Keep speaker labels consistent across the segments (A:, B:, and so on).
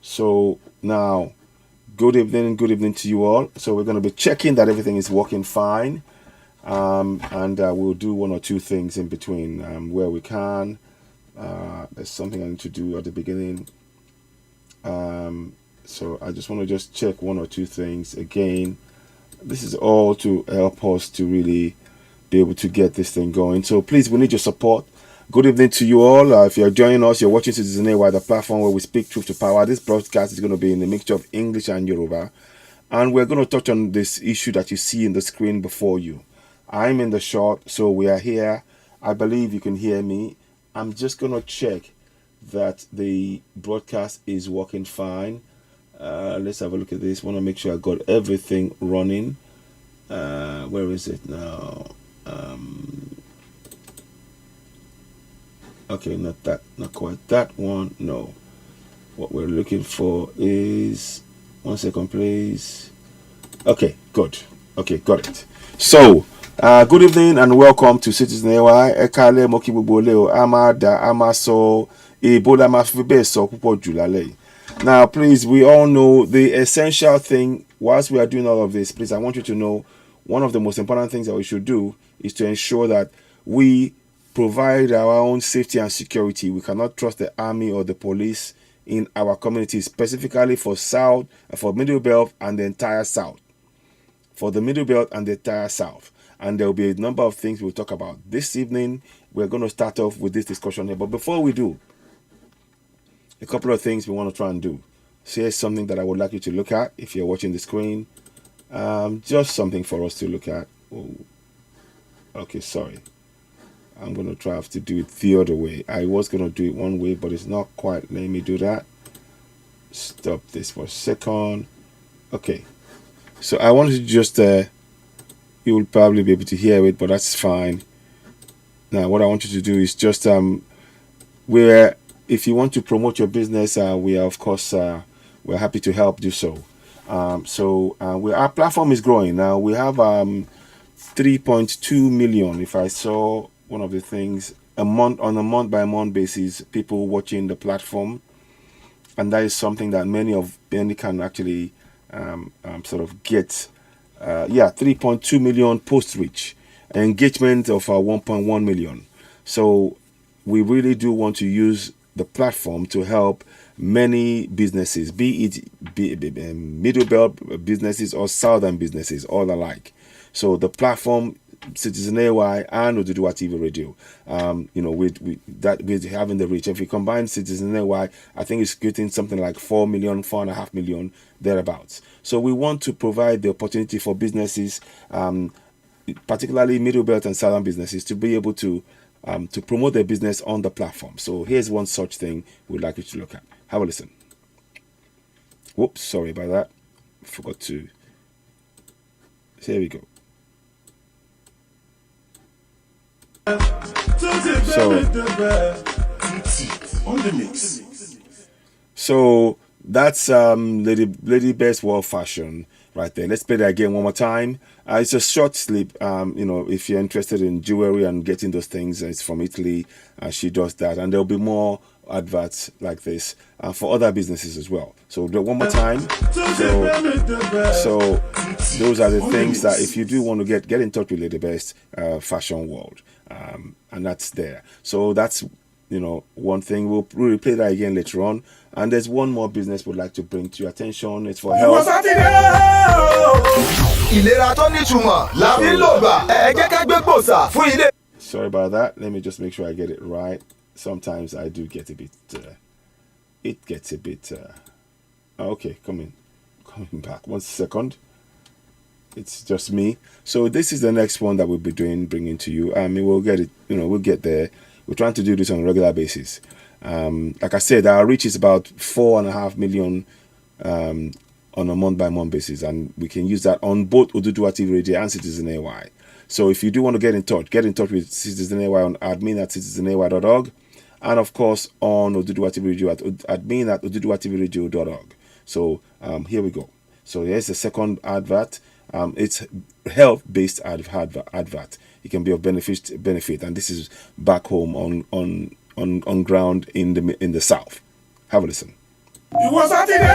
A: So now, good evening to you all. So we're going to be checking that everything is working fine, and we'll do one or two things in between where we can. There's something I need to do at the beginning. So I just want to just check one or two things again. This is all to help us to really be able to get this thing going. So please, we need your support. Good evening to you all. If you're joining us, you're watching Citizen AY, the platform where we speak truth to power. This broadcast is going to be in a mixture of English and Yoruba. And we're going to touch on this issue that you see in the screen before you. I'm in the shot, so we are here. I believe you can hear me. I'm just going to check that the broadcast is working fine. Let's have a look at this. Want to make sure I got everything running. Where is it now? Okay, not that, not quite that one. No, what we're looking for is 1 second, please. Okay, good. Okay, got it. So, good evening and welcome to Citizen AY. Ekale moki buboleo amada amaso ebola mafibeso pupo julale. Now, please, we all know the essential thing. Whilst we are doing all of this, please, I want you to know one of the most important things that we should do is to ensure that we provide our own safety and security. We cannot trust the army or the police in our community, specifically for South, for Middle Belt and the entire South. For the Middle Belt and the entire South. And there will be a number of things we'll talk about. This evening, we're going to start off with this discussion here. But before we do, a couple of things we want to try and do. So here's something that I would like you to look at if you're watching the screen. Just something for us to look at. Oh, okay, sorry. I'm going to try to do it the other way. I was going to do it one way, but it's not quite. Let me do that. Stop this for a second. Okay. So I wanted to just, you will probably be able to hear it, but that's fine. Now, what I want you to do is just, where if you want to promote your business, we are, of course, we're happy to help do so. Our platform is growing. Now, we have 3.2 million, if I saw one of the things, a month on a month-by-month basis, people watching the platform. And that is something that many can actually sort of get. 3.2 million post reach, engagement of 1.1 million. So we really do want to use the platform to help many businesses, be it middle belt businesses or southern businesses, all alike. So the platform, Citizen AY and Oduduwa TV Radio, with having the reach. If we combine Citizen AY, I think it's getting something like 4 million, 4.5 million, thereabouts. So we want to provide the opportunity for businesses, particularly middle belt and southern businesses, to be able to promote their business on the platform. So here's one such thing we'd like you to look at. Have a listen. Whoops, sorry about that. Forgot to. Here we go. So that's Lady Best World Fashion right there. Let's play that again one more time. It's a short slip. If you're interested in jewelry and getting those things, it's from Italy. She does that, and there'll be more adverts like this for other businesses as well. So one more time. So those are the things that if you do want to get in touch with Lady Best Fashion World, and that's there. So that's one thing. We'll replay that again later on. And there's one more business we'd like to bring to your attention. It's for health. Sorry about that. Let me just make sure I get it right. Sometimes I do get a bit. It gets a bit. Okay, coming back. 1 second. It's just me. So this is the next one that we'll be bringing to you. We'll get it. We'll get there. We're trying to do this on a regular basis. Like I said, our reach is about 4.5 million on a month-by-month basis, and we can use that on both Oduduwa TV Radio and Citizen AY. So if you do want to get in touch with Citizen AY on admin@citizenay.org, and of course on Oduduwa TV Radio at admin@oduduwatvradio.org. So here we go. So here's the second advert. It's health-based advert. It can be of benefit, and this is back home on ground in the south. Have a listen. Ìwọ Sátidé.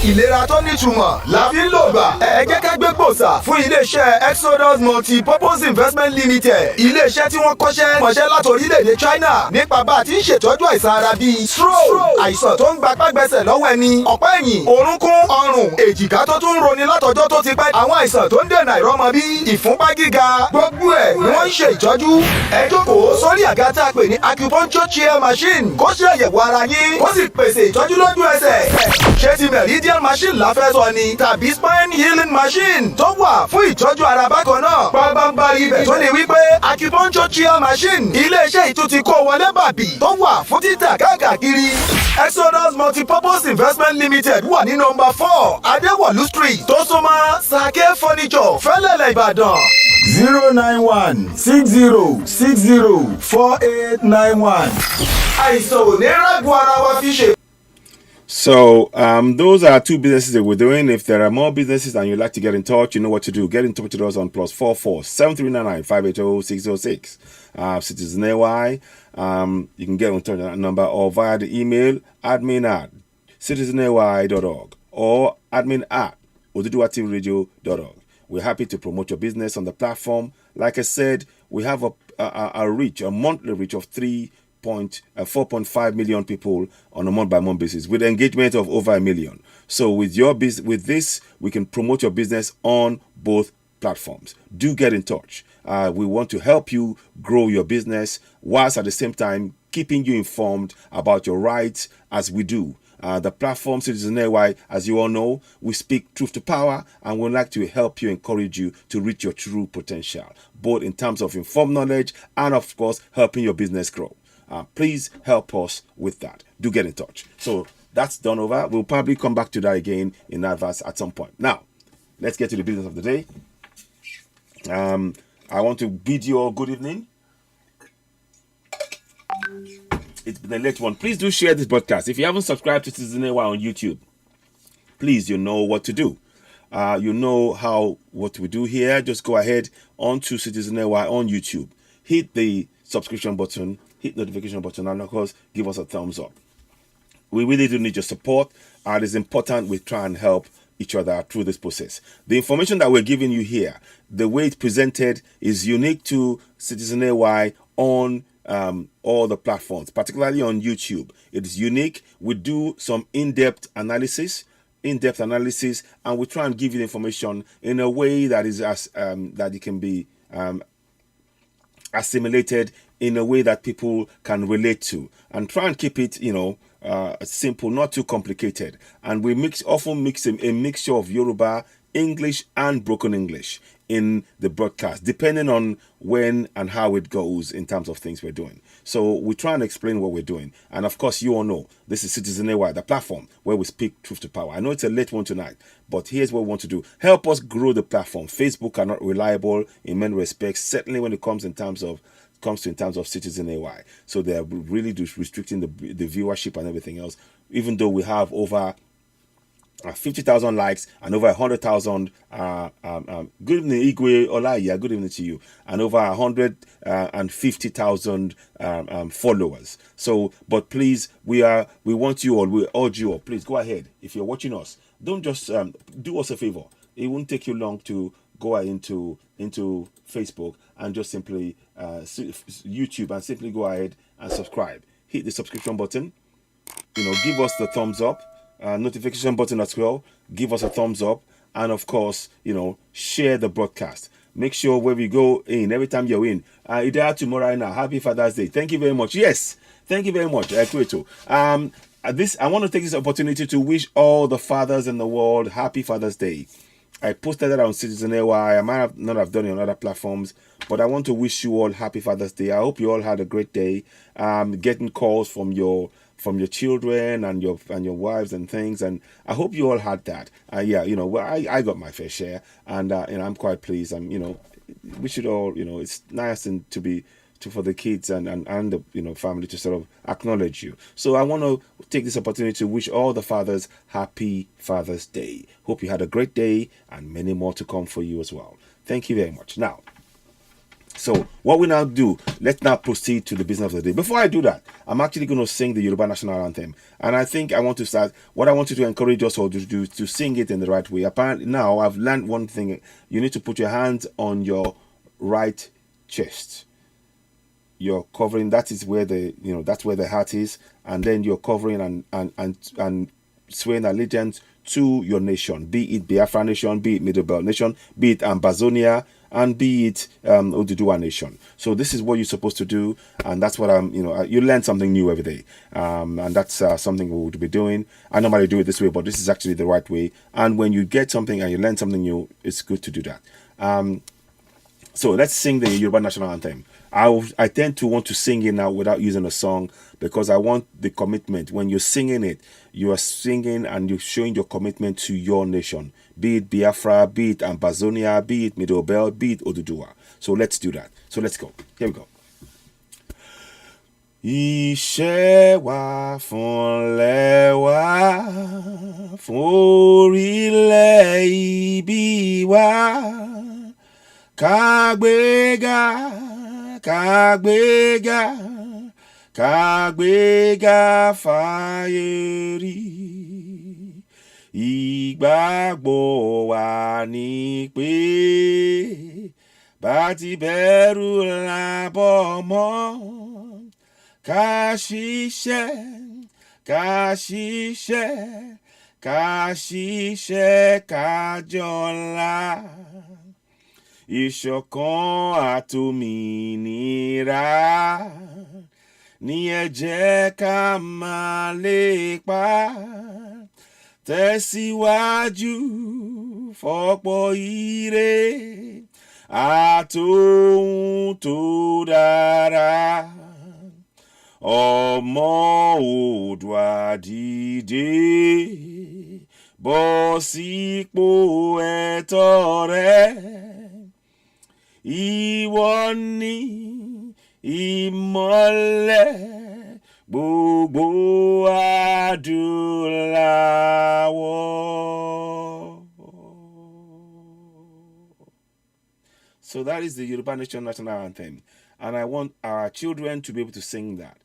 B: Ìlera tó nítumọ̀ la fi ń lò gbà. Ẹ jẹ́ ká gbé gbòòsà fún iléeṣẹ́ Exodus Multi-Purpose Investment Limited. Iléeṣẹ́ tí wọ́n kọ́ṣẹ́ mọṣẹ́ láti orílẹ̀-èdè China nípa bá a ti ń ṣètọ́jú àìsàn ara bíi stroke, àìsàn tó ń gba pẹ́gbẹ́sẹ̀ lọ́wọ́ ẹni, ọ̀pá ẹ̀yìn, orúnkún, ọrùn, èjìká tó tún ń roni látọjọ́ tó ti pẹ́. Àwọn àìsàn tó ń dènà ìrọ́mọbí, ìfúnpá gíga, gbogbo ẹ̀ ni wọ́n ń ṣe ìtọ́jú. Ẹ jókòó sórí àga tá a pè ní acupuncture chair machine kó ṣe àyẹ̀wò ara yín kó sì pèsè ìtọ́jú lójú ẹsẹ̀. Ṣé ti meridian machine la fẹ́ sọ ni tàbí spine healing machine tó wà fún ìtọ́jú ara bákan náà. Pàápàá ibẹ̀ tó ní wípé acupuncture chair machine iléeṣẹ́ ìtú ti kó wọlé bàbí tó wà fún títà káàkiri. Exodus Multi-Purpose Investment Limited wà ní nọ́mbà 4 Adéwọ̀lú Street tó súnmọ́ Sake Furniture Fẹ́lẹ́lẹ̀ Ìbàdàn. 09160604891. Àìsàn ò ní rágùn ara wa fi ṣe.
A: So those are two businesses that we're doing. If there are more businesses and you'd like to get in touch, you know what to do. Get in touch with us on +44 7399 580 606. Citizen AY. You can get in touch with that number or via the email admin@citizenay.org or admin@oduduwativradio.org. We're happy to promote your business on the platform. Like I said, we have a monthly reach of 4.5 million people on a month-by-month basis with engagement of over 1 million. So with this, we can promote your business on both platforms. Do get in touch. We want to help you grow your business whilst at the same time keeping you informed about your rights as we do. The platform Citizen AY, as you all know, we speak truth to power and we'd like to help you, encourage you to reach your true potential, both in terms of informed knowledge and, of course, helping your business grow. Please help us with that. Do get in touch. So that's done over. We'll probably come back to that again in advance at some point. Now, let's get to the business of the day. I want to bid you all good evening. It's been a late one. Please do share this broadcast. If you haven't subscribed to Citizen AY on YouTube, please, you know what to do. You know what we do here. Just go ahead onto Citizen AY on YouTube. Hit the subscription button, hit notification button, and of course, give us a thumbs up. We really do need your support, and it's important we try and help each other through this process. The information that we're giving you here, the way it's presented, is unique to Citizen AY on all the platforms, particularly on YouTube. It is unique. We do some in-depth analysis, and we try and give you the information in a way that is that it can be assimilated in a way that people can relate to, and try and keep it, simple, not too complicated. And we often mix a mixture of Yoruba, English, and broken English in the broadcast, depending on when and how it goes in terms of things we're doing. So we try and explain what we're doing. And of course, you all know this is Citizen AY, the platform where we speak truth to power. I know it's a late one tonight, but here's what we want to do. Help us grow the platform. Facebook are not reliable in many respects, certainly when it comes in terms of Citizen AY. So they're really restricting the viewership and everything else, even though we have over 50,000 likes and over 100,000 good evening Igwe Olaya, good evening to you, and over 150,000 followers. So but please, we want you all, we urge you all, please go ahead. If you're watching us, don't just do us a favor. It won't take you long to go into Facebook and just simply YouTube and simply go ahead and subscribe. Hit the subscription button, give us the thumbs up, notification button as well, give us a thumbs up, and of course, share the broadcast. Make sure where we go in, every time you're in, Ida tomorrow now, happy Father's Day. Thank you very much. Yes, thank you very much, Kweto. I want to take this opportunity to wish all the fathers in the world happy Father's Day. I posted that on Citizen AY. I might not have done it on other platforms, but I want to wish you all happy Father's Day. I hope you all had a great day. Getting calls from your children and your wives and things, and I hope you all had that. I got my fair share, and I'm quite pleased. We should all, it's nice for the kids and the family to sort of acknowledge you. So I want to take this opportunity to wish all the fathers happy Father's Day. Hope you had a great day and many more to come for you as well. Thank you very much. Now, So what we now do, let's now proceed to the business of the day. Before I do that, I'm actually going to sing the Yoruba national anthem. And I think I want to start, what I want you to encourage us all to do to sing it in the right way. Apparently now I've learned one thing. You need to put your hands on your right chest. You're covering, that is where that's where the heart is. And then you're covering and swearing allegiance to your nation, be it Biafra nation, be it Middle Belt nation, be it Ambazonia, and be it Oduduwa nation. So this is what you're supposed to do, and that's what you learn something new every day, and that's something we would be doing. I normally do it this way, but this is actually the right way. And when you get something and you learn something new, it's good to do that. So let's sing the Yoruba national anthem. I tend to want to sing it now without using a song, because I want the commitment. When you're singing it, you are singing and you're showing your commitment to your nation, be it Biafra, be it Ambazonia, be it Middle Belt, be it Oduduwa. So let's do that. So let's go. Here we go. Iṣẹ́ wa fúnlẹ̀ wa, fún orílẹ̀ ibi wa, Kagbega, Kagbega, Kagbega fayeri. Ìgbàgbọ́ wa ni pé bá ti bẹ̀rù lábọ̀ mọ́, ká ṣiṣẹ́, ká ṣiṣẹ́, ká ṣiṣẹ́, ká jọlá. Ìṣọ̀kan àtòmìnira ní ẹ jẹ́ ká máa lépa, tẹ̀síwájú fọ́pọ̀ ire àtòhun tó dára. Ọmọ Oòduà dìde, bọ́ sípò ẹ̀tọ́ rẹ. Ìwọ ni ìmọ́lẹ̀ gbogbo adúláwọ̀. So that is the Yoruba Nation national anthem, and I want our children to be able to sing that.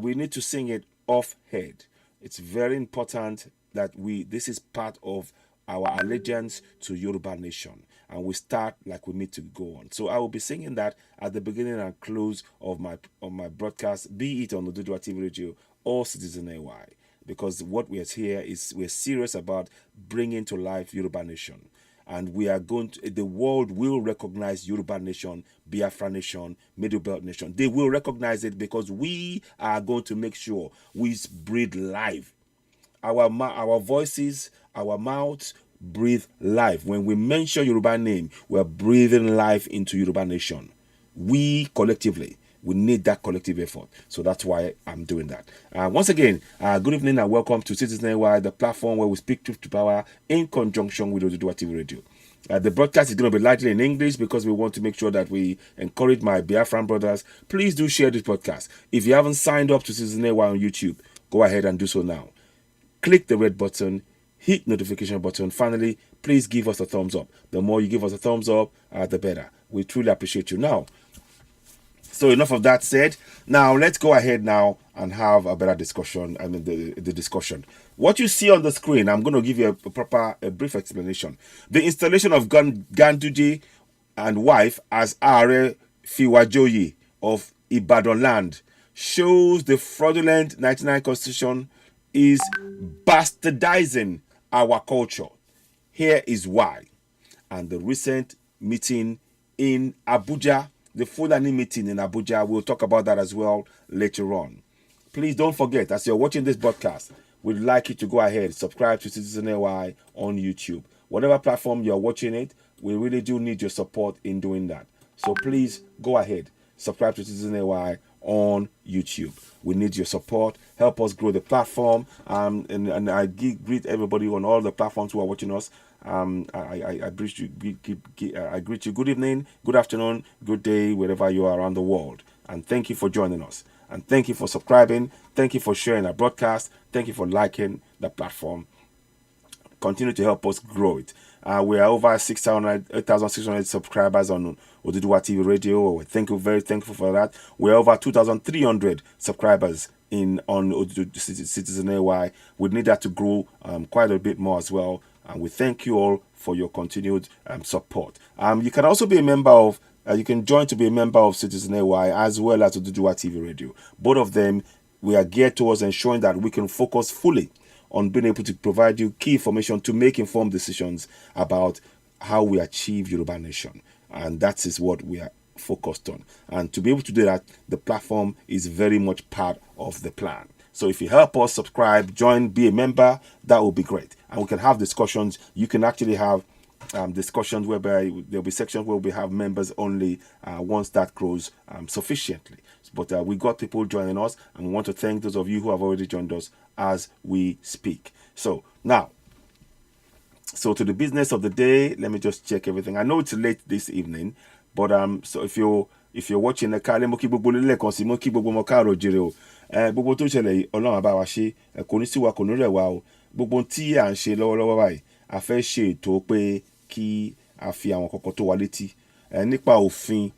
A: We need to sing it off head. It's very important that this is part of our allegiance to Yoruba Nation, and we start like we need to go on. So I will be singing that at the beginning and close of my broadcast, be it on Oduduwa TV Radio or Citizen AY, because what we are here is we're serious about bringing to life Yoruba Nation. And we are the world will recognize Yoruba Nation, Biafra Nation, Middle Belt Nation. They will recognize it because we are going to make sure we breathe life. Our voices, our mouths breathe life. When we mention Yoruba name, we're breathing life into Yoruba Nation. We collectively, we need that collective effort. So that's why I'm doing that. Once again, good evening and welcome to Citizen AY, the platform where we speak truth to power in conjunction with Oduduwa TV Radio. The broadcast is going to be largely in English because we want to make sure that we encourage my Biafran brothers. Please do share this podcast. If you haven't signed up to Citizen AY on YouTube, go ahead and do so now. Click the red button, hit notification button. Finally, please give us a thumbs up. The more you give us a thumbs up, the better. We truly appreciate you. Now, so enough of that said. Now let's go ahead now and have a better discussion. I mean the discussion. What you see on the screen, I'm going to give you a brief explanation. The installation of Ganduje and wife as Aare Fiwajoye of Ibadanland shows the fraudulent 99 constitution is bastardizing our culture. Here is why. And the recent meeting in Abuja, the Fulani meeting in Abuja, we'll talk about that as well later on. Please don't forget, as you're watching this broadcast, we'd like you to go ahead, subscribe to Citizen AY on YouTube. Whatever platform you're watching it, we really do need your support in doing that. So please go ahead, subscribe to Citizen AY on YouTube. We need your support. Help us grow the platform. And I greet everybody on all the platforms who are watching us. I greet you. I greet you. Good evening, good afternoon, good day, wherever you are around the world. And thank you for joining us. And thank you for subscribing. Thank you for sharing our broadcast. Thank you for liking the platform. continue to help us grow it. We are over 8,600 subscribers on Oduduwa TV Radio. We're very thankful for that. We're over 2,300 subscribers on Citizen AY. We need that to grow quite a bit more as well. And we thank you all for your continued support. You can also be a member of, you can join to be a member of Citizen AY as well as Oduduwa TV Radio. Both of them, we are geared towards ensuring that we can focus fully on being able to provide you key information to make informed decisions about how we achieve Yoruba Nation. And that is what we are focused on. And to be able to do that, the platform is very much part of the plan. So if you help us subscribe, join, be a member, that will be great. And we can have discussions. You can actually have discussions whereby there'll be sections where we have members only once that grows sufficiently. But we got people joining us, and we want to thank those of you who have already joined us as we speak. So now, so to the business of the day, let me just check everything. I know it's late this evening, but so if you're watching the car, mo kí gbogbo lele kan sí, mo kí gbogbo mo káàárọ̀ jire o. Gbogbo tó ṣẹlẹ̀ Ọlọ́run á bá wa ṣe, kò ní sí wa, kò ní rẹ̀ wa o. Gbogbo tí à ń ṣe lọ́wọ́lọ́wọ́ báyìí, a fẹ́ ṣe ètò pé kí a fi àwọn kọ̀kọ̀ tó wa létí nípa òfin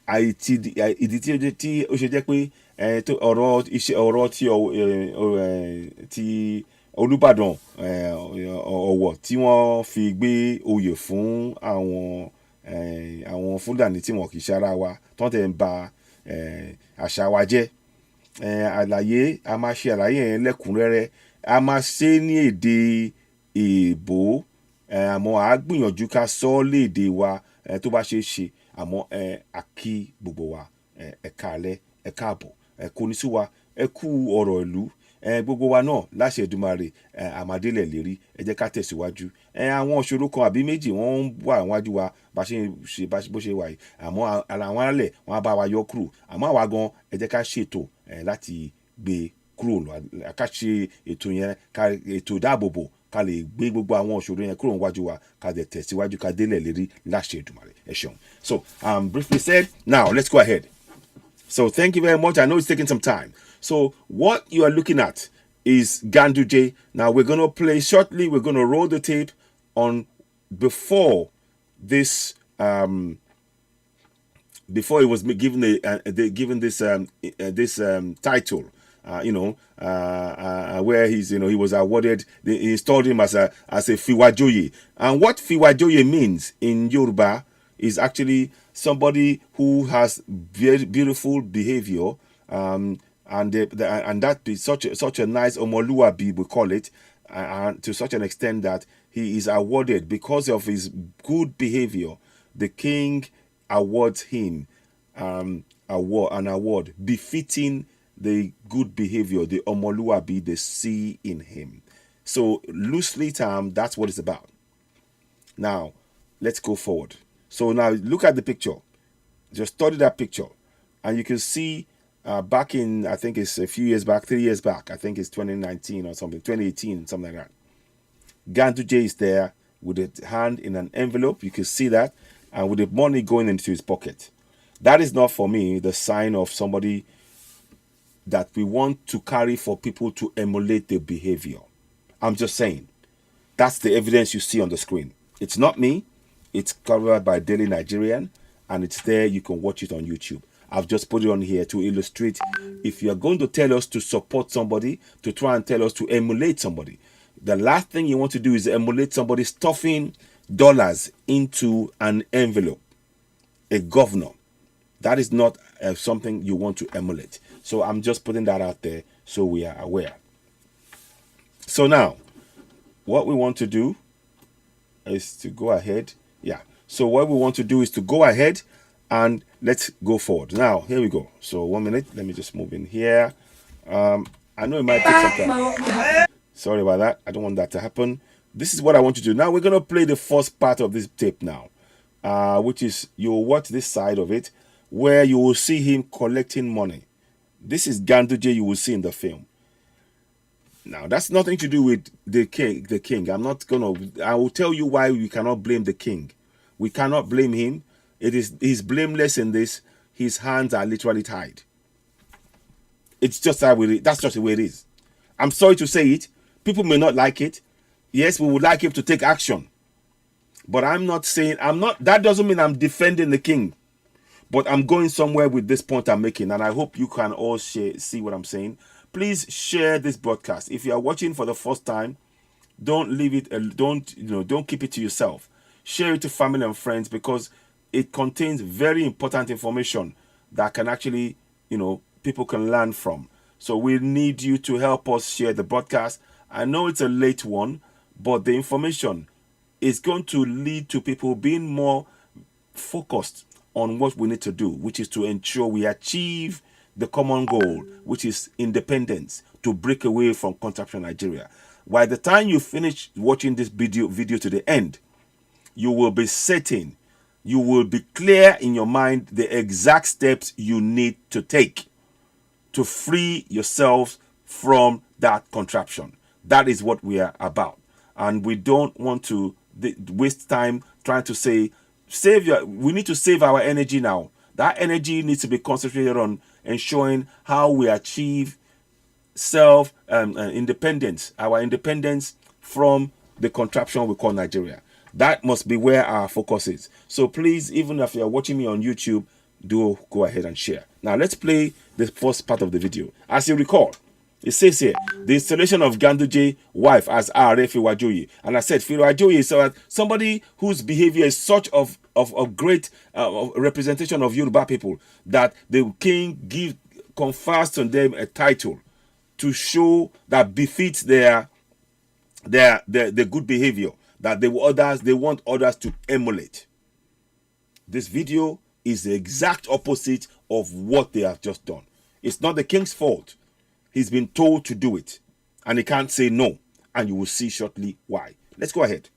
A: ìdí tí ó ṣe jẹ́ pé ọ̀rọ̀ tí Olúbàdàn Ọ̀wọ̀ tí wọ́n fi gbé oyè fún àwọn Fulani tí wọ́n kì í ṣara wa tó ń tẹ̀ ń ba àṣà wa jẹ́. Àlàyé a máa ṣe àlàyé yẹn lẹ́kùnrẹ́rẹ́, a máa ṣe ní èdè èèbó, àmọ́ a gbìyànjú ká sọ lédè wa tó bá ṣe é ṣe, àmọ́ a kí gbogbo wa ẹ káalẹ́, ẹ káàbọ̀, kò ní sí wa, ẹ kú ọ̀rọ̀ ìlú, gbogbo wa náà láṣẹ Èdùmàrè àmàdélẹ̀ lérí, ẹ jẹ́ ká tẹ̀síwájú. Àwọn ìṣòro kan àbí méjì wọ́n ń wà níwájú wa bó ṣe wà yìí, àmọ́ àwọn alẹ̀ wọ́n á bá wa yọ kúrò, àmọ́ àwa gan ẹ jẹ́ ká ṣètò láti gbé kúrò, ká ṣe ètò yẹn, ètò ìdáàbòbò, ká lè gbé gbogbo àwọn ìṣòro yẹn kúrò níwájú wa, ká dẹ̀ tẹ̀síwájú, ká délẹ̀ lérí láṣẹ Èdùmàrè. Ẹ ṣeun. So briefly said, now let's go ahead. So thank you very much. I know it's taking some time. So what you are looking at is Ganduje. Now we're going to play shortly. We're going to roll the tape on before this, before he was given this title. Where he was awarded. They installed him as a Fiwajoye. And what Fiwajoye means in Yoruba is actually somebody who has very beautiful behavior, and that is such a nice omoluabi, we call it, and to such an extent that he is awarded because of his good behavior. The king awards him an award befitting the good behavior, the omoluabi they see in him. So loosely termed, that's what it's about. Now let's go forward. So now look at the picture. Just study that picture, and you can see back in, I think it's a few years back, 3 years back, I think it's 2019 or something, 2018, something like that. Ganduje is there with a hand in an envelope. You can see that, and with the money going into his pocket. That is not, for me, the sign of somebody that we want to carry for people to emulate their behavior. I'm just saying. That's the evidence you see on the screen. It's not me. It's covered by Daily Nigerian, and it's there. You can watch it on YouTube. I've just put it on here to illustrate. If you're going to tell us to support somebody, to try and tell us to emulate somebody, the last thing you want to do is emulate somebody stuffing dollars into an envelope. A governor. That is not something you want to emulate. So I'm just putting that out there so we are aware. So now, what we want to do is to go ahead. Yeah. So what we want to do is to go ahead and let's go forward. Now, here we go. So 1 minute. Let me just move in here. I know it might take some time. Sorry about that. I don't want that to happen. This is what I want you to do. Now, we're going to play the first part of this tape now, which is you'll watch this side of it where you will see him collecting money. This is Ganduje you will see in the film. Now, that's nothing to do with the king. I will tell you why we cannot blame the king. We cannot blame him. He's blameless in this. His hands are literally tied. It's just that's just the way it is. I'm sorry to say it. People may not like it. Yes, we would like him to take action. But I'm not saying, that doesn't mean I'm defending the king. But I'm going somewhere with this point I'm making, and I hope you can all see what I'm saying. Please share this broadcast. If you are watching for the first time, don't leave it, don't keep it to yourself. Share it to family and friends, because it contains very important information that can actually, people can learn from. So we need you to help us share the broadcast. I know it's a late one, but the information is going to lead to people being more focused on what we need to do, which is to ensure we achieve the common goal, which is independence, to break away from contraption Nigeria. By the time you finish watching this video to the end, you will be certain, you will be clear in your mind the exact steps you need to take to free yourselves from that contraption. That is what we are about. And we don't want to waste time trying to say, we need to save our energy now. That energy needs to be concentrated on ensuring how we achieve independence, our independence from the contraption we call Nigeria. That must be where our focus is. So please, even if you're watching me on YouTube, do go ahead and share. Now let's play the first part of the video. As you recall, it says here, the installation of Ganduje wife as Aare Fiwajoye. And I said Fiwajoye is somebody whose behavior is such of great representation of Yoruba people that the king confers on them a title to show that befits their good behavior that they want others to emulate. This video is the exact opposite of what they have just done. It's not the king's fault. He's been told to do it, and he can't say no, and you will see shortly why. Let's go ahead.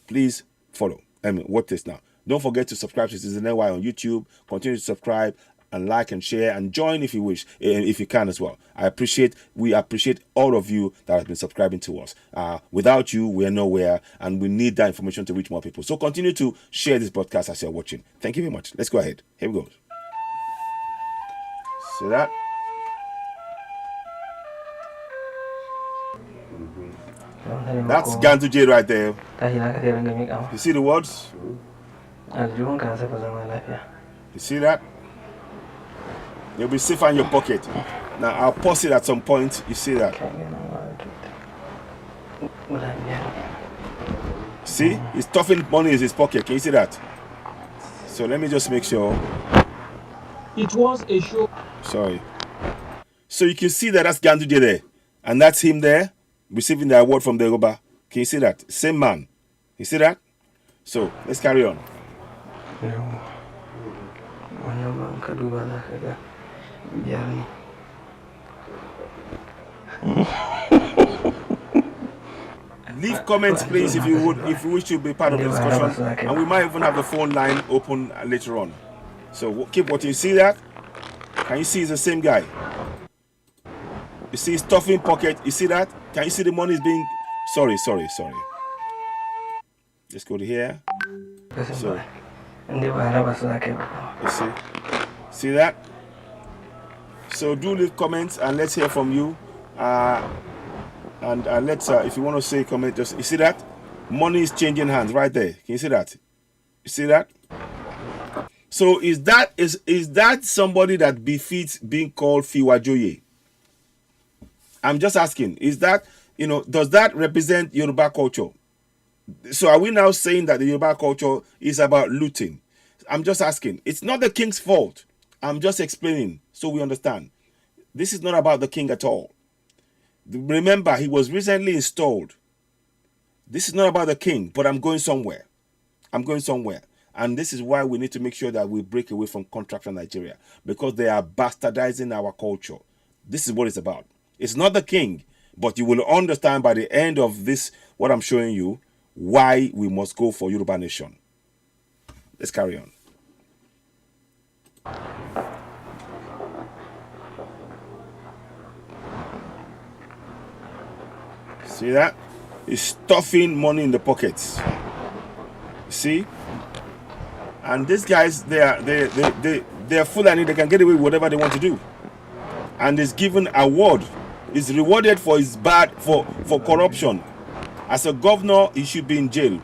A: Please follow. Watch this now. Don't forget to subscribe to Citizen NY on YouTube. Continue to subscribe and like and share and join if you wish, if you can as well. We appreciate all of you that have been subscribing to us. Without you, we are nowhere, and we need that information to reach more people. So continue to share this broadcast as you're watching. Thank you very much. Let's go ahead. Here we go. See that? That's Ganduje right there. You see the words? You see that? You'll be safer in your pocket. Now I'll pause it at some point. You see that? See? He's stuffing money in his pocket. Can you see that? So let me just make sure.
C: It was a show.
A: Sorry. So you can see that that's Ganduje there. And that's him there, receiving the award from the Yoruba. Can you see that? Same man. You see that? So let's carry on. Leave comments, please, if you wish to be part of the discussion, and we might even have the phone line open later on. So keep watching. You see that? Can you see it's the same guy? You see stuffing pocket. You see that? Can you see the money is being? Sorry. Let's go to here. So you see that? So do leave comments and let's hear from you. And let's if you want to say comment, just you see that money is changing hands right there. Can you see that? You see that? So is that somebody that befits being called Fiwajoye? I'm just asking. Is that, does that represent Yoruba culture? So are we now saying that the Yoruba culture is about looting? I'm just asking. It's not the king's fault. I'm just explaining so we understand. This is not about the king at all. Remember, he was recently installed. This is not about the king, but I'm going somewhere. And this is why we need to make sure that we break away from contraption Nigeria, because they are bastardizing our culture. This is what it's about. It's not the king, but you will understand by the end of this, what I'm showing you, why we must go for Yoruba Nation. Let's carry on. See that? He's stuffing money in the pockets. See? And these guys, they're Fulani. They can get away with whatever they want to do. And is given award. Is rewarded for his for corruption. As a governor, he should be in jail.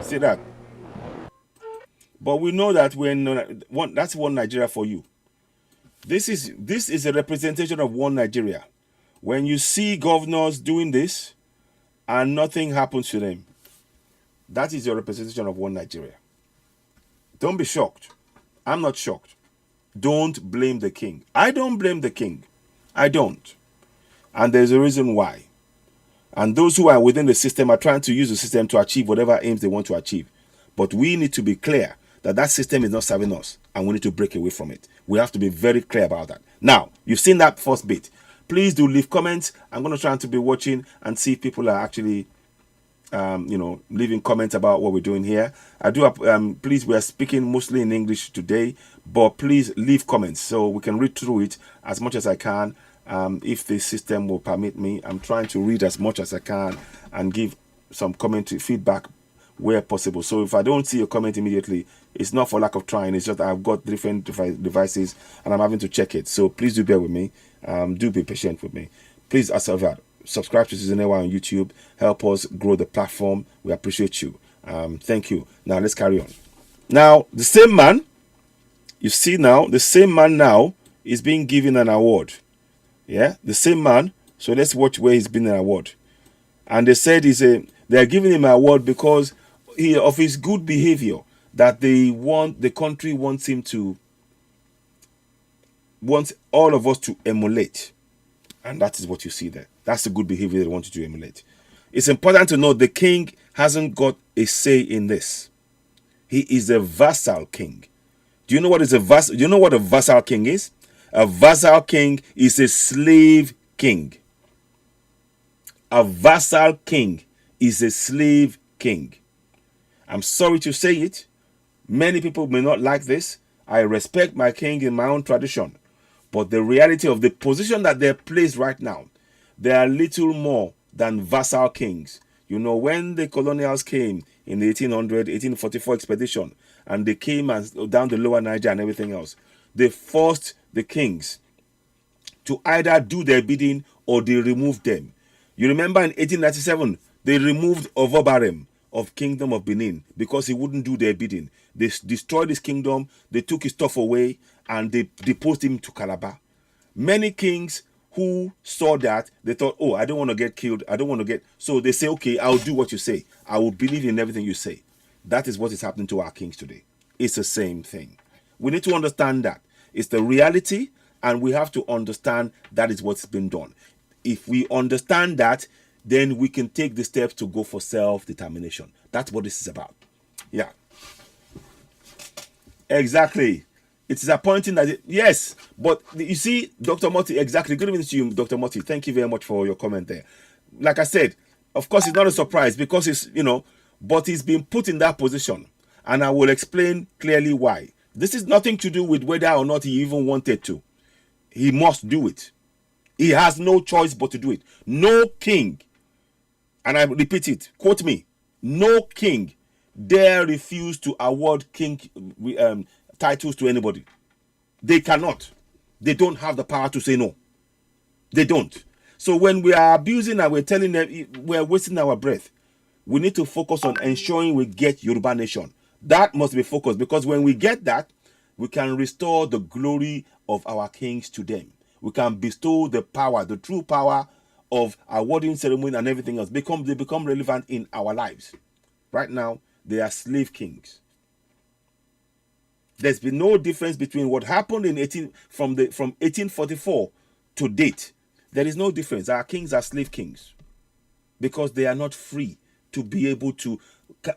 A: See that? But we know that that's one Nigeria for you. This is a representation of one Nigeria. When you see governors doing this and nothing happens to them, that is your representation of one Nigeria. Don't be shocked. I'm not shocked. Don't blame the king. I don't blame the king. I don't. And there's a reason why. And those who are within the system are trying to use the system to achieve whatever aims they want to achieve. But we need to be clear that that system is not serving us, and we need to break away from it. We have to be very clear about that. Now, you've seen that first bit. Please do leave comments. I'm going to try to be watching and see if people are actually leaving comments about what we're doing here. I do please, we are speaking mostly in English today, but please leave comments so we can read through it as much as I can. If the system will permit me, I'm trying to read as much as I can and give some commentary feedback where possible. So if I don't see a comment immediately, it's not for lack of trying. It's just I've got different devices and I'm having to check it. So please do bear with me. Do be patient with me. Please, as ever, subscribe to Seasonewa on YouTube. Help us grow the platform. We appreciate you. Thank you. Now let's carry on. Now the same man, you see now, the same man now is being given an award. Yeah, the same man. So let's watch where he's been an award. And they said they're giving him an award because of his good behavior that the country wants all of us to emulate. And that is what you see there. That's the good behavior they want you to emulate. It's important to note the king hasn't got a say in this. He is a vassal king. Do you know what a vassal king is? A vassal king is a slave king. A vassal king is a slave king. I'm sorry to say it. Many people may not like this. I respect my king in my own tradition. But the reality of the position that they're placed right now, they are little more than vassal kings. You know, when the colonials came in the 1844 expedition, and they came and down the lower Niger and everything else, they forced the kings to either do their bidding or they removed them. You remember in 1897, they removed Ovobarem of Kingdom of Benin because he wouldn't do their bidding. They destroyed his kingdom, they took his stuff away, and they deposed him to Calabar. Many kings who saw that, they thought, oh, I don't want to get killed, so they say, okay, I'll do what you say. I will believe in everything you say. That is what is happening to our kings today. It's the same thing. We need to understand that. It's the reality, and we have to understand that is what's been done. If we understand that, then we can take the steps to go for self-determination. That's what this is about. Yeah. Exactly. It's disappointing that yes, but you see, Dr. Moti, exactly. Good evening to you, Dr. Moti. Thank you very much for your comment there. Like I said, of course, it's not a surprise because but he's been put in that position, and I will explain clearly why. This is nothing to do with whether or not he even wanted to. He must do it. He has no choice but to do it. No king, and I repeat it, quote me, no king dare refuse to award king titles to anybody. They cannot. They don't have the power to say no. They don't. So when we are abusing and we're telling them we're wasting our breath, we need to focus on ensuring we get Yoruba Nation. That must be focused, because when we get that, we can restore the glory of our kings to them. We can bestow the power, the true power of awarding ceremony and everything else. They become relevant in our lives. Right now, they are slave kings. There's been no difference between what happened from 1844 to date. There is no difference. Our kings are slave kings because they are not free to be able to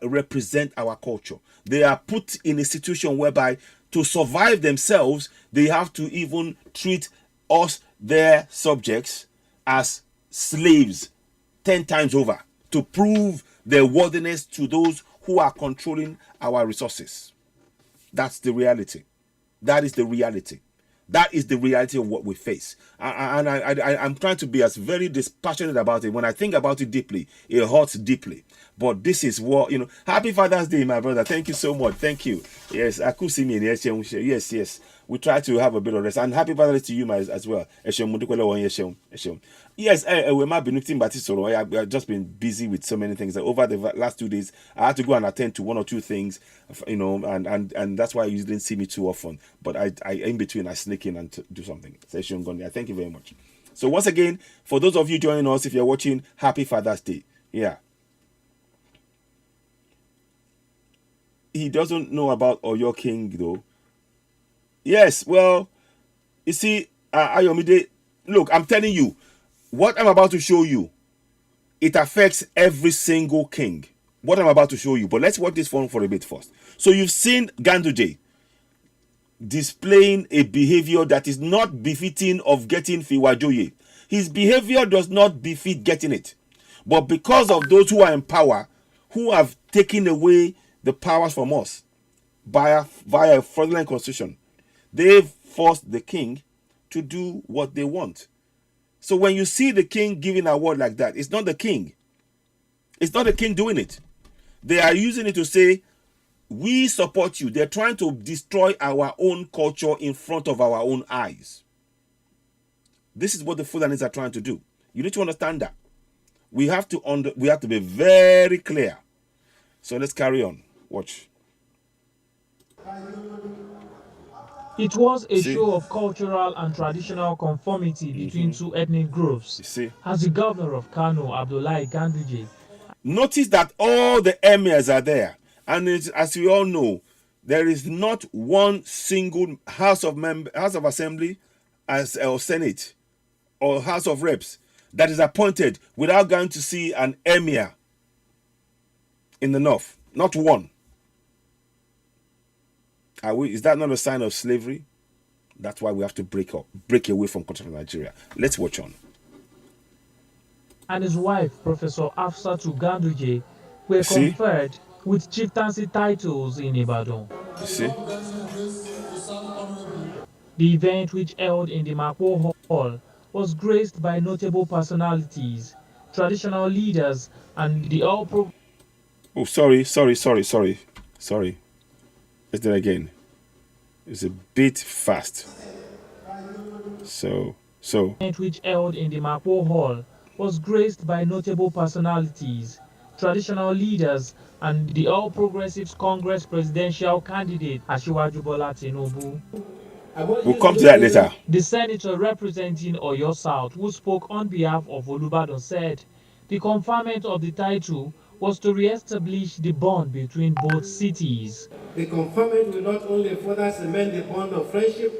A: represent our culture. They are put in a situation whereby to survive themselves, they have to even treat us, their subjects, as slaves 10 times over to prove their worthiness to those who are controlling our resources. That's the reality. That is the reality. That is the reality of what we face. I'm trying to be as very dispassionate about it. When I think about it deeply, it hurts deeply. But this is what, Happy Father's Day, my brother. Thank you so much. Thank you. Yes, I could see me in yes. we try to have a bit of rest. And happy Father's Day to you, as well. Yes, we might be looking but I've just been busy with so many things. Over the last 2 days, I had to go and attend to one or two things, and that's why you didn't see me too often. But I in between, I sneak in and do something. Thank you very much. So once again, for those of you joining us, if you're watching, happy Father's Day. Yeah. He doesn't know about Oyo King, though. Yes, well, you see, Ayomide, look, I'm telling you, what I'm about to show you, it affects every single king. What I'm about to show you. But let's watch this one for a bit first. So you've seen Ganduje displaying a behavior that is not befitting of getting Fiwajoye. His behavior does not befit getting it. But because of those who are in power, who have taken away the powers from us via a fraudulent constitution, they've forced the king to do what they want. So when you see the king giving a word like that, it's not the king. It's not the king doing it. They are using it to say, we support you. They're trying to destroy our own culture in front of our own eyes. This is what the Fulanis are trying to do. You need to understand that. We have to be very clear. So let's carry on. Watch.
C: It was a show of cultural and traditional conformity between two ethnic groups, as the governor of Kano, Abdullahi Ganduje.
A: Notice that all the emirs are there. And as we all know, there is not one single House of Assembly or Senate or House of Reps that is appointed without going to see an emir in the north. Not one. Is that not a sign of slavery? That's why we have to break away from culture of Nigeria. Let's watch on.
C: And his wife, Professor Afsatu Ganduje, were conferred with chieftaincy titles in Ibadan.
A: You see?
C: The event, which held in the Makwo Hall, was graced by notable personalities, traditional leaders, and the all-pro...
A: Oh, sorry. Let's do it again. It's a bit fast. So.
C: Which held in the Makwo Hall was graced by notable personalities, traditional leaders, and the All Progressives Congress presidential candidate Asiwaju Bola Tinubu.
A: We'll come to that later.
C: The senator representing Oyo South, who spoke on behalf of Olubadan, said the conferment of the title was to re-establish the bond between both cities.
D: The conferment will not only further cement the bond of friendship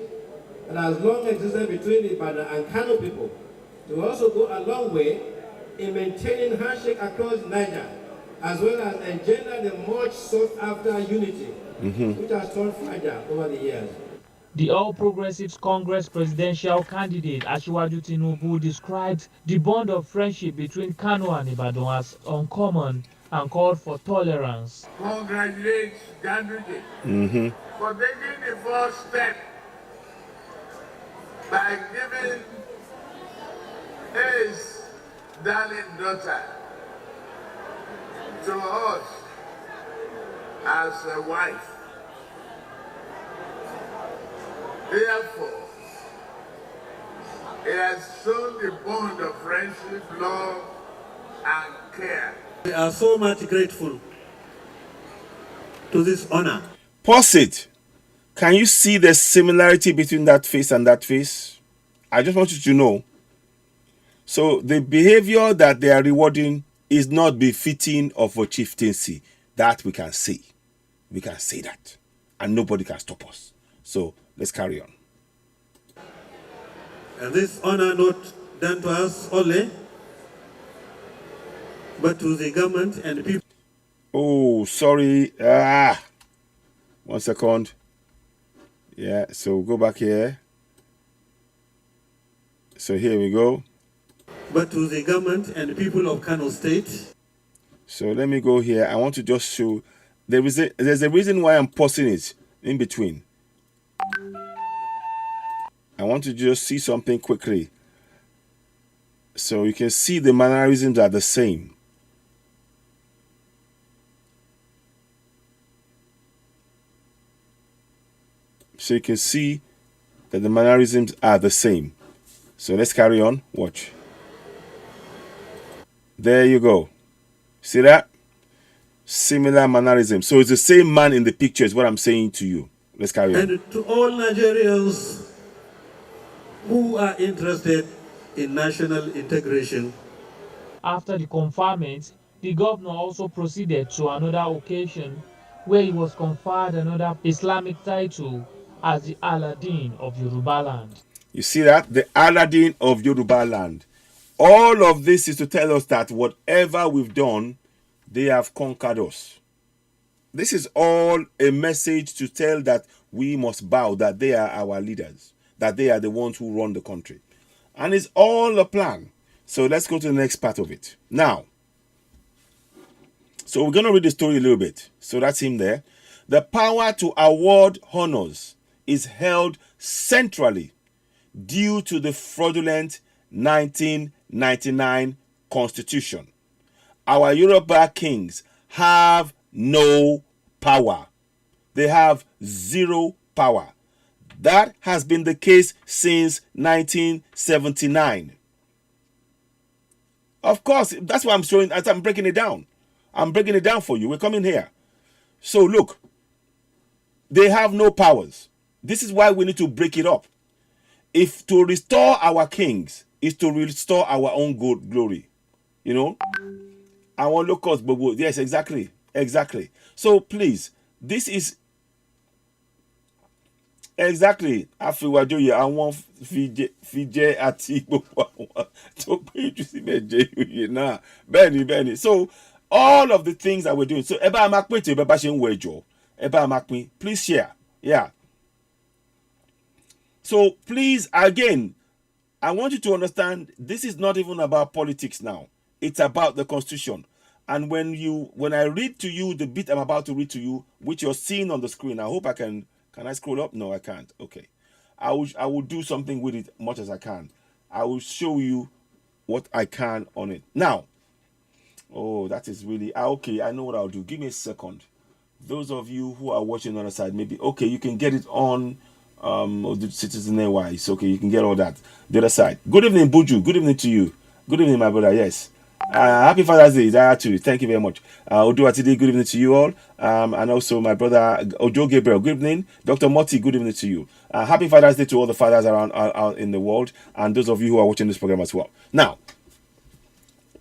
D: that has long existed between Ibadan and Kano people, it will also go a long way in maintaining handshake across Niger, as well as engender the much sought after unity, which has turned fragile over the years.
C: The All Progressives Congress presidential candidate Asiwaju Tinubu described the bond of friendship between Kano and Ibadan as uncommon and called for tolerance.
E: Congratulate Ganduje for taking the first step by giving his darling daughter to us as a wife. Therefore, it has shown the bond of friendship, love, and care.
D: We are so much grateful to this honor.
A: Pause it. Can you see the similarity between that face and that face? I just want you to know. So the behavior that they are rewarding is not befitting of a chieftaincy. That we can say. We can say that. And nobody can stop us. So let's carry on.
D: And this honor not done to us only, but to the government and the people.
A: Oh, sorry. 1 second. Yeah, so go back here. So here we go.
D: But to the government and the people of Kano State.
A: So let me go here. I want to just show there's a reason why I'm pausing it in between. I want to just see something quickly. So you can see the mannerisms are the same. So you can see that the mannerisms are the same. So let's carry on. Watch. There you go. See that? Similar mannerism. So it's the same man in the picture is what I'm saying to you. Let's carry on.
D: And to all Nigerians who are interested in national integration.
C: After the conferment, the governor also proceeded to another occasion where he was conferred another Islamic title as the Aladdin of Yorubaland.
A: You see that? The Aladdin of Yoruba land. All of this is to tell us that whatever we've done, they have conquered us. This is all a message to tell that we must bow, that they are our leaders, that they are the ones who run the country. And it's all a plan. So let's go to the next part of it. Now, so we're going to read the story a little bit. So that's him there. The power to award honors is held centrally due to the fraudulent 1999 constitution. Our Yoruba kings have no power. They have zero power. That has been the case since 1979. Of course, that's why I'm showing, as I'm breaking it down. I'm breaking it down for you. We're coming here. So look, they have no powers. This is why we need to break it up. If to restore our kings is to restore our own good glory, you know, our locals, yes, exactly. So please, this is exactly Aare Fiwajoye àwọn fije àti gbogbo àwọn tó péjú síbẹ̀ jẹ́ oyè náà bẹ́ẹ̀ni. So all of the things that we're doing. So ẹ bá máa pín tí ẹ bá ṣe ń wọ ẹjọ́ ẹ bá máa pín. Please share. Yeah. So please, again, I want you to understand this is not even about politics now. It's about the Constitution. And when I read to you the bit I'm about to read to you, which you're seeing on the screen, I hope I can I scroll up? No, I can't. Okay. I will do something with it much as I can. I will show you what I can on it. Now, oh, that is really okay. I know what I'll do. Give me a second. Those of you who are watching on the other side, maybe okay, you can get it on the Citizen Airways. Okay, you can get all that. The other side. Good evening, Buju. Good evening to you. Good evening, my brother. Yes. Happy Father's Day, Zara too. Thank you very much. Oduatide, good evening to you all. And also my brother Ojo Gabriel, good evening. Dr. Moti, good evening to you. Happy Father's Day to all the fathers around out in the world and those of you who are watching this program as well. Now,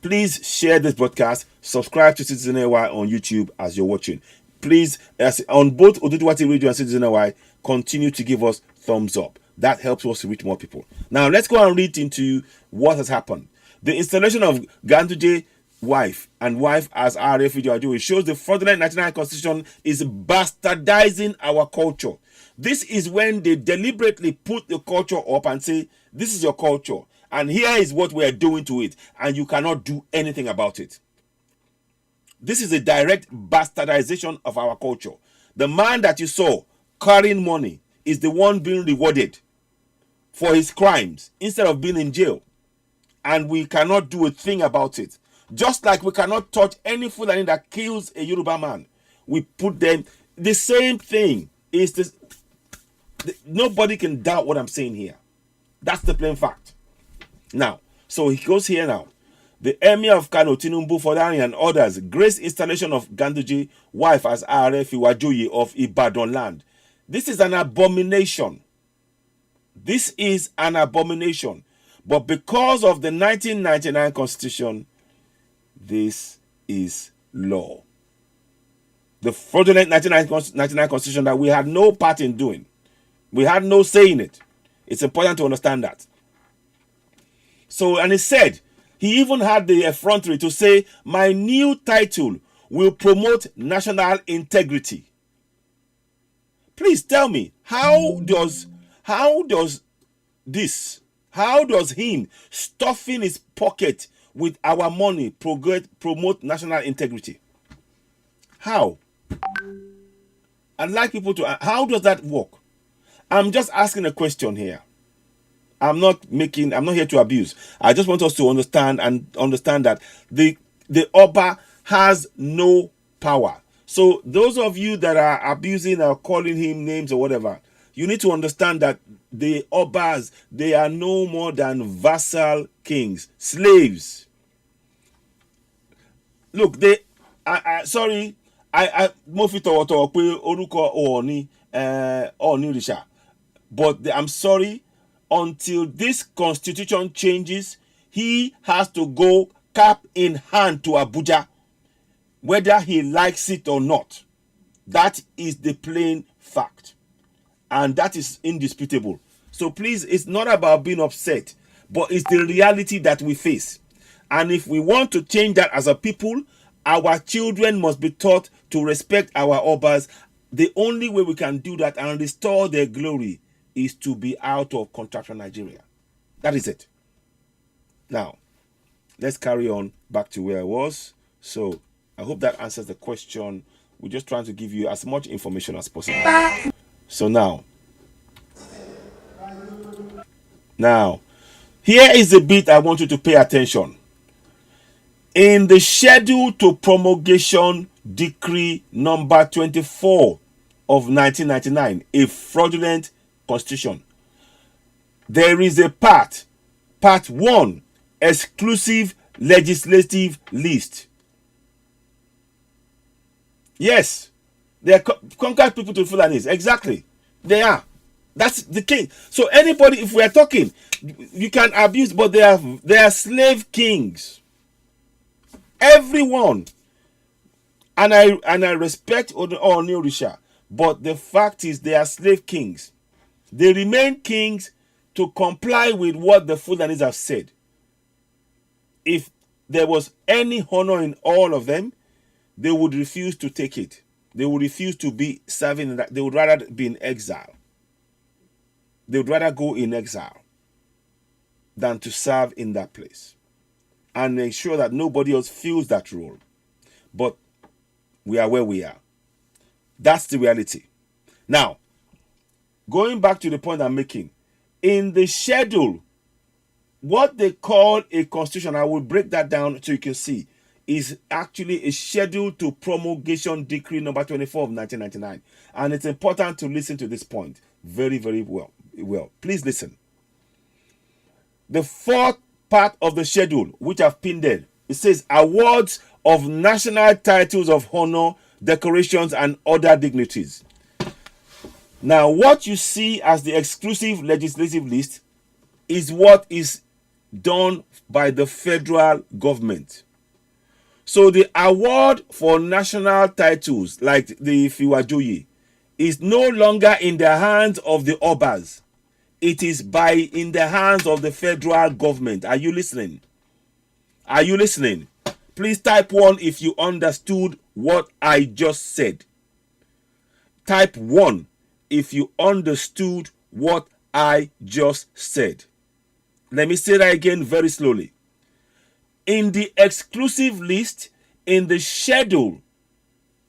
A: please share this broadcast. Subscribe to Citizen AY on YouTube as you're watching. Please, on both Oduduwati Radio and Citizen AY, continue to give us thumbs up. That helps us to reach more people. Now, let's go and read into what has happened. The installation of Ganduje wife as Aare Fiwajoye shows the fraudulent 1999 constitution is bastardizing our culture. This is when they deliberately put the culture up and say, this is your culture, and here is what we are doing to it, and you cannot do anything about it. This is a direct bastardization of our culture. The man that you saw carrying money is the one being rewarded for his crimes instead of being in jail. And we cannot do a thing about it. Just like we cannot touch any Fulani that kills a Yoruba man. We put them, the same thing is this. Nobody can doubt what I'm saying here. That's the plain fact. Now, so he goes here now. The Emir of Kano, Tinubu, Fulani and others grace installation of Ganduje wife as Aare Fiwajoye of Ibadanland. This is an abomination. This is an abomination. But because of the 1999 constitution, this is law. The fraudulent 1999 constitution that we had no part in doing. We had no say in it. It's important to understand that. So, and he said, he even had the effrontery to say, my new title will promote national integrity. Please tell me, how does him stuffing his pocket with our money promote national integrity? How? I'd like people to, how does that work? I'm just asking a question here. I'm not here to abuse. I just want us to understand that the Oba has no power. So those of you that are abusing or calling him names or whatever, you need to understand that the Obas, they are no more than vassal kings, slaves. Look, sorry, mo fi tọ̀wọ̀tọ̀wọ̀ pé orúkọ Ọọ̀ni Rìṣà, but I'm sorry, until this constitution changes, he has to go cap in hand to Abuja, whether he likes it or not. That is the plain fact, and that is indisputable. So please, it's not about being upset, but it's the reality that we face. And if we want to change that as a people, our children must be taught to respect our Obas. The only way we can do that and restore their glory is to be out of contractual Nigeria. That is it. Now, let's carry on back to where I was. So I hope that answers the question. We're just trying to give you as much information as possible. So now, here is the bit I want you to pay attention. In the schedule to promulgation decree number 24 of 1999, a fraudulent constitution, there is a part 1, exclusive legislative list. Yes, they are conquered people to Fulanis. Exactly. They are. That's the king. So anybody, if we are talking, you can abuse, but they are slave kings. Everyone. And I respect Ooni Orisha, but the fact is they are slave kings. They remain kings to comply with what the Fulanis have said. If there was any honor in all of them, they would refuse to take it. They would refuse to be serving in that. They would rather be in exile. They would rather go in exile than to serve in that place and make sure that nobody else feels that role. But we are where we are. That's the reality. Now, going back to the point I'm making, in the schedule, what they call a constitution, I will break that down so you can see, is actually a schedule to promulgation decree number 24 of 1999. And it's important to listen to this point very, very well. Please listen. The fourth part of the schedule, which I've pinned there, it says awards of national titles of honor, decorations, and other dignities. Now, what you see as the exclusive legislative list is what is done by the federal government. So the award for national titles like the Fiwajoye is no longer in the hands of the Obas. It is in the hands of the federal government. Are you listening? Are you listening? Please type 1 if you understood what I just said. Type 1 if you understood what I just said. Let me say that again very slowly. In the exclusive list, in the schedule,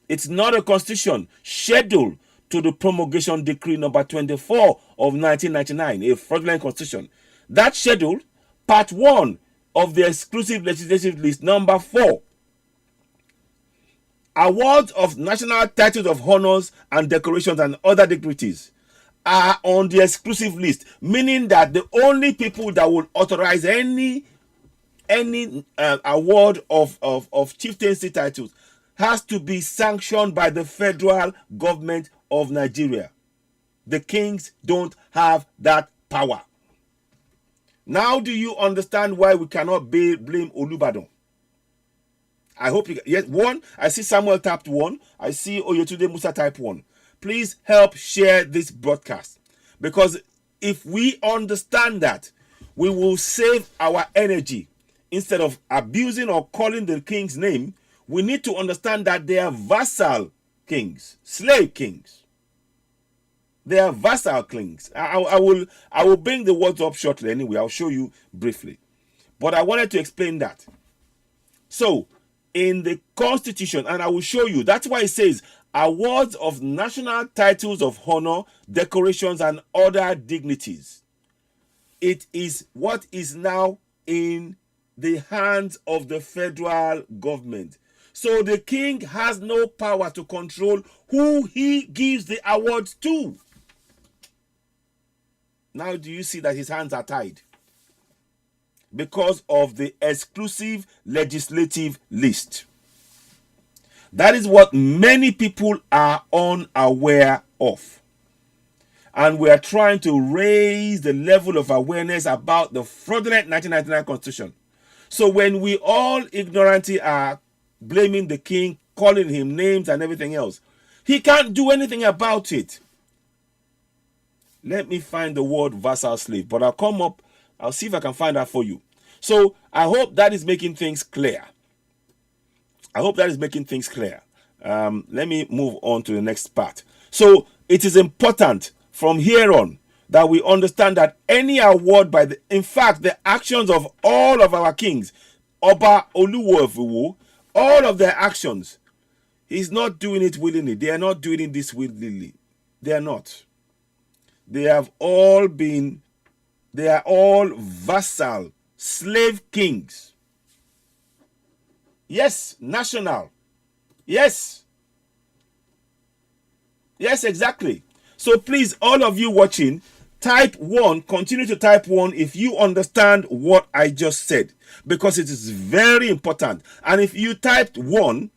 A: it's not a constitution, schedule to the promulgation decree number 24 of 1999, a fraudulent constitution. That schedule, part 1 of the exclusive legislative list, number 4, awards of national titles of honors and decorations and other dignities are on the exclusive list, meaning that the only people that will authorize any award of chieftaincy titles has to be sanctioned by the federal government of Nigeria. The kings don't have that power. Now, do you understand why we cannot blame Olubadan? I hope you. Yes, 1. I see Samuel tapped 1. I see Oyetunde Musa type 1. Please help share this broadcast, because if we understand that, we will save our energy. Instead of abusing or calling the king's name, we need to understand that they are vassal kings, slave kings. They are vassal kings. I will bring the words up shortly anyway. I'll show you briefly. But I wanted to explain that. So, in the constitution, and I will show you, that's why it says awards of national titles of honor, decorations, and other dignities. It is what is now in the hands of the federal government. So the king has no power to control who he gives the awards to. Now do you see that his hands are tied? Because of the exclusive legislative list. That is what many people are unaware of. And we are trying to raise the level of awareness about the fraudulent 1999 constitution. So when we all ignorantly are blaming the king, calling him names and everything else, he can't do anything about it. Let me find the word vassal slave, but I'll come up, I'll see if I can find that for you. So I hope that is making things clear. I hope that is making things clear. Let me move on to the next part. So it is important from here on that we understand that any award by the, in fact, the actions of all of our kings, Oba Oluwo of Iwo, all of their actions, he's not doing it willingly. They are not doing this willingly. They are not. They have all been, they are all vassal, slave kings. Yes, national. Yes. Yes, exactly. So please, all of you watching, type 1, continue to type 1 if you understand what I just said, because it is very important. And if you typed 1,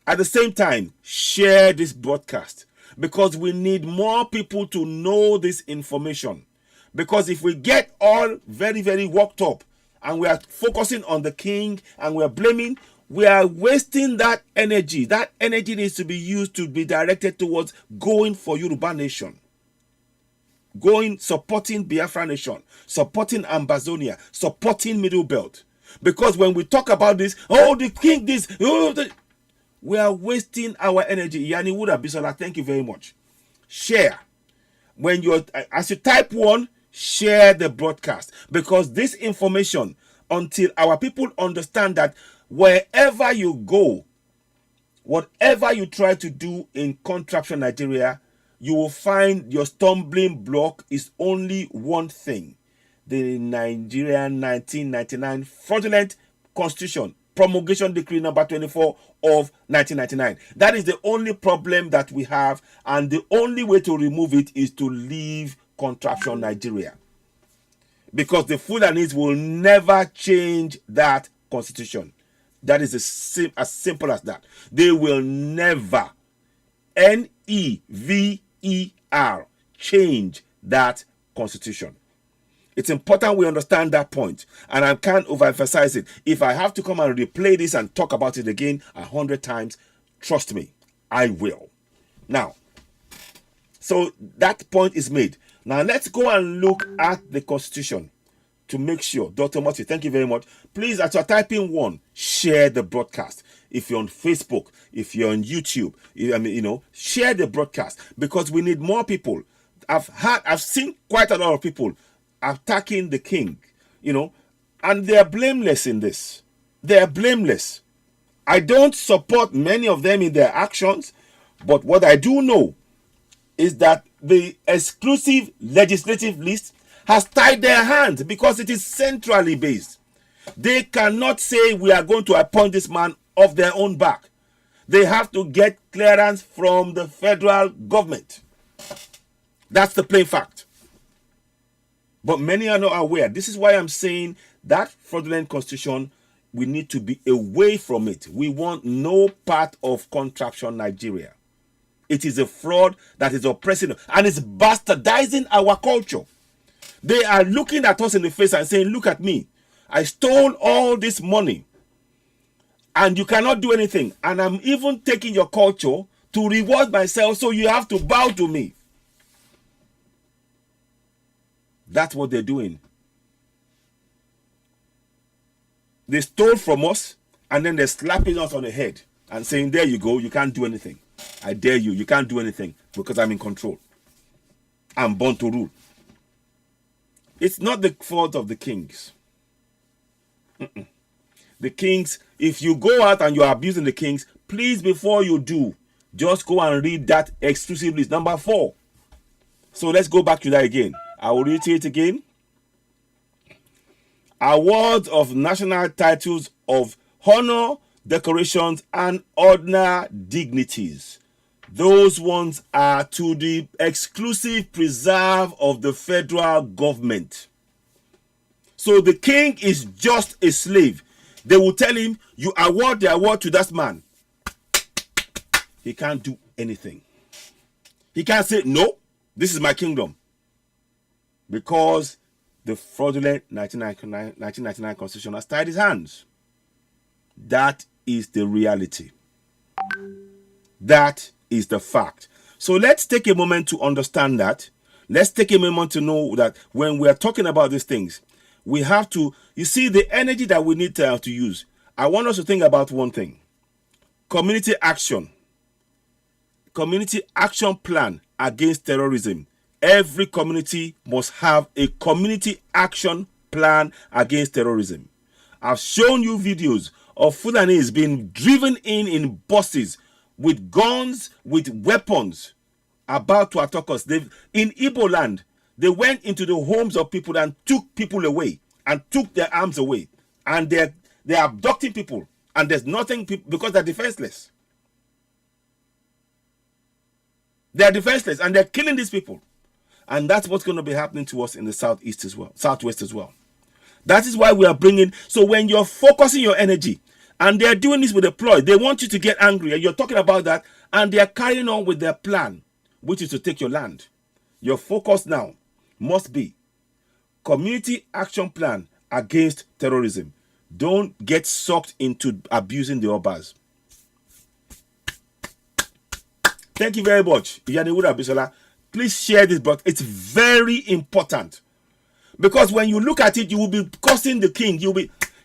A: at the same time, share this broadcast, because we need more people to know this information. Because if we get all very, very worked up and we are focusing on the king and we are blaming, we are wasting that energy. That energy needs to be used to be directed towards going for Yoruba nation. Going, supporting Biafra nation, supporting Ambazonia, supporting Middle Belt. Because when we talk about this, oh, the king, this, oh, we are wasting our energy. Yani Wuda Bisola, thank you very much. Share. When you're, as you type 1, share the broadcast. Because this information, until our people understand that wherever you go, whatever you try to do in contraption Nigeria, you will find your stumbling block is only one thing: the Nigerian 1999 fraudulent constitution, promulgation decree number 24 of 1999. That is the only problem that we have, and the only way to remove it is to leave contraption Nigeria. Because the Fulanis will never change that constitution. That is as simple as that. They will never, Never, change that constitution. It's important we understand that point, and I can't overemphasize it. If I have to come and replay this and talk about it again 100 times, trust me, I will. Now, so that point is made. Now let's go and look at the constitution to make sure. Dr. Moti, thank you very much. Please, as you're typing 1, share the broadcast. If you're on Facebook, if you're on YouTube, share the broadcast, because we need more people. I've seen quite a lot of people attacking the king, and they are blameless in this. They are blameless. I don't support many of them in their actions, but what I do know is that the exclusive legislative list has tied their hands, because it is centrally based. They cannot say we are going to appoint this man off their own back. They have to get clearance from the federal government. That's the plain fact. But many are not aware. This is why I'm saying that fraudulent constitution, we need to be away from it. We want no part of contraption Nigeria. It is a fraud that is oppressing and is bastardizing our culture. They are looking at us in the face and saying, look at me. I stole all this money and you cannot do anything. And I'm even taking your culture to reward myself, so you have to bow to me. That's what they're doing. They stole from us and then they're slapping us on the head and saying, there you go, you can't do anything. I dare you, you can't do anything because I'm in control. I'm born to rule. It's not the fault of the kings. The kings, if you go out and you're abusing the kings, please, before you do, just go and read that exclusive list, number 4. So let's go back to that again. I will reiterate again. Awards of national titles of honor, decorations, and ordinary dignities. Those ones are to the exclusive preserve of the federal government. So the king is just a slave. They will tell him, you award the award to that man. He can't do anything. He can't say, no, this is my kingdom. Because the fraudulent 1999 constitution has tied his hands. That is the reality. That is the fact. So let's take a moment to understand that. Let's take a moment to know that when we are talking about these things, we have to, you see, the energy that we need to use. I want us to think about one thing. Community action. Community action plan against terrorism. Every community must have a community action plan against terrorism. I've shown you videos of Fulanis being driven in buses with guns, with weapons, about to attack us. In Igbo land, they went into the homes of people and took people away and took their arms away. And they're abducting people. And there's nothing, because they're defenseless. They're defenseless and they're killing these people. And that's what's going to be happening to us in the southeast as well, southwest as well. That is why we are bringing, so when you're focusing your energy, and they're doing this with a ploy, they want you to get angry, and you're talking about that, and they're carrying on with their plan, which is to take your land. Your focus now must be community action plan against terrorism. Don't get sucked into abusing the Obas. Thank you very much, Yaniwura Bisola. Please share this, but it's very important. Because when you look at it, you will be cursing the king.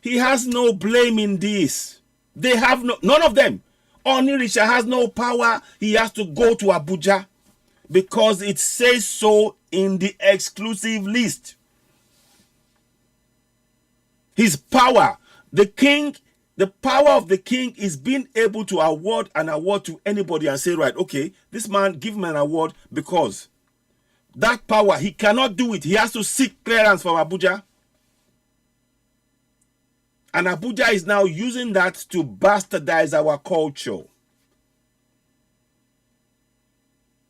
A: He has no blame in this. They have none of them. Onirisha has no power. He has to go to Abuja because it says so in the exclusive list. His power, the king, the power of the king is being able to award an award to anybody and say, right, okay, this man, give him an award, because that power, he cannot do it. He has to seek clearance from Abuja. And Abuja is now using that to bastardize our culture.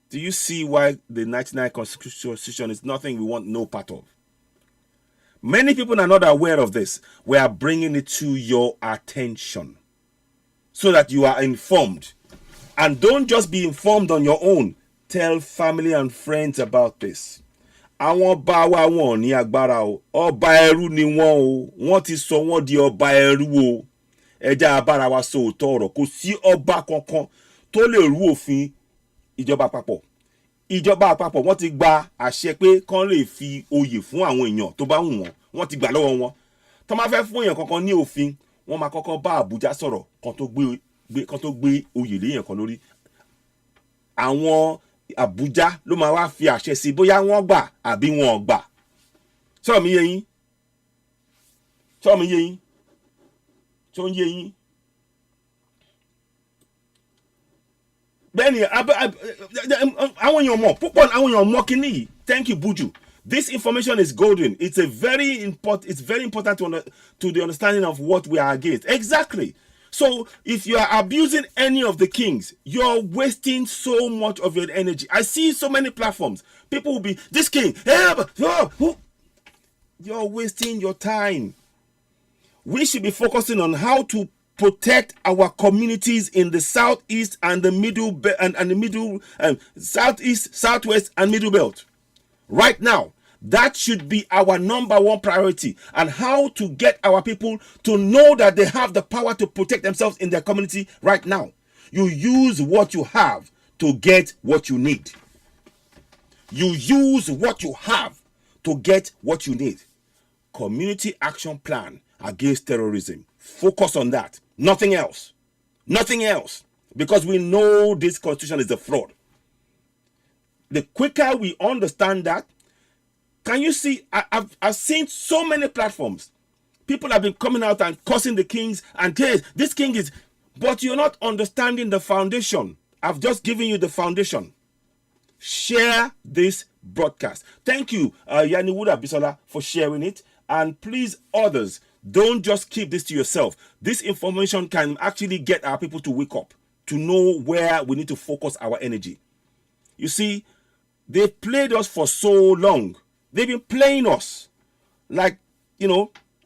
A: Do you see why the 99 Constitution is nothing we want no part of? Many people are not aware of this. We are bringing it to your attention so that you are informed. And don't just be informed on your own. Tell family and friends about this. Àwọn bá wa wọ́n ní agbára o. Ọba ẹrú ni wọ́n o. Wọ́n ti sọ wọ́n di ọba ẹrú o. Ẹja abára wa sọ òótọ́ ọ̀rọ̀. Kò sí ọba kankan tó lè rú òfin ìjọba àpapọ̀. Ìjọba àpapọ̀ wọ́n ti gba àṣẹ pé kán lè fi oyè fún àwọn èèyàn tó bá wù wọ́n. Wọ́n ti gbà lọ́wọ́ wọn. Tó máa fẹ́ fún èèyàn kankan ní òfin, wọ́n máa kọ́kọ́ bá Abuja sọ̀rọ̀ kan tó gbé oyè léèyàn kan lórí. Àwọn Abuja ló máa wá fi àṣẹ sí bóyá wọ́n gbà àbí wọn ò gbà. Sọ̀rọ̀ mi yé yín? Sọ̀rọ̀ mi yé yín? Tó ń yé yín? Bẹ́ẹ̀ni, àwọn èèyàn mọ̀ púpọ̀ àwọn èèyàn mọ̀ kíní yìí. Thank you, Buju. This information is golden. It's very important to the understanding of what we are against. Exactly. So if you are abusing any of the kings, you're wasting so much of your energy. I see so many platforms. People will be, this king, you're wasting your time. We should be focusing on how to protect our communities in the southeast and the middle southeast, southwest, and middle belt. Right now, that should be our number one priority, and how to get our people to know that they have the power to protect themselves in their community right now. You use what you have to get what you need. You use what you have to get what you need. Community action plan against terrorism. Focus on that. Nothing else. Nothing else. Because we know this constitution is a fraud. The quicker we understand that, can you see, I've seen so many platforms. People have been coming out and cursing the kings and this king is, but you're not understanding the foundation. I've just given you the foundation. Share this broadcast. Thank you, Yaniwura Bisola, for sharing it. And please, others, don't just keep this to yourself. This information can actually get our people to wake up. to know where we need to focus our energy. You see, they've played us for so long. They've been playing us like,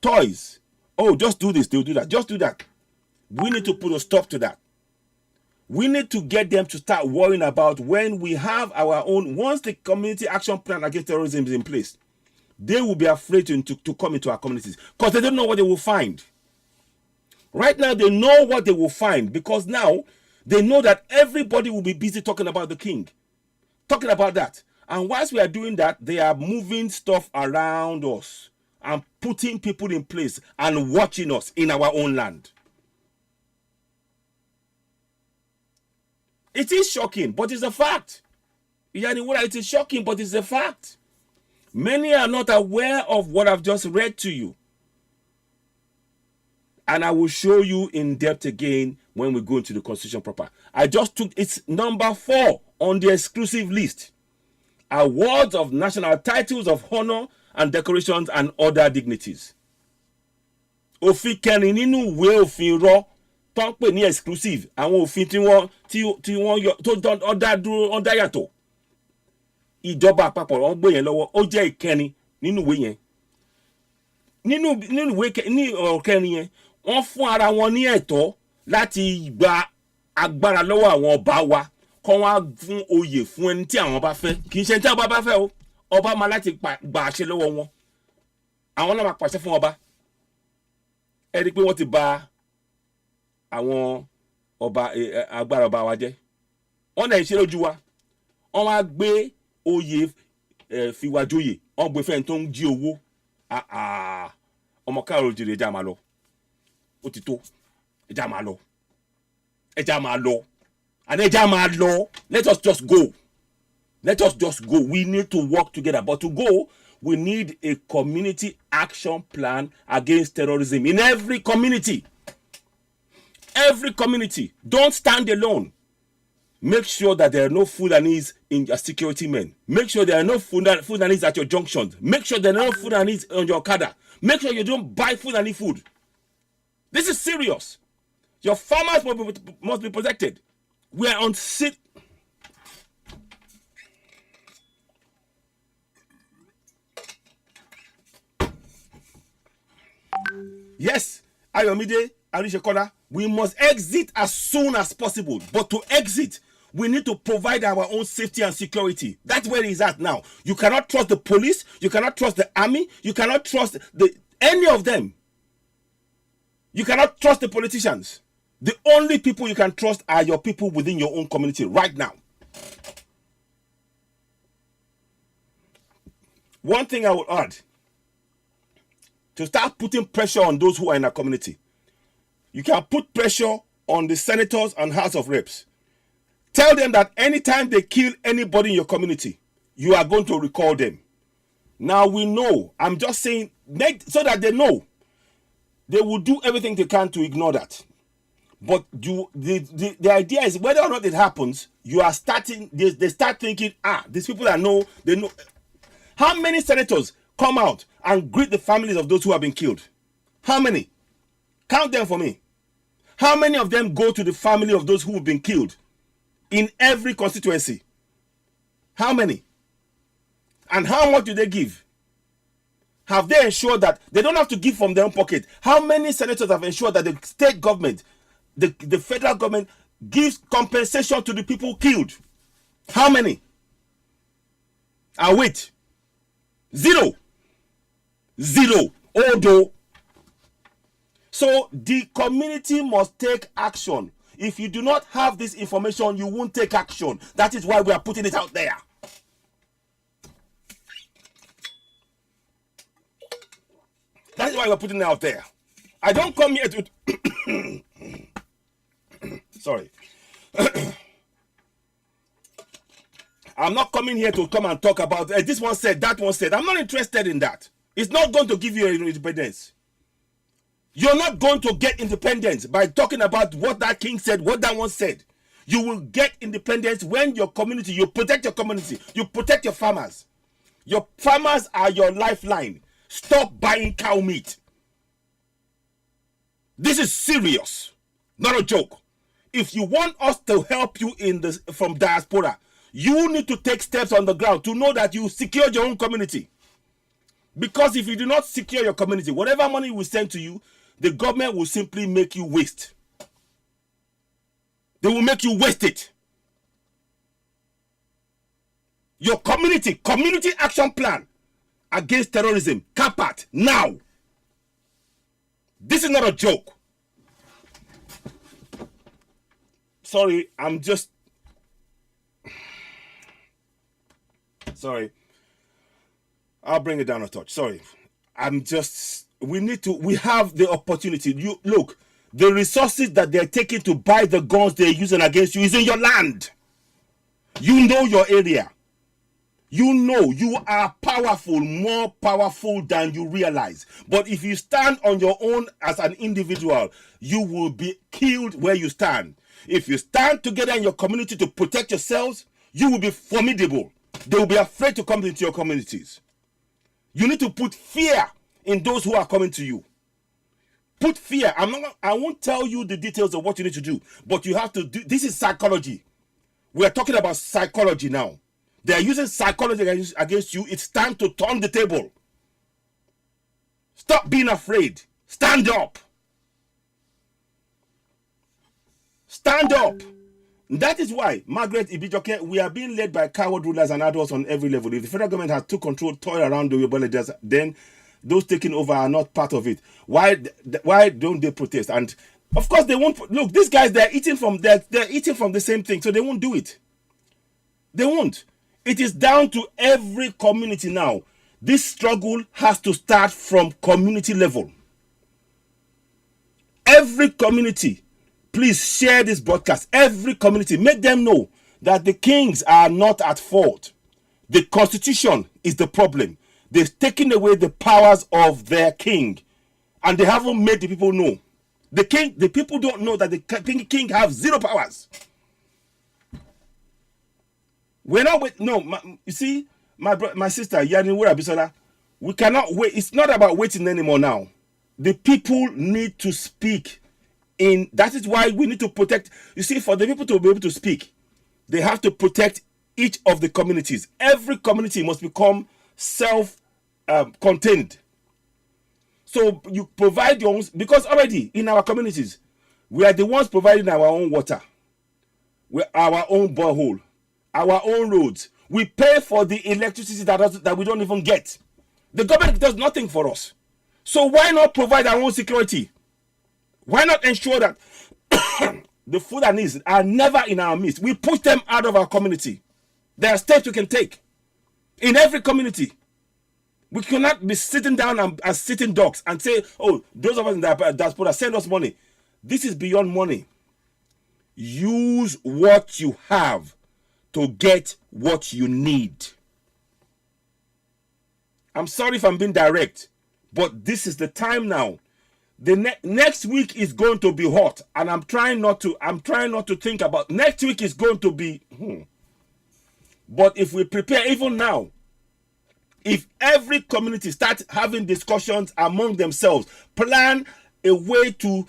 A: toys. Oh, just do this, they'll do that. Just do that. We need to put a stop to that. We need to get them to start worrying about when we have our own, once the community action plan against terrorism is in place, they will be afraid to come into our communities because they don't know what they will find. Right now, they know what they will find because now they know that everybody will be busy talking about the king, talking about that. And whilst we are doing that, they are moving stuff around us and putting people in place and watching us in our own land. It is shocking, but it's a fact. It is shocking, but it's a fact. Many are not aware of what I've just read to you. And I will show you in depth again when we go into the Constitution proper. I just took, it's number 4 on the exclusive list. Awards of national titles of honor and decorations and other dignities. Òfin kẹrin nínú ìwé òfin rọ tó ń pè ní exclusive. Àwọn òfin tí wọ́n yọ tó ọ̀dá yàtọ̀. Ìjọba àpapọ̀ wọ́n gbé yẹn lọ́wọ́. Ó jẹ́ ìkẹrin nínú ìwé yẹn. Nínú ìwé ní ọ̀kẹrin yẹn, wọ́n fún ara wọn ní ẹ̀tọ́ láti gba agbára lọ́wọ́ àwọn ọba wa. Kọ́ wọ́n fún oyè fún ẹni tí àwọn bá fẹ́. Kì í ṣe tí ọba bá fẹ́ o. Ọba máa láti gba àṣẹ lọ́wọ́ wọn. Àwọn náà máa pàṣẹ fún ọba. Ẹ rí pé wọ́n ti bà àwọn ọba agbára ọba wa jẹ́. Wọ́n náà ń ṣe lójú wa. Wọ́n wá gbé oyè Fiwajoye. Wọ́n gbé fẹ́ni tó ń jí owó. Ọmọ káàró jèrè ẹja máa lọ. Ó ti tó. Ẹja máa lọ. Ẹja máa lọ. And ẹja máa lọ. Let us just go. Let us just go. We need to work together. But to go, we need a community action plan against terrorism in every community. Every community. Don't stand alone. Make sure that there are no Fulanis in your security men. Make sure there are no Fulanis at your junctions. Make sure there are no Fulanis on your Okada. Make sure you don't buy Fulani food. This is serious. Your farmers must be protected. We are on sit. Yes, Ayomide, Arishekola, we must exit as soon as possible. But to exit, we need to provide our own safety and security. That's where it is at now. You cannot trust the police. You cannot trust the army. You cannot trust any of them. You cannot trust the politicians. The only people you can trust are your people within your own community right now. One thing I would add, to start putting pressure on those who are in our community. You can put pressure on the senators and House of Reps. Tell them that anytime they kill anybody in your community, you are going to recall them. Now we know, I'm just saying, so that they know. They will do everything they can to ignore that. But the idea is whether or not it happens, you are starting, they start thinking, these people they know. How many senators come out and greet the families of those who have been killed? How many? Count them for me. How many of them go to the family of those who have been killed in every constituency? How many? And how much do they give? Have they ensured that they don't have to give from their own pocket? How many senators have ensured that the state government, the federal government gives compensation to the people killed? How many? And wait. Zero. Although, so the community must take action. If you do not have this information, you won't take action. That is why we are putting it out there. That is why we're putting it out there. I don't come here to sorry. I'm not coming here to come and talk about this one said, that one said. I'm not interested in that. It's not going to give you independence. You're not going to get independence by talking about what that king said, what that one said. You will get independence when your community, you protect your community, you protect your farmers. Your farmers are your lifeline. Stop buying cow meat. This is serious, not a joke. If you want us to help you from diaspora, you need to take steps on the ground to know that you secure your own community. Because if you do not secure your community, whatever money we send to you, the government will simply make you waste. They will make you waste it. Your community action plan against terrorism, CAPAT, now. This is not a joke. Sorry, sorry. I'll bring it down a touch. Sorry. We have the opportunity. Look, the resources that they're taking to buy the guns they're using against you is in your land. You know your area. You know you are powerful, more powerful than you realize. But if you stand on your own as an individual, you will be killed where you stand. If you stand together in your community to protect yourselves, you will be formidable. They will be afraid to come into your communities. You need to put fear in those who are coming to you. Put fear. I won't tell you the details of what you need to do, but you have to do. This is psychology. We are talking about psychology now. They are using psychology against you. It's time to turn the table. Stop being afraid. Stand up. Stand up. That is why, Margaret Ibijoke, we are being led by coward rulers and adults on every level. If the federal government has took control, toy around the villages, then those taking over are not part of it. Why don't they protest? And of course they won't. Look, these guys, they're eating from the same thing, so they won't do it. They won't. It is down to every community now. This struggle has to start from community level. Every community, please share this broadcast. Every community, make them know that the kings are not at fault. The constitution is the problem. They've taken away the powers of their king, and they haven't made the people know. The people don't know that the king have zero powers. We're not wait. No, you see, my sister Yani Bisola, we cannot wait. It's not about waiting anymore now. The people need to speak. That is why we need to protect. You see, for the people to be able to speak, they have to protect each of the communities. Every community must become self-contained. So you provide your own, because already in our communities, we are the ones providing our own water, our own borehole, our own roads. We pay for the electricity that we don't even get. The government does nothing for us. So why not provide our own security? Why not ensure that the Fulanis are never in our midst? We push them out of our community. There are steps we can take in every community. We cannot be sitting down as sitting dogs and say, oh, those of us in the diaspora, send us money. This is beyond money. Use what you have to get what you need. I'm sorry if I'm being direct, but this is the time now. The next week is going to be hot, and I'm trying not to think about next week is going to be But if we prepare even now, if every community starts having discussions among themselves, plan a way to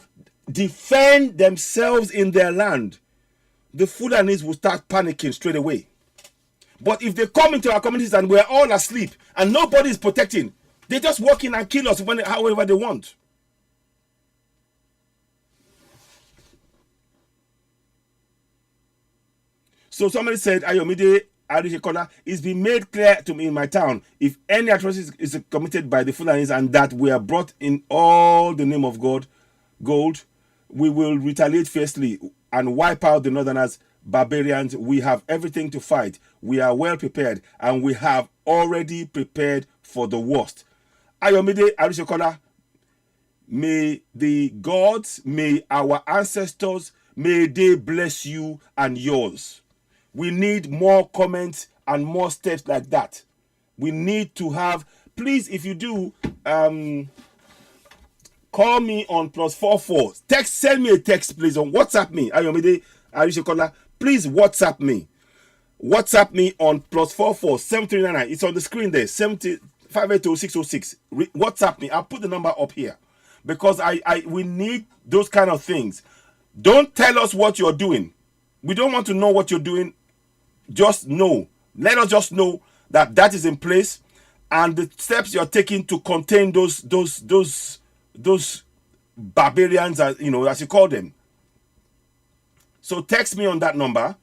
A: defend themselves in their land, the Fulanis will start panicking straight away. But if they come into our communities and we're all asleep and nobody is protecting, they just walk in and kill us however they want. So somebody said, Ayomide Arishekola, it's been made clear to me in my town, if any atrocity is committed by the Fulanis and that we are brought in all the name of gold, we will retaliate fiercely and wipe out the northerners, barbarians. We have everything to fight. We are well prepared, and we have already prepared for the worst. Ayomide Arishekola, may the gods, may our ancestors, may they bless you and yours. We need more comments and more steps like that. We need to have, please, if you do, call me on +44. Send me a text, please, on WhatsApp me. Ayomide Arishekola, please WhatsApp me. WhatsApp me on +44 7399. It's on the screen there. 580-606. WhatsApp me. I'll put the number up here because we need those kind of things. Don't tell us what you're doing. We don't want to know what you're doing. Just know. Let us just know that that is in place, and the steps you're taking to contain those barbarians, as you know, as you call them. So text me on that number.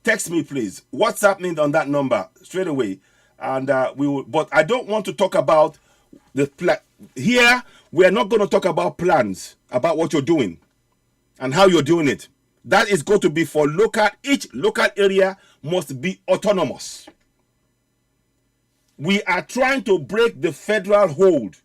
A: Text me, please. What's happening on that number straight away, and we will. But I don't want to talk about the plan here. We are not going to talk about plans, about what you're doing and how you're doing it. That is going to be for local. Each local area must be autonomous. We are trying to break the federal hold,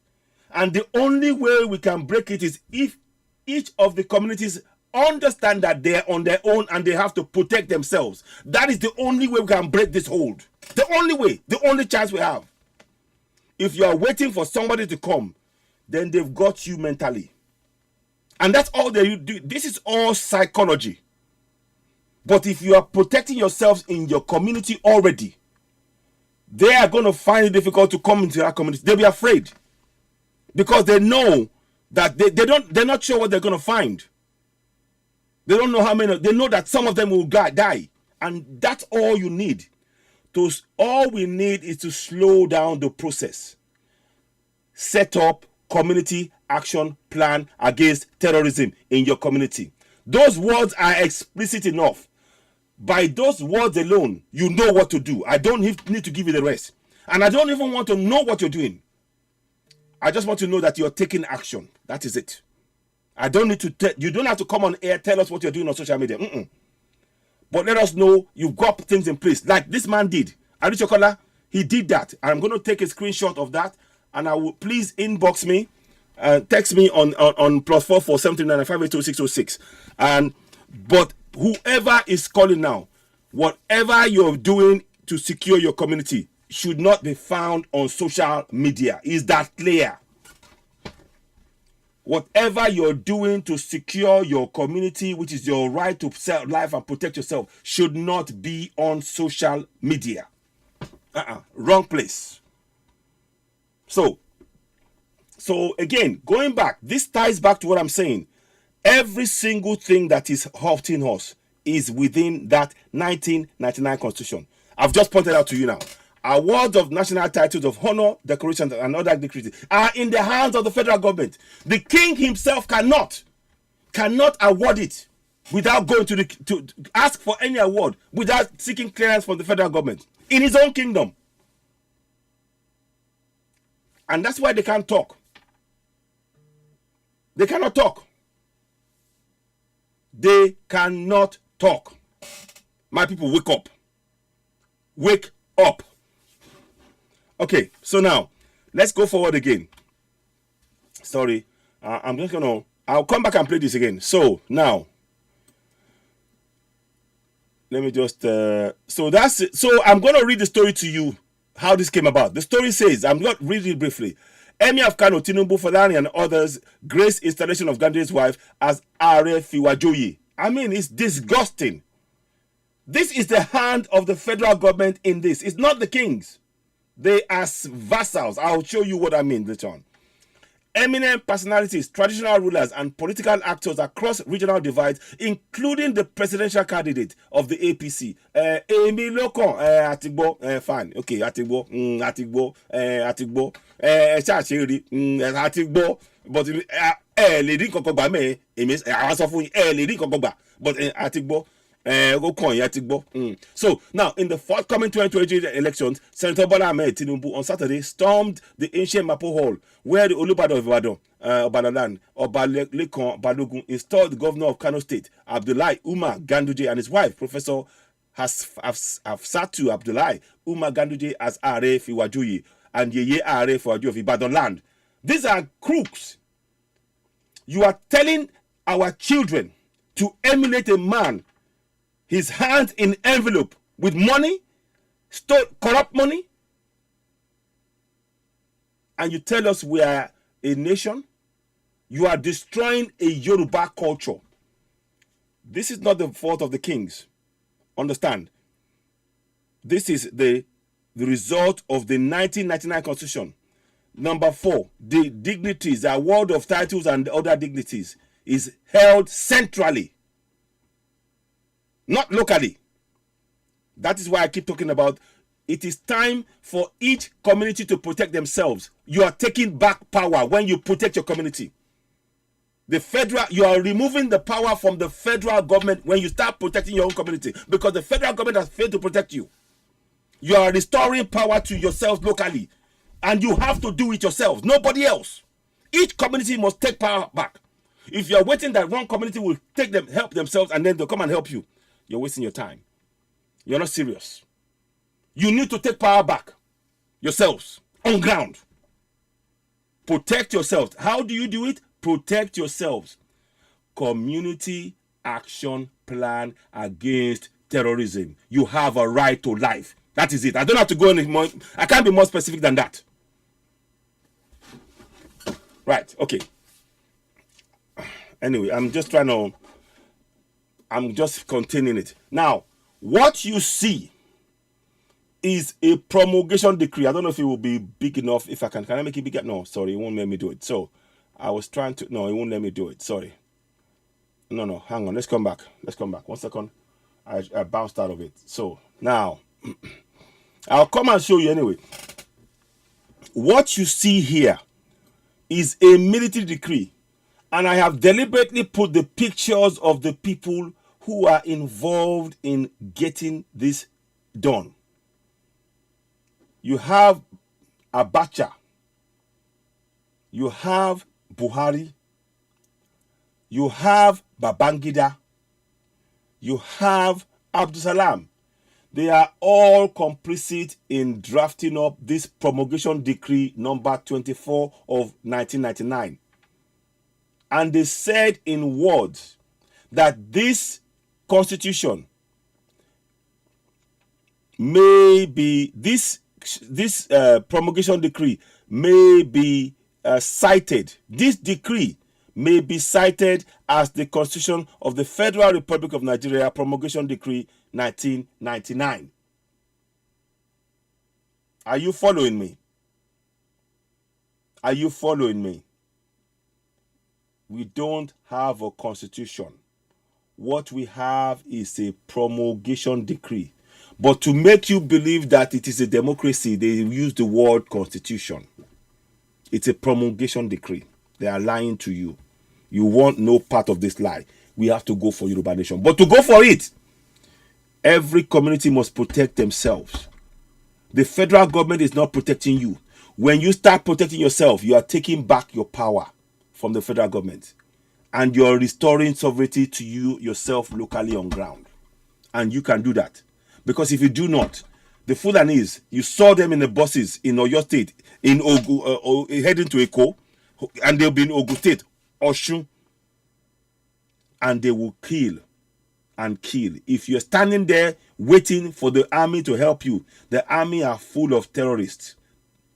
A: and the only way we can break it is if each of the communities understand that they're on their own and they have to protect themselves. That is the only way we can break this hold. The only way, the only chance we have. If you are waiting for somebody to come, then they've got you mentally. And that's all they do. This is all psychology. But if you are protecting yourselves in your community already, they are going to find it difficult to come into that community. They'll be afraid. Because they know that they're not sure what they're going to find. They don't know how many. They know that some of them will die. And that's all you need. All we need is to slow down the process. Set up community action plan against terrorism in your community. Those words are explicit enough. By those words alone, you know what to do. I don't need to give you the rest. And I don't even want to know what you're doing. I just want to know that you're taking action. That is it. I don't need to you don't have to come on air, tell us what you're doing on social media. But let us know you've got things in place. Like this man did. Adichokola, he did that. I'm going to take a screenshot of that, and I will please inbox me, text me on +44 739 582 but whoever is calling now, whatever you're doing to secure your community should not be found on social media. Is that clear? Whatever you're doing to secure your community, which is your right to save life and protect yourself, should not be on social media. Wrong place. So again, going back, this ties back to what I'm saying. Every single thing that is hurting us is within that 1999 Constitution. I've just pointed out to you now. Awards of national titles of honor, decorations, and other decrees are in the hands of the federal government. The king himself cannot award it without going to ask for any award without seeking clearance from the federal government in his own kingdom. And that's why they can't talk. They cannot talk. They cannot talk. My people, wake up. Wake up. Okay, so now let's go forward again. Sorry, I'm just gonna. I'll come back and play this again. So now, let me just. So that's it. So I'm gonna read the story to you. How this came about. The story says, I'm not reading it briefly. Emir of Kano, Tinubu, Fulani, and others grace installation of Ganduje's wife as Aare Fiwajoye. I mean, it's disgusting. This is the hand of the federal government in this. It's not the kings. They are vassals. I'll show you what I mean later on. Eminent personalities, traditional rulers, and political actors across regional divides, including the presidential candidate of the APC. Emi Lokon, Atigbo, fine. Okay, Atigbo, Atigbo, Atigbo, Chachiri, Atigbo, but Lady Kokoba, me, Emis, I was offering Lady Kokoba, but Atigbo. So now in the forthcoming 2023 elections, Senator Bola Ahmed Tinubu on Saturday stormed the ancient Mapo Hall where the Olubado of Ibadanland, Obalekon Balogun, installed the governor of Kano State, Abdullahi Umar Ganduje, and his wife, Professor Hafsatu Abdullahi Umar Ganduje, as Aare Fiwajoye and Yeye Aare Fiwajoye of Ibadanland. These are crooks. You are telling our children to emulate a man, his hands in envelope with money, corrupt money, and you tell us we are a nation. You are destroying a Yoruba culture. This is not the fault of the kings. Understand? This is the result of the 1999 Constitution. Number 4, the dignities, the award of titles and other dignities is held centrally, not locally. That is why I keep talking about it is time for each community to protect themselves. You are taking back power when you protect your community. You are removing the power from the federal government when you start protecting your own community, because the federal government has failed to protect you. You are restoring power to yourselves locally, and you have to do it yourselves, nobody else. Each community must take power back. If you are waiting that one community will help themselves and then they'll come and help you, you're wasting your time. You're not serious. You need to take power back yourselves on ground. Protect yourselves. How do you do it? Protect yourselves. Community action plan against terrorism. You have a right to life. That is it. I don't have to go any more. I can't be more specific than that. Right. Okay. Anyway, I'm just containing it. Now, what you see is a promulgation decree. I don't know if it will be big enough. If I can I make it bigger? No, sorry, it won't let me do it. So I was trying to, no, it won't let me do it. Sorry. No, hang on. Let's come back. 1 second. I bounced out of it. So now I'll come and show you anyway. What you see here is a military decree. And I have deliberately put the pictures of the people who are involved in getting this done. You have Abacha. You have Buhari. You have Babangida. You have Abdusalam. They are all complicit in drafting up this promulgation decree number 24 of 1999. And they said in words that this constitution may be, this promulgation decree may be cited. This decree may be cited as the Constitution of the Federal Republic of Nigeria, promulgation decree 1999. Are you following me? Are you following me? We don't have a constitution. What we have is a promulgation decree. But to make you believe that it is a democracy, they use the word constitution. It's a promulgation decree. They are lying to you. You want no part of this lie. We have to go for Yoruba Nation. But to go for it, every community must protect themselves. The federal government is not protecting you. When you start protecting yourself, you are taking back your power from the federal government, and you're restoring sovereignty to you yourself locally on ground. And you can do that, because if you do not, the Fulanis, you saw them in the buses in Oyo State, in heading to Eko, and they'll be in Ogun State, Oshun, and they will kill and kill. If you're standing there waiting for the army to help you, the army are full of terrorists.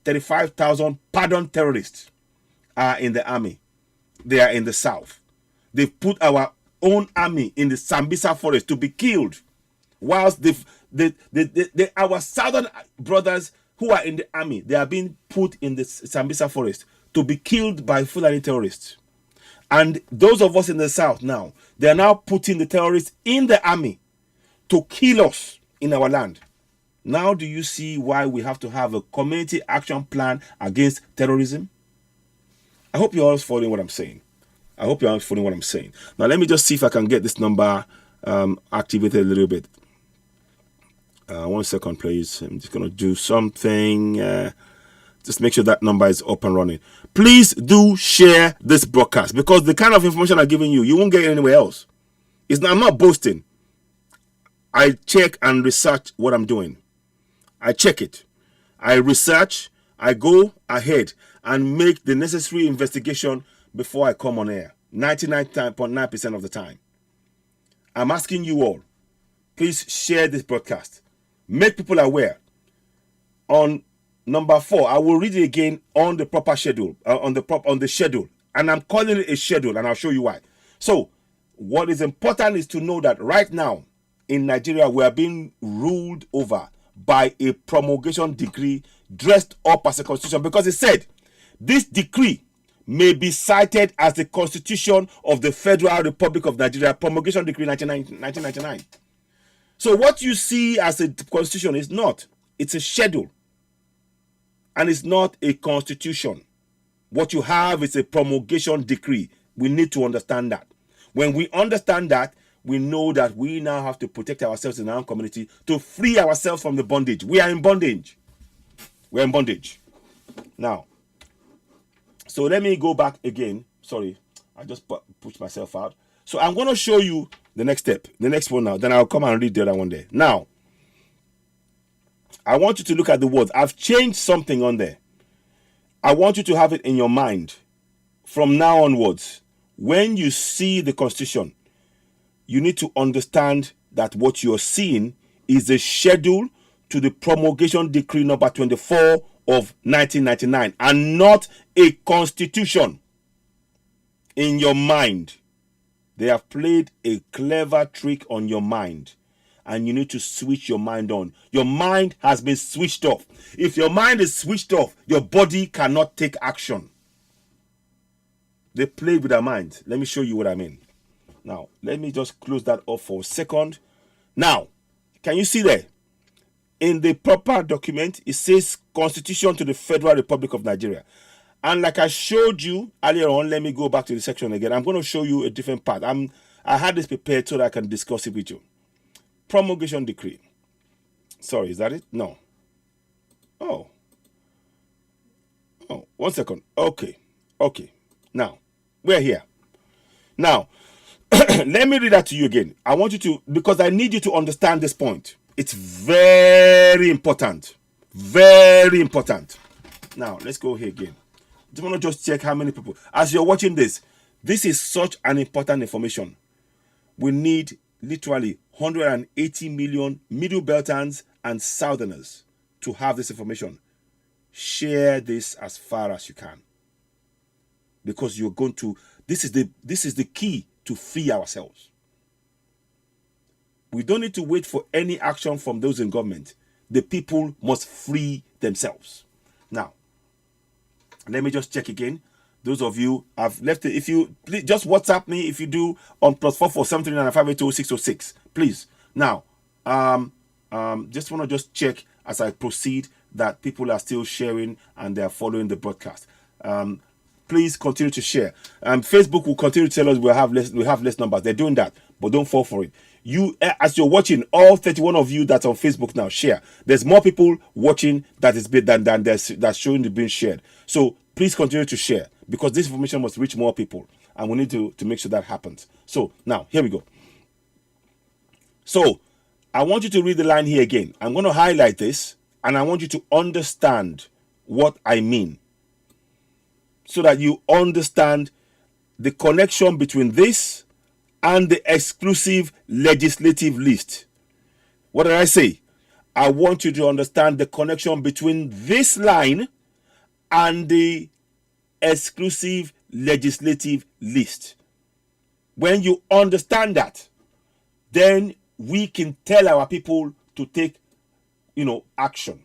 A: 35,000 pardoned terrorists are in the army. They are in the south. They've put our own army in the Sambisa forest to be killed, whilst our southern brothers who are in the army, they are being put in the Sambisa forest to be killed by Fulani terrorists. And those of us in the south now, they are now putting the terrorists in the army to kill us in our land. Now do you see why we have to have a community action plan against terrorism? I hope you're all following what I'm saying. Now let me just see if I can get this number activated a little bit. 1 second, please. I'm just going to do something. Just make sure that number is up and running. Please do share this broadcast, because the kind of information I'm giving you, you won't get it anywhere else. I'm not boasting. I check and research what I'm doing. I check it. I research. I go ahead and make the necessary investigation before I come on air. 99.9% of the time. I'm asking you all, please share this broadcast. Make people aware. On number 4, I will read it again on the proper schedule, on the schedule. And I'm calling it a schedule, and I'll show you why. So, what is important is to know that right now in Nigeria, we are being ruled over by a promulgation decree dressed up as a constitution, because it said this decree may be cited as the Constitution of the Federal Republic of Nigeria, Promulgation Decree 1999. So what you see as a constitution is not. It's a schedule. And it's not a constitution. What you have is a promulgation decree. We need to understand that. When we understand that, we know that we now have to protect ourselves in our own community to free ourselves from the bondage. We are in bondage. We're in bondage. Now, so let me go back again. Sorry, I just pushed myself out. So I'm going to show you the next step, the next one now. Then I'll come and read the other one there. Now, I want you to look at the words. I've changed something on there. I want you to have it in your mind from now onwards. When you see the Constitution, you need to understand that what you're seeing is a schedule to the Promulgation Decree number 24 of 1999 and not a constitution. In your mind, they have played a clever trick on your mind, and you need to switch your mind on. Your mind has been switched off. If your mind is switched off, your body cannot take action. They play with our mind. Let me show you what I mean. Now, let me just close that off for a second. Now, can you see there? In the proper document, it says Constitution to the Federal Republic of Nigeria. And like I showed you earlier on, let me go back to the section again. I'm going to show you a different part. I had this prepared so that I can discuss it with you. Promulgation Decree. Sorry, is that it? No. Oh, 1 second. Okay. Now, we're here. Now, let me read that to you again. I want you to, because I need you to understand this point. It's very important. Very important. Now, let's go here again. I want to just check how many people. As you're watching this, this is such an important information. We need literally 180 million Middle Beltans and Southerners to have this information. Share this as far as you can. Because you're going to, this is the key to free ourselves. We don't need to wait for any action from those in government. The people must free themselves. Now, let me just check again. Those of you have left it. If you please just WhatsApp me if you do on +44 739 582 606. Please. Now, just want to just check as I proceed that people are still sharing and they are following the broadcast. Please continue to share. Facebook will continue to tell us we have less numbers. They're doing that, but don't fall for it. You, as you're watching, all 31 of you that's on Facebook now, share. There's more people watching than that's showing the being shared. So please continue to share because this information must reach more people, and we need to make sure that happens. So now here we go. So I want you to read the line here again. I'm going to highlight this, and I want you to understand what I mean, so that you understand the connection between this and the exclusive legislative list. What did I say? I want you to understand the connection between this line and the exclusive legislative list. When you understand that, then we can tell our people to take, action.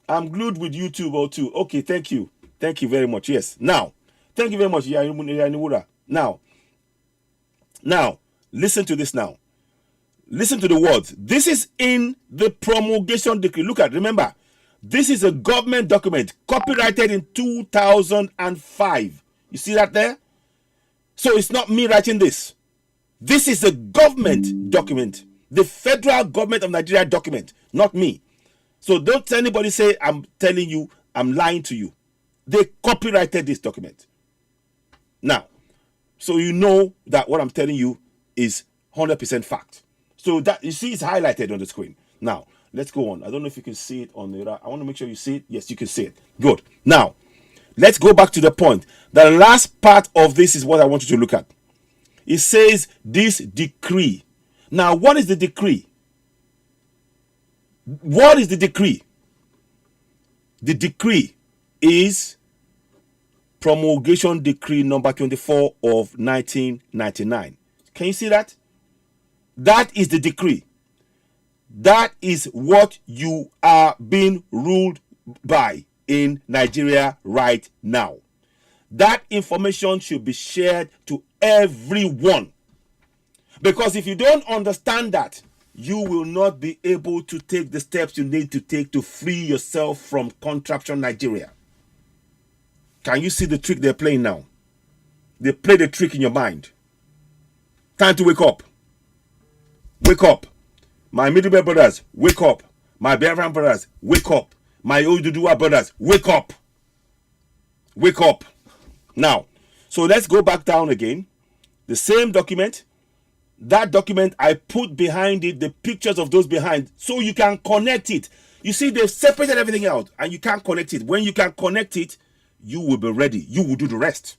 A: I'm glued with YouTube or two. Okay, thank you. Thank you very much. Yes. Now, thank you very much. Now, listen to this now. Listen to the words. This is in the promulgation decree. Look at, remember, this is a government document copyrighted in 2005. You see that there? So it's not me writing this. This is a government document. The federal government of Nigeria document, not me. So don't anybody say I'm telling you, I'm lying to you. They copyrighted this document. Now, so you know that what I'm telling you is 100% fact. So that you see it's highlighted on the screen. Now, let's go on. I don't know if you can see it on the I want to make sure you see it. Yes, you can see it. Good. Now, let's go back to the point. The last part of this is what I want you to look at. It says this decree. Now, what is the decree? What is the decree? The decree is Promulgation Decree number 24 of 1999. Can you see that? That is the decree. That is what you are being ruled by. in Nigeria right now. That information should be shared to everyone. Because if you don't understand that, you will not be able to take the steps you need to take to free yourself from contraption Nigeria. Can you see the trick they're playing now? They play the trick in your mind. Time to wake up. Wake up. My Middlebury brothers, wake up. My Biafran brothers, wake up. My Oduduwa brothers, wake up. Wake up. Now, so let's go back down again. The same document. That document, I put behind it the pictures of those behind so you can connect it. You see, they've separated everything out and you can't connect it. When you can connect it, you will be ready. You will do the rest.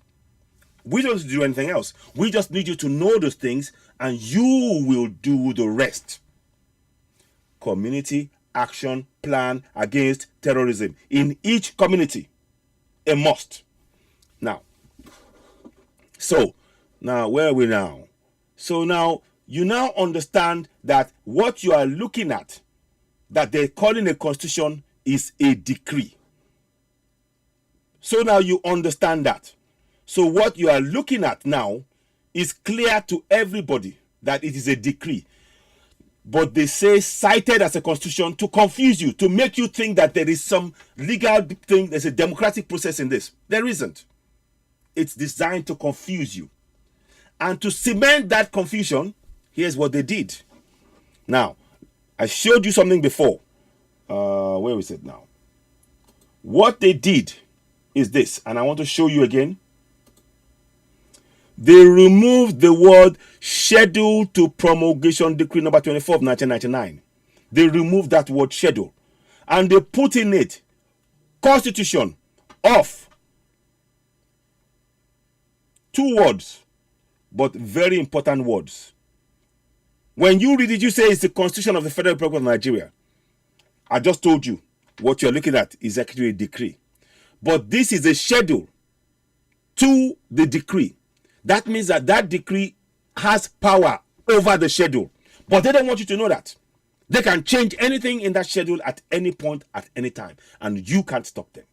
A: We don't do anything else. We just need you to know those things and you will do the rest. Community action plan against terrorism in each community. A must. Now, where are we now? So now, you now understand that what you are looking at, that they're calling a constitution, is a decree. So now you understand that. So what you are looking at now is clear to everybody that it is a decree. But they say cited as a constitution to confuse you, to make you think that there is some legal thing, there's a democratic process in this. There isn't. It's designed to confuse you. And to cement that confusion, here's what they did. Now, I showed you something before. Where is it now? What they did is this, and I want to show you again. They removed the word schedule to promulgation decree number 24 of 1999. They removed that word schedule. And they put in it constitution of 2 words. But very important words. When you read it, you say it's the Constitution of the Federal Republic of Nigeria. I just told you what you're looking at is actually a decree. But this is a schedule to the decree. That means that that decree has power over the schedule. But they don't want you to know that. They can change anything in that schedule at any point, at any time. And you can't stop them.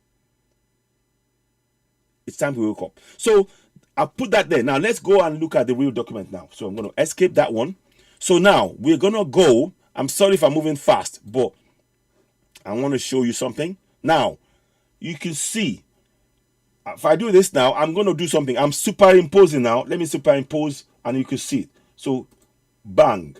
A: It's time to wake up. So, I'll put that there. Now, let's go and look at the real document now. So, I'm going to escape that one. So, now, we're going to go. I'm sorry if I'm moving fast, but I want to show you something. Now, you can see. If I do this now, I'm going to do something. I'm superimposing now. Let me superimpose and you can see it. So, bang.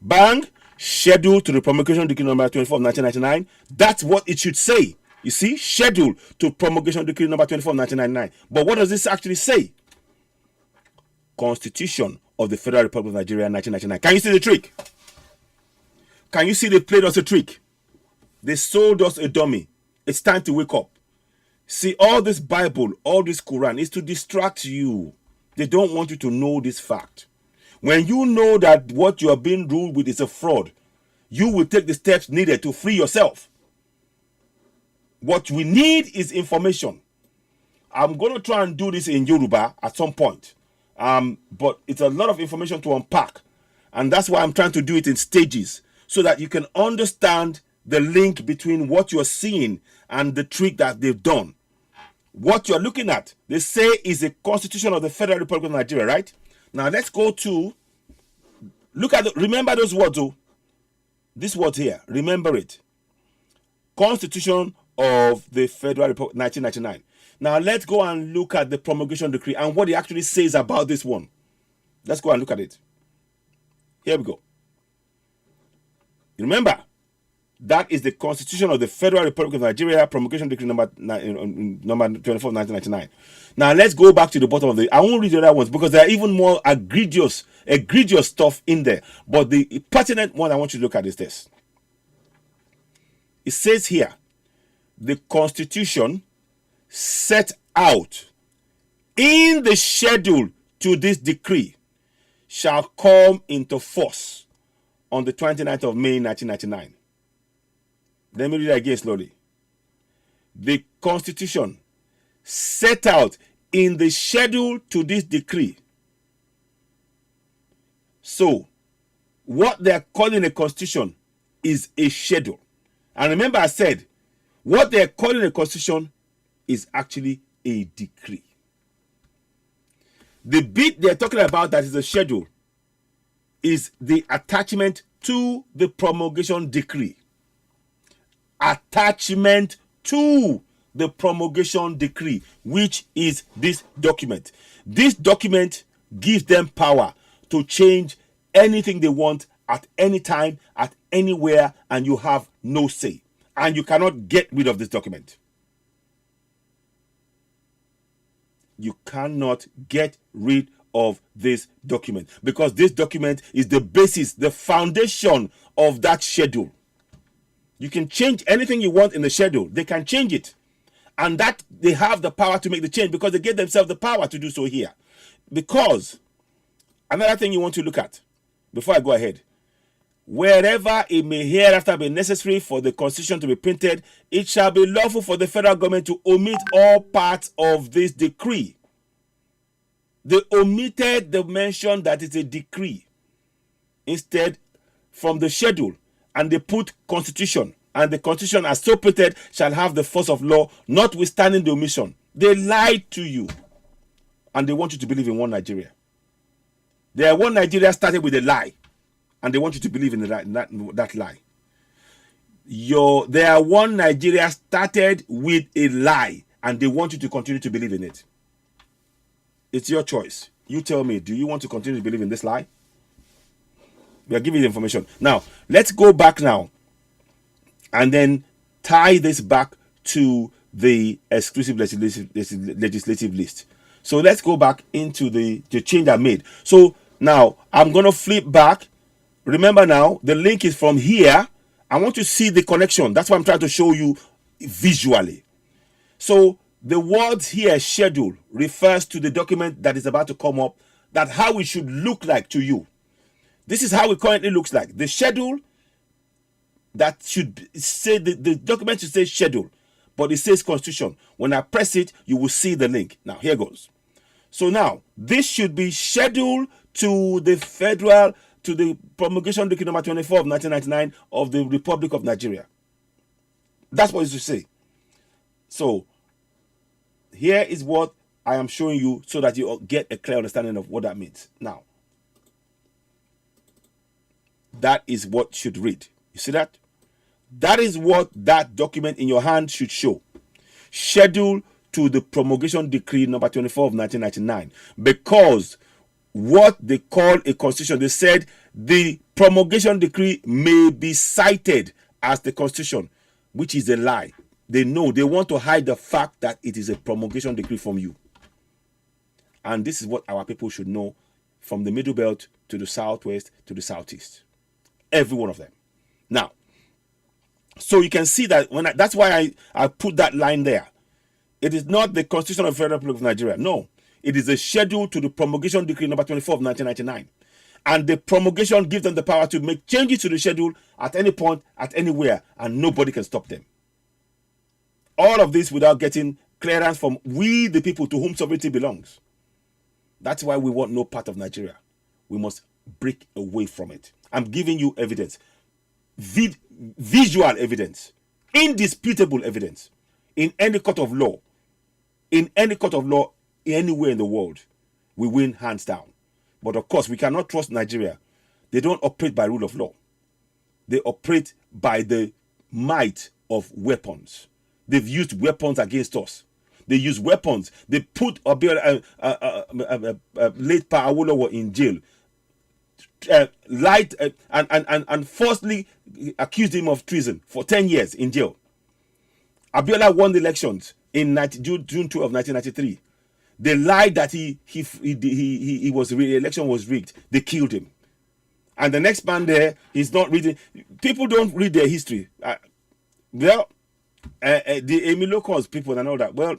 A: Bang. Schedule to the promulgation decree number 24 of 1999. That's what it should say. You see, schedule to promulgation decree number 24 of 1999. But what does this actually say? Constitution of the Federal Republic of Nigeria 1999. Can you see the trick? Can you see they played us a trick? They sold us a dummy. It's time to wake up. See, all this Bible, all this Quran is to distract you. They don't want you to know this fact. When you know that what you are being ruled with is a fraud, you will take the steps needed to free yourself. What we need is information. I'm going to try and do this in Yoruba at some point. But it's a lot of information to unpack. And that's why I'm trying to do it in stages so that you can understand the link between what you're seeing and the trick that they've done. What you're looking at, they say, is a Constitution of the Federal Republic of Nigeria, right? Now let's go to, look at, remember those words, oh. This word here, remember it. Constitution of the Federal Republic, 1999. Now let's go and look at the promulgation decree and what it actually says about this one. Let's go and look at it. Here we go. Remember, that is the Constitution of the Federal Republic of Nigeria, promulgation decree number 24 of 1999. Now let's go back to the bottom of the. I won't read the other ones because there are even more egregious stuff in there. But the pertinent one I want you to look at is this. It says here, the Constitution set out in the schedule to this decree shall come into force on the 29th of May 1999. Let me read that again slowly. The Constitution set out in the schedule to this decree. So, what they're calling a constitution is a schedule. And remember I said, What they're calling a constitution is actually a decree. The bit they're talking about that is a schedule is the attachment to the promulgation decree. Attachment to the promulgation decree, which is this document. This document gives them power to change anything they want at any time, at anywhere, and you have no say. And you cannot get rid of this document. You cannot get rid of this document because this document is the basis, the foundation of that schedule. You can change anything you want in the schedule. They can change it. And that they have the power to make the change because they gave themselves the power to do so here. Because another thing you want to look at before I go ahead, wherever it may hereafter be necessary for the constitution to be printed, it shall be lawful for the federal government to omit all parts of this decree. They omitted the mention that it's a decree. Instead, from the schedule, and they put constitution, and the constitution as so printed shall have the force of law, notwithstanding the omission. They lied to you, and they want you to believe in one Nigeria. Their one Nigeria started with a lie, and they want you to believe in that lie. Their one Nigeria started with a lie, and they want you to continue to believe in it. It's your choice. You tell me, do you want to continue to believe in this lie? We are giving you the information. Now, let's go back now and then tie this back to the exclusive legislative list. So let's go back into the change I made. So now I'm going to flip back. Remember now, the link is from here. I want to see the connection. That's what I'm trying to show you visually. So the words here, schedule, refers to the document that is about to come up, that how it should look like to you. This is how it currently looks like. The schedule that should say, the document should say schedule, but it says constitution. When I press it, you will see the link. Now, here goes. So now, this should be scheduled to the promulgation decree number 24 of 1999 of the Republic of Nigeria. That's what it should say. So, here is what I am showing you so that you get a clear understanding of what that means. Now, that is what should read. You see that? That is what that document in your hand should show. Schedule to the promulgation decree number 24 of 1999. Because what they call a constitution, they said the promulgation decree may be cited as the constitution, which is a lie. They know, they want to hide the fact that it is a promulgation decree from you. And this is what our people should know, from the middle belt to the southwest to the southeast. Every one of them. Now, so you can see that that's why I put that line there. It is not the Constitution of the Federal Republic of Nigeria. No, it is a schedule to the promulgation decree number 24 of 1999. And the promulgation gives them the power to make changes to the schedule at any point, at anywhere, and nobody can stop them. All of this without getting clearance from we, the people to whom sovereignty belongs. That's why we want no part of Nigeria. We must break away from it. I'm giving you evidence. Visual evidence. Indisputable evidence. In any court of law. In any court of law, anywhere in the world, we win hands down. But of course, we cannot trust Nigeria. They don't operate by rule of law. They operate by the might of weapons. They've used weapons against us. They use weapons. They put late Pa Awolowo in jail. And falsely accused him of treason for 10 years in jail. Abiola won the elections in June 2 of 1993. They lied that election was rigged. They killed him. And the next man there, he's not reading. People don't read their history. The Emilocons people and all that. Well,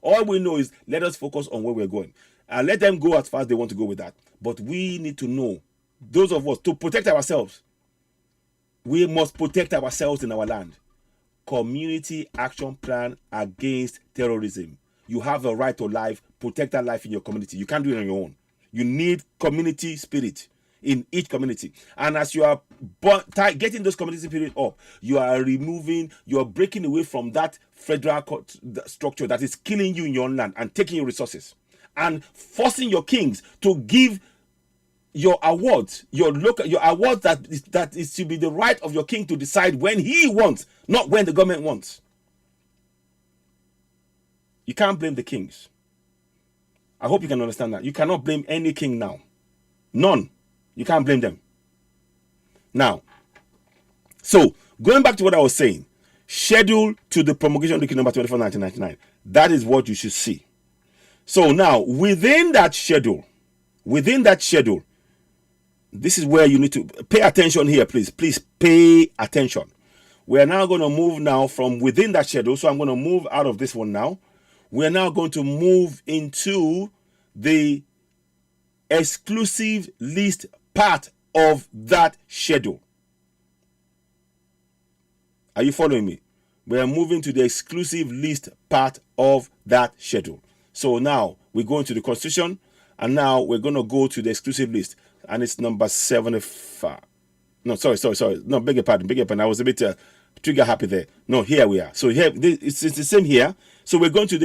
A: all we know is let us focus on where we're going. And let them go as far as they want to go with that. But we need to know, those of us, to protect ourselves. We must protect ourselves in our land. Community action plan against terrorism. You have a right to life. Protect that life in your community. You can't do it on your own. You need community spirit. in each community. And as you are getting those community periods up, you are breaking away from that federal structure that is killing you in your land and taking your resources, and forcing your kings to give your awards, your awards that is to be the right of your king to decide when he wants, not when the government wants. You can't blame the kings. I hope you can understand that. You cannot blame any king now. None. You can't blame them. Now, so going back to what I was saying, schedule to the promulgation decree number 24, 1999. That is what you should see. So now, within that schedule, this is where you need to pay attention here, please. Please pay attention. We are now going to move now from within that schedule. So I'm going to move out of this one now. We're now going to move into the exclusive list part of that schedule. Are you following me? We are moving to the exclusive list part of that schedule. So now we go into the Constitution, and now we're going to go to the exclusive list, and it's number 75. No, sorry. No, beg your pardon. I was a bit trigger happy there. No, here we are. So here it's the same here. So we're going to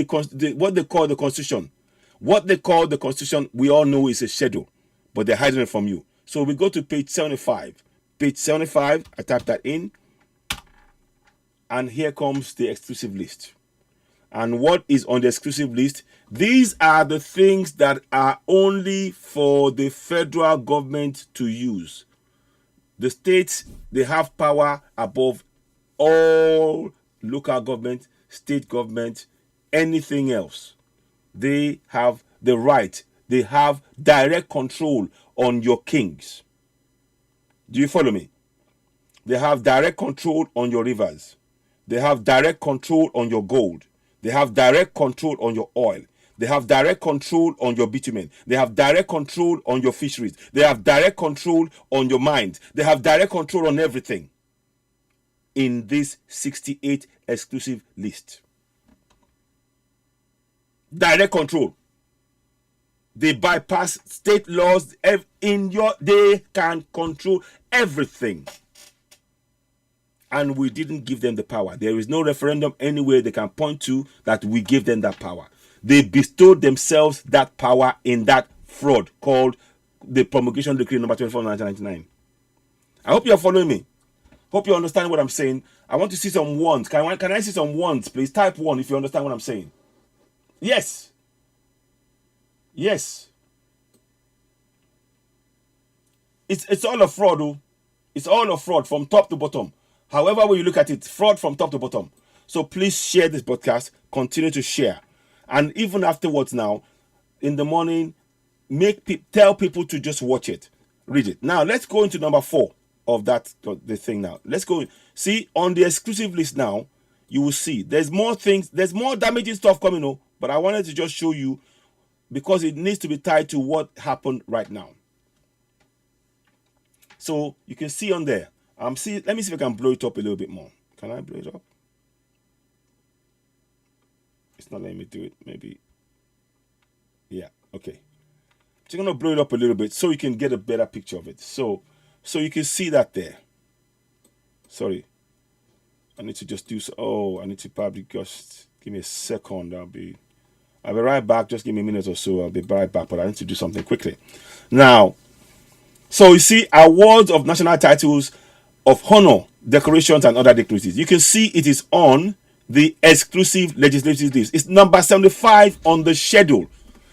A: what they call the Constitution. What they call the Constitution, we all know is a schedule, but they're hiding it from you. So we go to page 75. Page 75, I type that in, and here comes the exclusive list. And what is on the exclusive list? These are the things that are only for the federal government to use. The states, they have power above all local government, state government, anything else. They have the right. They have direct control on your kings. Do you follow me? They have direct control on your rivers. They have direct control on your gold. They have direct control on your oil. They have direct control on your bitumen. They have direct control on your fisheries. They have direct control on your mines. They have direct control on everything in this 68 exclusive list. Direct control. They bypass state laws. They can control everything. And we didn't give them the power. There is no referendum anywhere they can point to that we gave them that power. They bestowed themselves that power in that fraud called the promulgation decree number 24, 1999. I hope you're following me. Hope you understand what I'm saying. I want to see some ones. Can I see some ones, please? Type 1 if you understand what I'm saying. Yes. Yes. It's all a fraud, though. It's all a fraud from top to bottom. However way you look at it, fraud from top to bottom. So please share this podcast. Continue to share. And even afterwards now, in the morning, tell people to just watch it. Read it. Now, let's go into number 4 of the thing now. Let's go. See, on the exclusive list now, you will see there's more things. There's more damaging stuff coming up. But I wanted to just show you because it needs to be tied to what happened right now. So you can see on there. Let me see if I can blow it up a little bit more. Can I blow it up? It's not letting me do it. Maybe. Yeah. Okay. Just gonna blow it up a little bit so you can get a better picture of it. So you can see that there. Sorry. I need to just do so. Oh, I need to probably just give me a second. I'll be right back. Just give me a minute or so. I'll be right back. But I need to do something quickly. Now, so you see awards of national titles of honor, decorations, and other dignitaries. You can see it is on the exclusive legislative list. It's number 75 on the schedule.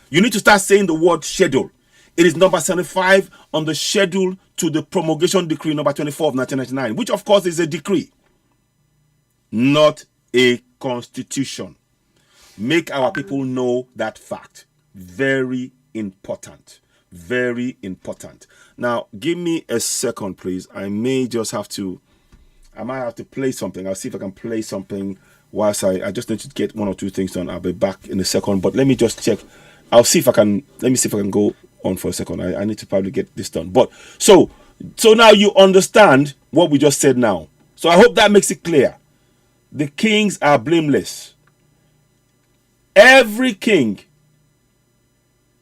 A: You need to start saying the word schedule. It is number 75 on the schedule to the promulgation decree number 24 of 1999, which of course is a decree, not a constitution. Make our people know that fact. Very important. Very important. Now, give me a second, please. I might have to play something. I'll see if I can play something whilst I just need to get 1 or 2 things done. I'll be back in a second, but let me just check. Let me see if I can go on for a second. I need to probably get this done. But so now you understand what we just said now. So I hope that makes it clear. The kings are blameless. Every king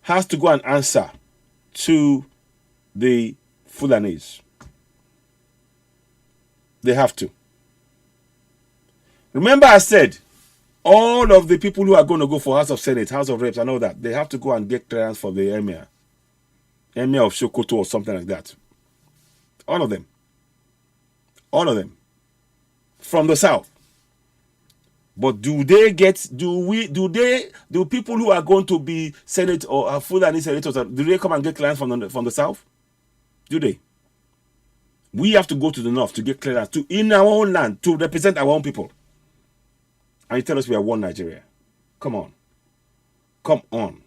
A: has to go and answer to the Fulanis. They have to. Remember I said, all of the people who are going to go for House of Senate, House of Reps and all that, they have to go and get clearance for the Emir. Emir of Sokoto or something like that. All of them. All of them. From the south. But do people who are going to be Senate or Fulani senators, do they come and get clearance from the south? Do they? We have to go to the north to get clearance in our own land to represent our own people. And you tell us we are one Nigeria. Come on. Come on.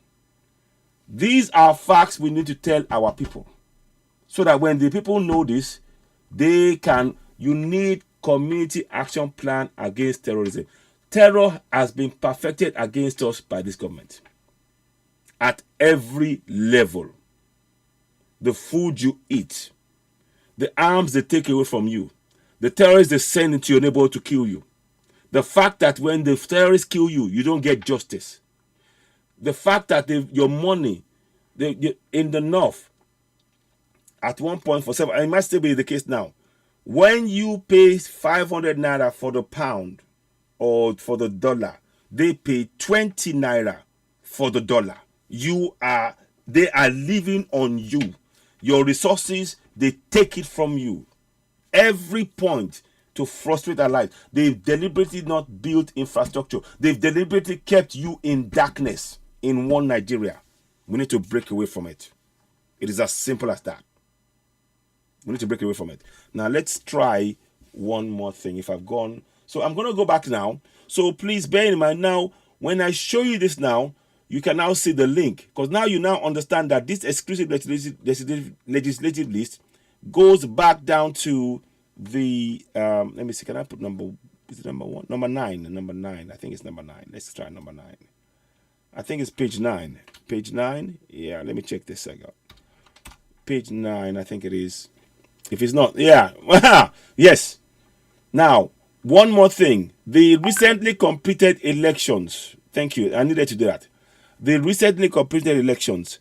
A: These are facts we need to tell our people. So that when the people know this, they can, you need community action plan against terrorism. Terror has been perfected against us by this government. At every level. The food you eat. The arms they take away from you. The terrorists they send into your neighborhood to kill you. The fact that when the terrorists kill you, you don't get justice. The fact that your money in the north, at one point for seven, it might still be the case now. When you pay 500 naira for the pound or for the dollar, they pay 20 naira for the dollar. They are living on you. Your resources, they take it from you. Every point to frustrate our lives. They've deliberately not built infrastructure. They've deliberately kept you in darkness in one Nigeria. We need to break away from it. It is as simple as that. We need to break away from it. Now, let's try one more thing. If I've gone... So, I'm going to go back now. So, please bear in mind now, when I show you this now, you can now see the link. Because now you now understand that this exclusive legislative list goes back down to the... let me see. Can I put number... Is it number 1? Number 9. Number 9. I think it's number 9. Let's try number 9. I think it's page 9. Page 9? Yeah, let me check this out. Page 9, I think it is. If it's not, yeah. Yes. Now, one more thing. The recently completed elections. Thank you. I needed to do that. The recently completed elections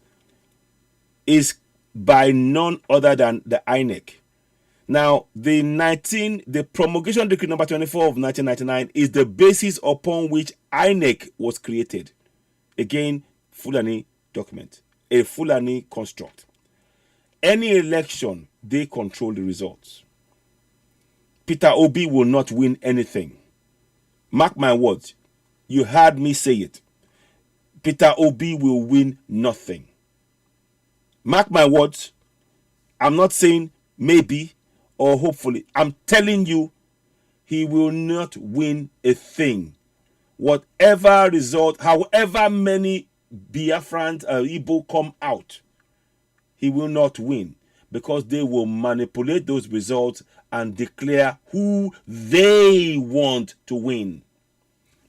A: is by none other than the INEC. Now, the promulgation decree number 24 of 1999 is the basis upon which INEC was created. Again, Fulani document, a Fulani construct. Any election, they control the results. Peter Obi will not win anything. Mark my words. You heard me say it. Peter Obi will win nothing. Mark my words. I'm not saying maybe or hopefully. I'm telling you, he will not win a thing. Whatever result, however many Biafrans or Igbo come out, he will not win, because they will manipulate those results and declare who they want to win.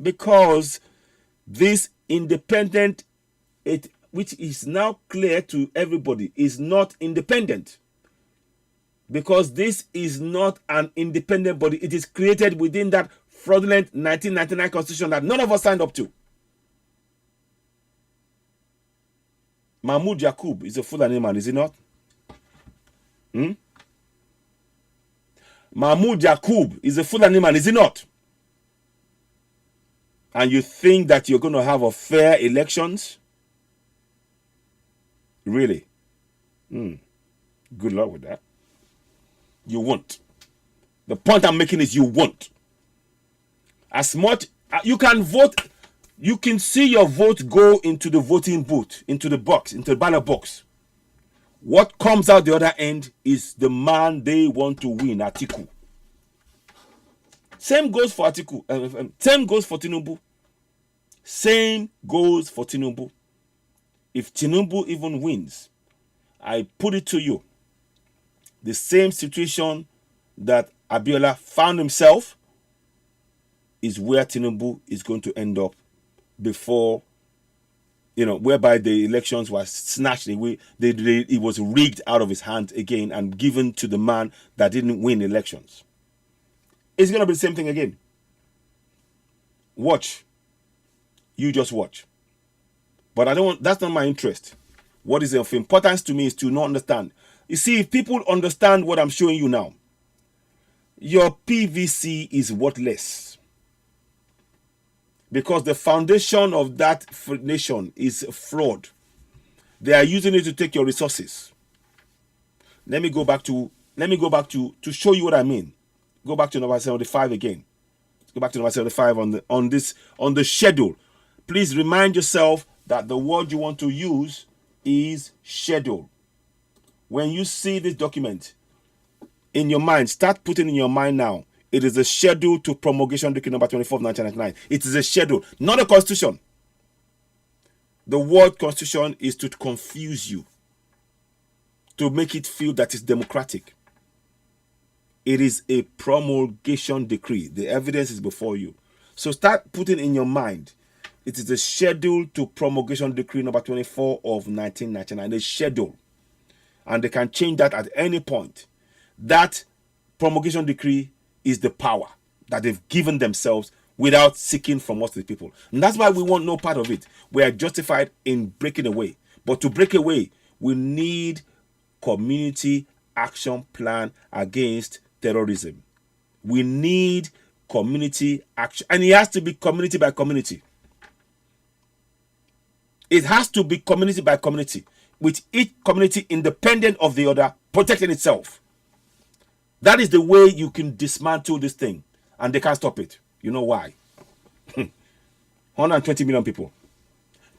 A: Because this independent, which is now clear to everybody, is not independent. Because this is not an independent body. It is created within that fraudulent 1999 constitution that none of us signed up to. Mahmoud Yakub is a Fulani man, is he not? Mahmoud Yakub is a Fulani man, is he not? And you think that you're going to have a fair elections? Really? Good luck with that. You won't. The point I'm making is you won't. As much you can vote, you can see your vote go into the voting booth, into the box, into the ballot box. What comes out the other end is the man they want to win, Atiku. Same goes for Atiku. Same goes for Tinubu. Same goes for Tinubu. If Tinubu even wins, I put it to you, the same situation that Abiola found himself is where Tinubu is going to end up before, whereby the elections were snatched away. It was rigged out of his hands again and given to the man that didn't win elections. It's going to be the same thing again. Watch. You just watch. But that's not my interest. What is of importance to me is to not understand. You see, if people understand what I'm showing you now, your PVC is worthless. Because the foundation of that nation is fraud. They are using it to take your resources. Let me go back to show you what I mean. Go back to number 75 again. Go back to number 75 on the schedule. Please remind yourself that the word you want to use is schedule. When you see this document in your mind, start putting in your mind now. It is a schedule to promulgation decree number 24 of 1999. It is a schedule, not a constitution. The word constitution is to confuse you, to make it feel that it's democratic. It is a promulgation decree. The evidence is before you. So start putting in your mind, it is a schedule to promulgation decree number 24 of 1999. A schedule. And they can change that at any point. That promulgation decree is the power that they've given themselves without seeking from us the people. And that's why we want no part of it. We are justified in breaking away. But to break away, we need community action plan against terrorism. We need community action. And it has to be community by community. It has to be community by community, with each community independent of the other, protecting itself. That is the way you can dismantle this thing, and they can't stop it. You know why? 120 million people.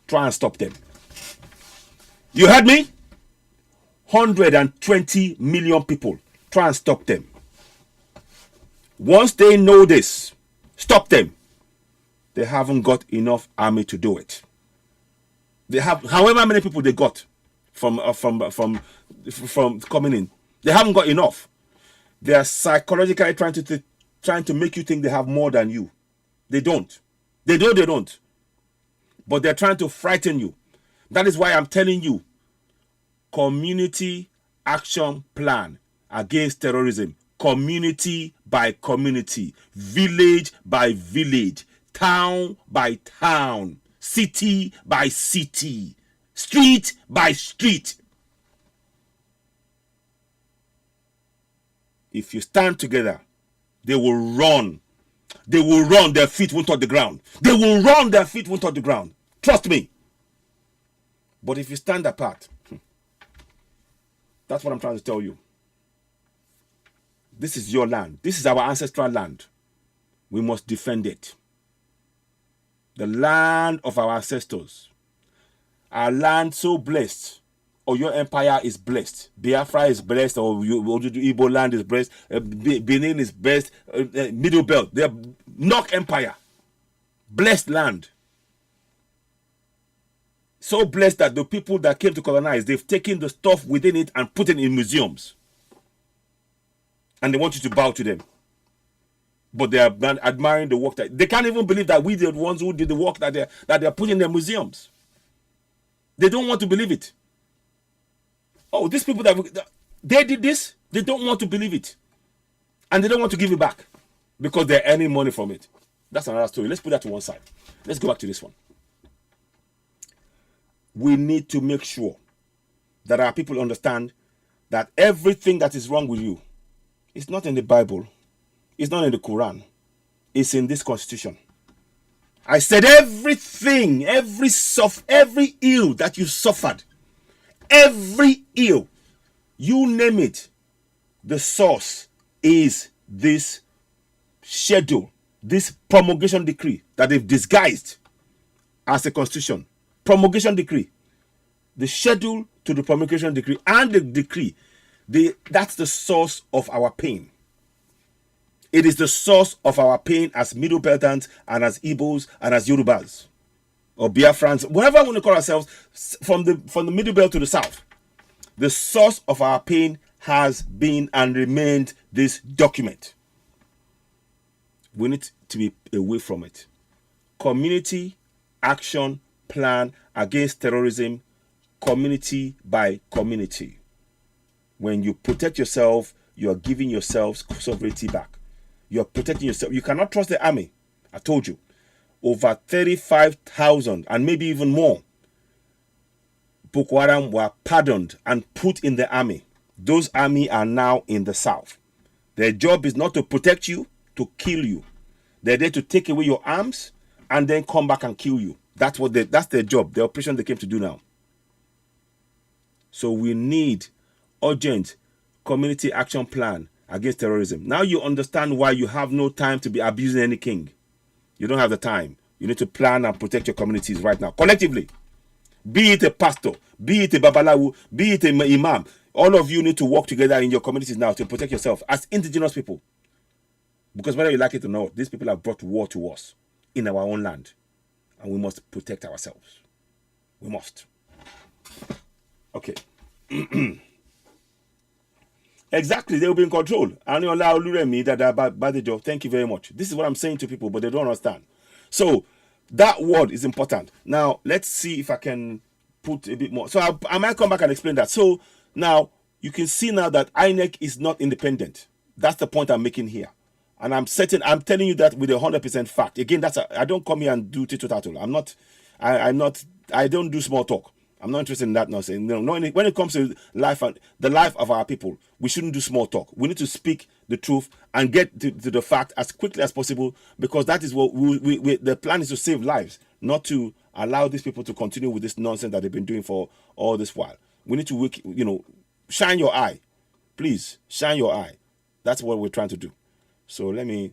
A: Try and stop them. You heard me? 120 million people. Try and stop them. Once they know this, stop them. They haven't got enough army to do it. They have, however many people they got from coming in, they haven't got enough. They are psychologically trying to make you think they have more than you. They don't. They know they don't. But they're trying to frighten you. That is why I'm telling you, community action plan against terrorism. Community by community. Village by village. Town by town. City by city. Street by street. If you stand together, they will run. They will run, their feet won't touch the ground. They will run, their feet won't touch the ground. Trust me. But if you stand apart, that's what I'm trying to tell you. This is your land. This is our ancestral land. We must defend it. The land of our ancestors. Our land so blessed. Or your empire is blessed. Biafra is blessed, or Igbo land is blessed. Benin is blessed. Middle Belt. They are Nok Empire. Blessed land. So blessed that the people that came to colonize, they've taken the stuff within it and put it in museums. And they want you to bow to them. But they are admiring the work that... They can't even believe that we are the ones who did the work that they're putting in their museums. They don't want to believe it. Oh, these people that they did this, they don't want to believe it. And they don't want to give it back because they're earning money from it. That's another story. Let's put that to one side. Let's go back to this one. We need to make sure that our people understand that everything that is wrong with you is not in the Bible. It's not in the Quran. It's in this constitution. I said everything, every ill that you suffered, every ill, you name it, the source is this schedule, this promulgation decree that they've disguised as a constitution. Promulgation decree. The schedule to the promulgation decree and the decree, that's the source of our pain. It is the source of our pain as Middle Beltans and as Igbos and as Yorubas or Biafrans, whatever we want to call ourselves, from the Middle Belt to the South. The source of our pain has been and remained this document. We need to be away from it. Community action plan against terrorism, community by community. When you protect yourself, you are giving yourself sovereignty back. You are protecting yourself. You cannot trust the army. I told you. Over 35,000 and maybe even more Boko Haram were pardoned and put in the army. Those army are now in the south. Their job is not to protect you, to kill you. They're there to take away your arms and then come back and kill you. That's their job, the operation they came to do now. So we need urgent community action plan against terrorism. Now you understand why you have no time to be abusing any king. You don't have the time. You need to plan and protect your communities right now, collectively. Be it a pastor, be it a babalawo, be it an imam. All of you need to work together in your communities now to protect yourself as indigenous people. Because whether you like it or not, these people have brought war to us in our own land. And we must protect ourselves. We must. Okay. Exactly, they will be in control. Thank you very much. This is what I'm saying to people, but they don't understand. So, that word is important. Now, let's see if I can put a bit more. So, I might come back and explain that. So, now, you can see now that INEC is not independent. That's the point I'm making here. And I'm telling you that with 100% fact. Again, I don't come here and do tito-tato. I don't do small talk. I'm not interested in that nonsense. No, when it comes to life and the life of our people, we shouldn't do small talk. We need to speak the truth and get to the fact as quickly as possible, because that is what the plan is, to save lives, not to allow these people to continue with this nonsense that they've been doing for all this while. We need to, shine your eye. Please, shine your eye. That's what we're trying to do. So let me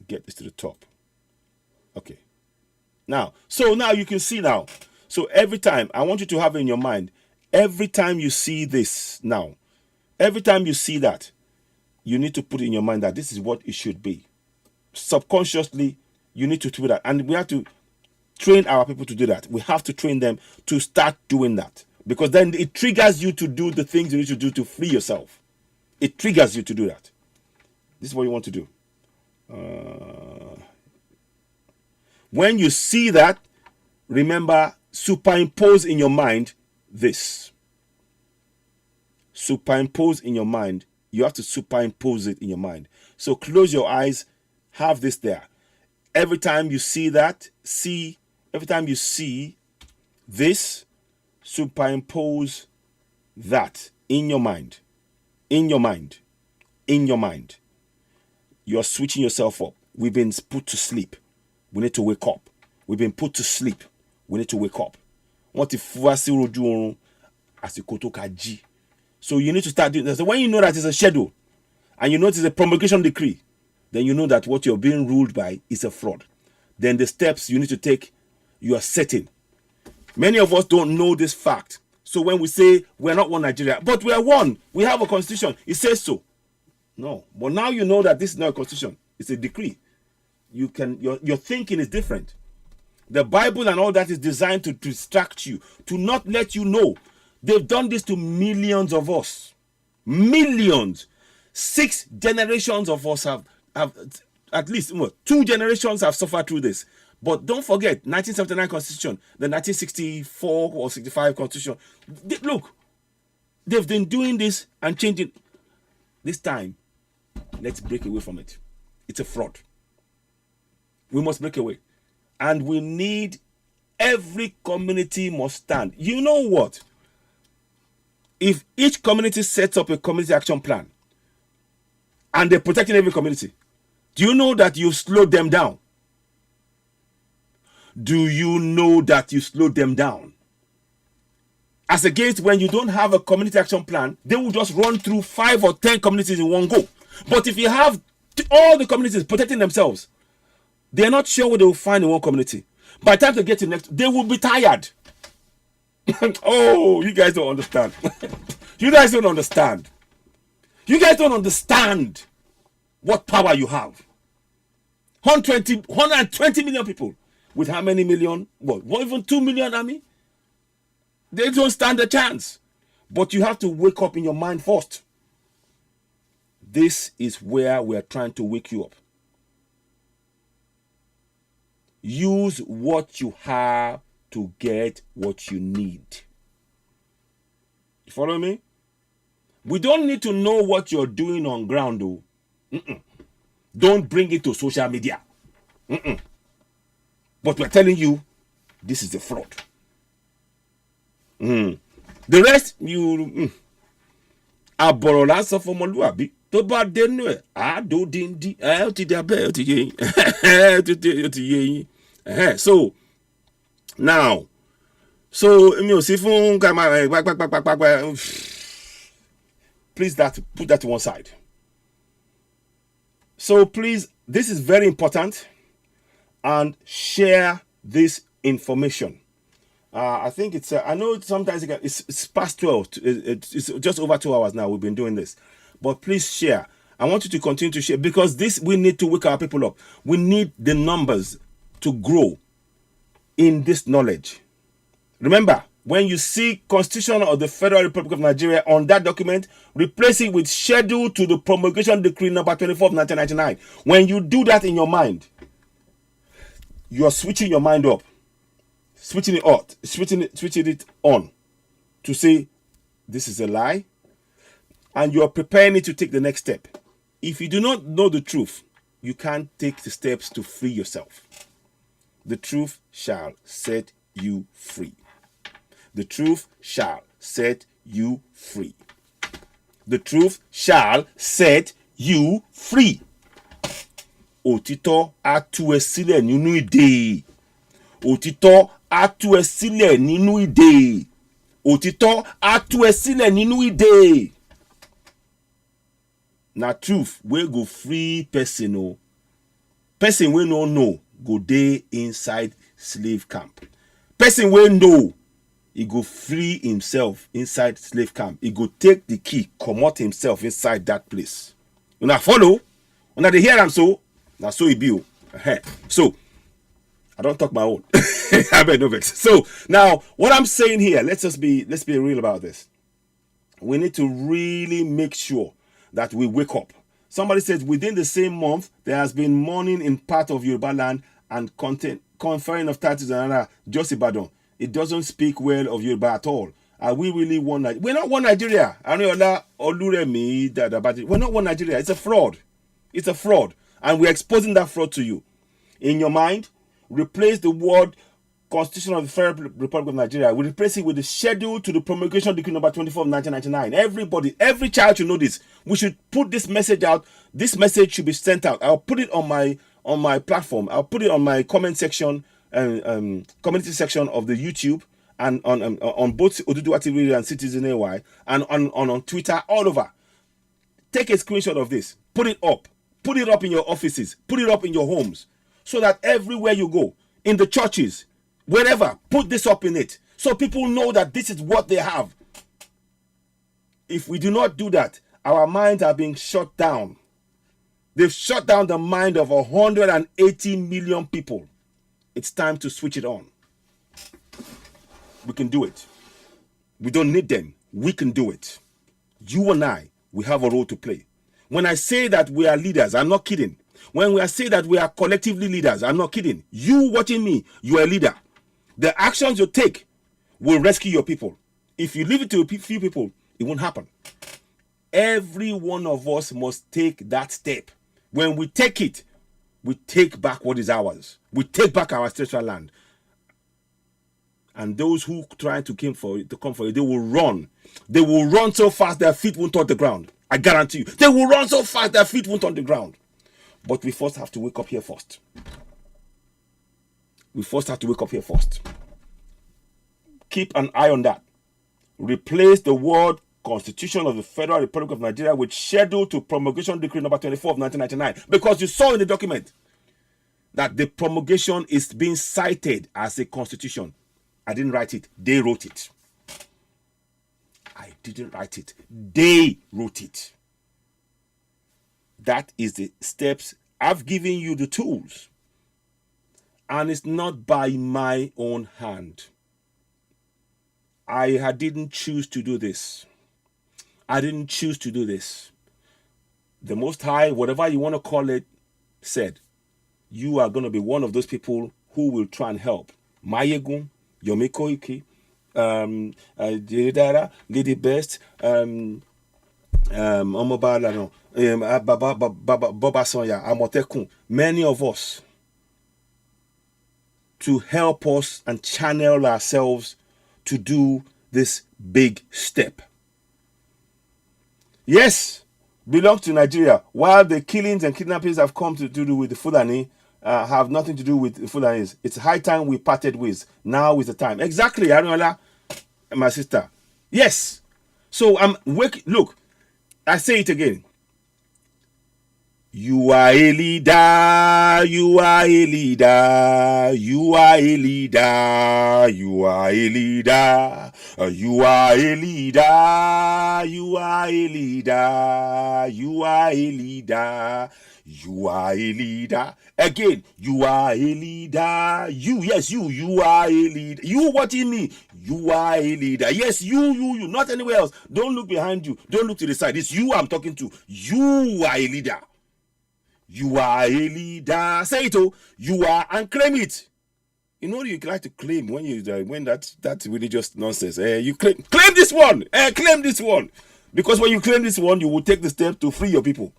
A: get this to the top. Okay. Now you can see now. So every time, I want you to have it in your mind, every time you see this now, every time you see that, you need to put in your mind that this is what it should be. Subconsciously, you need to do that. And we have to train our people to do that. We have to train them to start doing that. Because then it triggers you to do the things you need to do to free yourself. It triggers you to do that. This is what you want to do. When you see that, remember, superimpose in your mind this. Superimpose in your mind. You have to superimpose it in your mind. So close your eyes, have this there. Every time you see that, every time you see this, superimpose that in your mind. In your mind. In your mind. You're switching yourself up. We've been put to sleep. We need to wake up. We've been put to sleep. We need to wake up. So you need to start doing that. So when you know that it's a schedule and you know it's a promulgation decree, then you know that what you're being ruled by is a fraud. Then the steps you need to take, you are setting. Many of us don't know this fact. So when we say we're not one Nigeria, but we are one, we have a constitution, it says so. No, but now you know that this is not a constitution, it's a decree. Your thinking is different. The Bible and all that is designed to distract you, to not let you know. They've done this to millions of us. Millions. 6 generations of us have at least 2 generations have suffered through this. But don't forget, 1979 Constitution, the 1964 or 65 Constitution. Look, they've been doing this and changing. This time, let's break away from it. It's a fraud. We must break away. And we need, every community must stand. You know what? If each community sets up a community action plan and they're protecting every community, do you know that you slowed them down? Do you know that you slowed them down? As against when you don't have a community action plan, they will just run through 5 or 10 communities in one go. But if you have all the communities protecting themselves, they're not sure what they will find in one community. By the time they get to the next, they will be tired. Oh, you guys don't understand. You guys don't understand. You guys don't understand what power you have. 120 million people. With how many million? What even 2 million army? They don't stand a chance. But you have to wake up in your mind first. This is where we are trying to wake you up. Use what you have to get what you need. You follow me? We don't need to know what you're doing on ground, though. Don't bring it to social media. But we're telling you, this is a fraud. The rest, you àbọ̀rọ̀ lásán fọmọlúwàbí tó bá dénú ẹ̀ àádó díndín ó ti di abẹ́ ó ti yé yín ó ti yé yín so now mi ò sí fún please put that to one side. So please, this is very important, and share this information. I think it's, I know sometimes it's past 12. It's just over 2 hours now we've been doing this. But please share. I want you to continue to share, because we need to wake our people up. We need the numbers to grow in this knowledge. Remember, when you see Constitution of the Federal Republic of Nigeria on that document, replace it with Schedule to the Promulgation Decree number 24 of 1999. When you do that in your mind, you are switching your mind up. Switching it on to say this is a lie, and you are preparing it to take the next step. If you do not know the truth, you can't take the steps to free yourself. The truth shall set you free. The truth shall set you free. The truth shall set you free. Òtítọ́ á tú ẹ sílẹ̀ nínú ìdè. Òtítọ́ á tú ẹ sílẹ̀ nínú ìdè. Òtítọ́ á tú ẹ sílẹ̀ nínú ìdè. Na truth wey go free person o. Person wey no know go dey inside slave camp. Person wey know, he go free himself inside slave camp. He go take the key, comot himself inside that place. Una follow? Una dey hear am so? Na so e be o. So, I don't talk my own. I bet no vex. So now, what I'm saying here, let's be real about this. We need to really make sure that we wake up. Somebody says within the same month there has been mourning in part of Yoruba land and conferring of titles and another, just Ibadan. It doesn't speak well of Yoruba at all. Are we really one Nigeria? We're not one Nigeria. We're not one Nigeria. It's a fraud. It's a fraud. And we're exposing that fraud to you. In your mind, replace the word Constitution of the Federal Republic of Nigeria. We replace it with the Schedule to the Promulgation Decree number 24 of 1999. Everybody, every child should know this. We should put this message out. This message should be sent out. I'll put it on my platform. I'll put it on my comment section, community section of the YouTube, and on both Oduduwa TV and Citizen AY, and on Twitter, all over. Take a screenshot of this. Put it up. Put it up in your offices. Put it up in your homes, so that everywhere you go, in the churches, wherever, put this up in it, so people know that this is what they have. If we do not do that, our minds are being shut down. They've shut down the mind of 180 million people. It's time to switch it on. We can do it. We don't need them. We can do it. You and I, we have a role to play. When I say that we are leaders, I'm not kidding. When I say that we are collectively leaders, I'm not kidding. You watching me, you are a leader. The actions you take will rescue your people. If you leave it to a few people, it won't happen. Every one of us must take that step. When we take it, we take back what is ours. We take back our ancestral land. And those who try to come for it, they will run. They will run so fast their feet won't touch the ground. I guarantee you. They will run so fast their feet won't touch the ground. But we first have to wake up here first. We first have to wake up here first. Keep an eye on that. Replace the word Constitution of the Federal Republic of Nigeria with Schedule to Promulgation Decree number 24 of 1999. Because you saw in the document that the promulgation is being cited as a constitution. I didn't write it. They wrote it. I didn't write it. They wrote it. That is the steps. I've given you the tools. And it's not by my own hand. I didn't choose to do this. I didn't choose to do this. The Most High, whatever you want to call it, said, you are going to be one of those people who will try and help. Mayegun, Yomiko Ike, Lady Best, Omobala, Baba Sonya, Amotekun, many of us, to help us and channel ourselves to do this big step. Yes, belong to Nigeria, while the killings and kidnappings have come to do with the Fulani, have nothing to do with the Fulanis. It's high time we parted ways. Now is the time. Exactly, Ariola, my sister. Yes. So I'm look, I say it again. You are a leader, you are a leader, you are a leader, you are a leader, you are a leader, you are a leader, you are a leader, you are a leader. Again, you are a leader. You are a leader. You watching me, you are a leader. Yes, you, not anywhere else. Don't look behind you. Don't look to the side. It's you I'm talking to. You are a leader. You are a leader. Say it, oh. You are, and claim it. You know you like to claim when that's religious nonsense. You claim this one. Claim this one, because when you claim this one, you will take the step to free your people.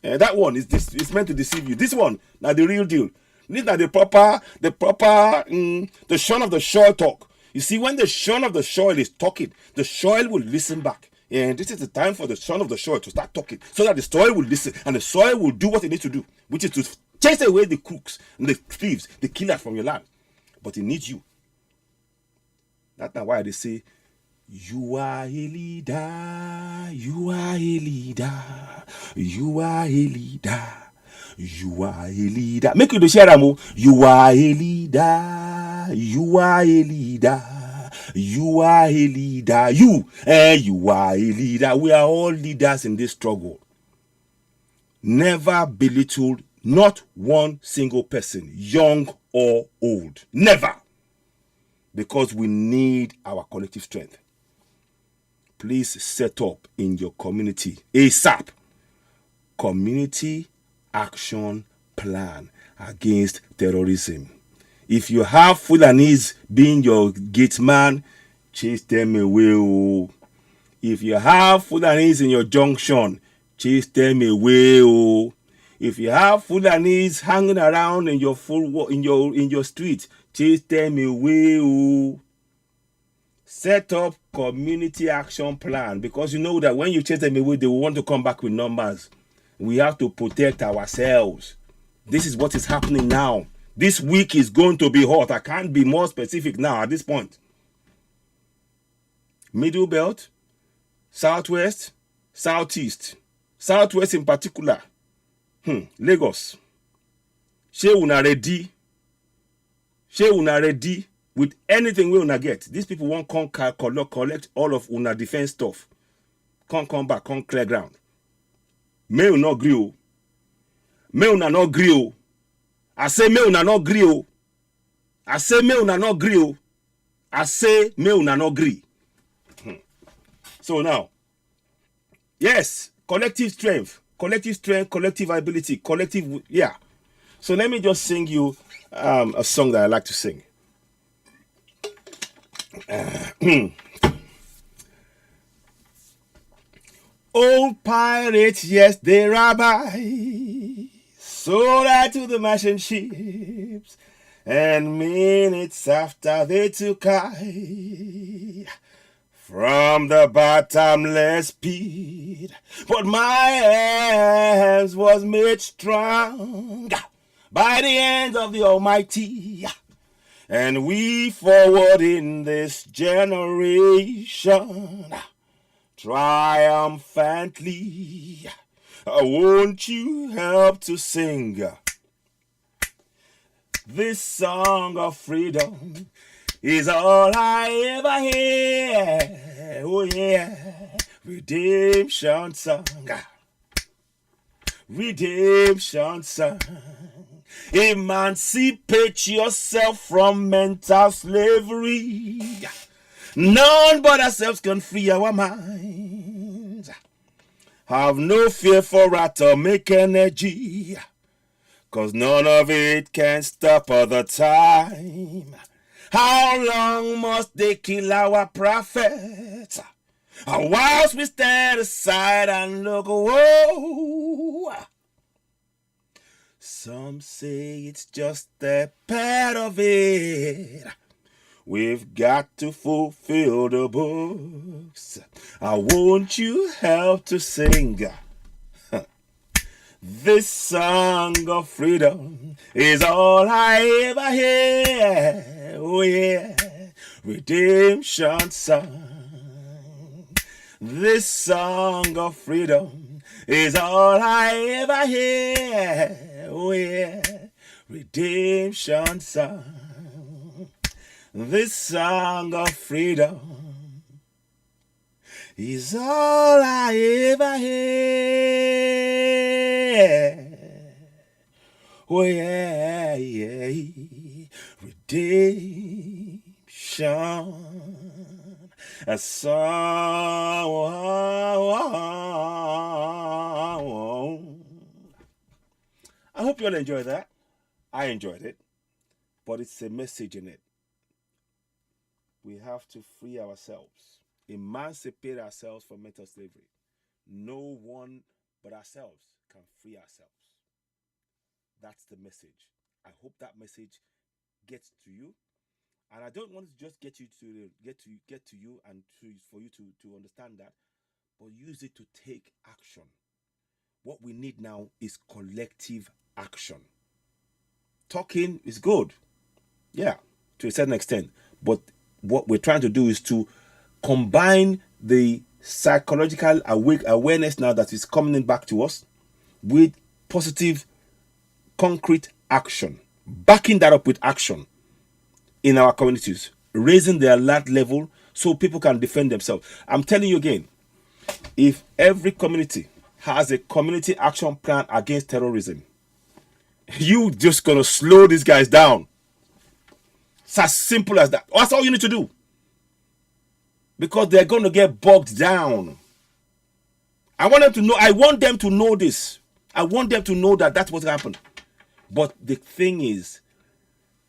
A: That one is this. It's meant to deceive you. This one, now the real deal. These are the proper, the son of the soil talk. You see, when the son of the soil is talking, the soil will listen back. And this is the time for the son of the soil to start talking, so that the soil will listen and the soil will do what it needs to do, which is to chase away the crooks and the thieves, the killers from your land. But it needs you. That's not why they say, you are a leader, you are a leader, you are a leader, you are a leader. Make you to share them. You are a leader, you are a leader. You are a leader. You are a leader. We are all leaders in this struggle. Never belittle not one single person, young or old. Never. Because we need our collective strength. Please set up in your community ASAP community action plan against terrorism. If you have Fulanis being your gate man, chase them away. Oh. If you have Fulanis in your junction, chase them away. Oh. If you have Fulanis hanging around in your in your street, chase them away. Oh. Set up community action plan, because you know that when you chase them away, they will want to come back with numbers. We have to protect ourselves. This is what is happening now. This week is going to be hot. I can't be more specific now at this point. Middle belt, southwest, southeast, southwest in particular. Lagos. She una ready. She una ready with anything we una get. These people won't come collect all of una defense stuff. Come back, come clear ground. May una not agree. May una not agree. I say me una no gree o. I say me una no gree o. I say me una no gree. So now, yes, collective strength, collective ability, collective, yeah. So let me just sing you a song that I like to sing. Old pirates, yes, they rabbi. Sold out to the merchant ships, and minutes after they took I from the bottomless pit. But my hands was made strong by the hand of the Almighty, and we forward in this generation triumphantly. Won't you help to sing this song of freedom? Is all I ever hear. Oh yeah, redemption song, redemption song. Emancipate yourself from mental slavery. None but ourselves can free our minds. Have no fear for atomic energy, 'cause none of it can stop other time. How long must they kill our prophets? And whilst we stand aside and look, whoa. Some say it's just a part of it. We've got to fulfill the books. I want you help to sing. This song of freedom is all I ever hear. Oh yeah, redemption song. This song of freedom is all I ever hear. Oh yeah, redemption song. This song of freedom is all I ever hear. Oh yeah, yeah, redemption, a song. I hope you all enjoy that. I enjoyed it, but it's a message in it. We have to free ourselves, emancipate ourselves from mental slavery. No one but ourselves can free ourselves. That's the message. I hope that message gets to you, and I don't want to just get you to get to you and for you to understand that, but use it to take action. What we need now is collective action. Talking is good, yeah, to a certain extent, but what we're trying to do is to combine the psychological awareness now that is coming back to us with positive, concrete action, backing that up with action in our communities, raising the alert level so people can defend themselves. I'm telling you again, if every community has a community action plan against terrorism, you just gonna slow these guys down. It's as simple as that. That's all you need to do. Because they're going to get bogged down. I want them to know this. I want them to know that that's what happened. But the thing is,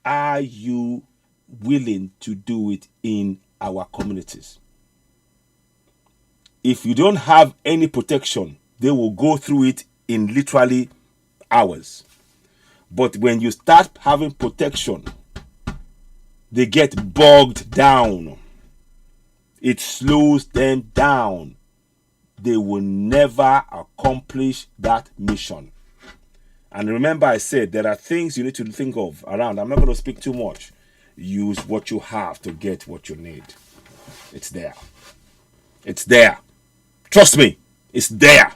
A: are you willing to do it in our communities? If you don't have any protection, they will go through it in literally hours. But when you start having protection, they get bogged down. It slows them down. They will never accomplish that mission. And remember, I said there are things you need to think of around. I'm not going to speak too much. Use what you have to get what you need. It's there. It's there. Trust me, it's there.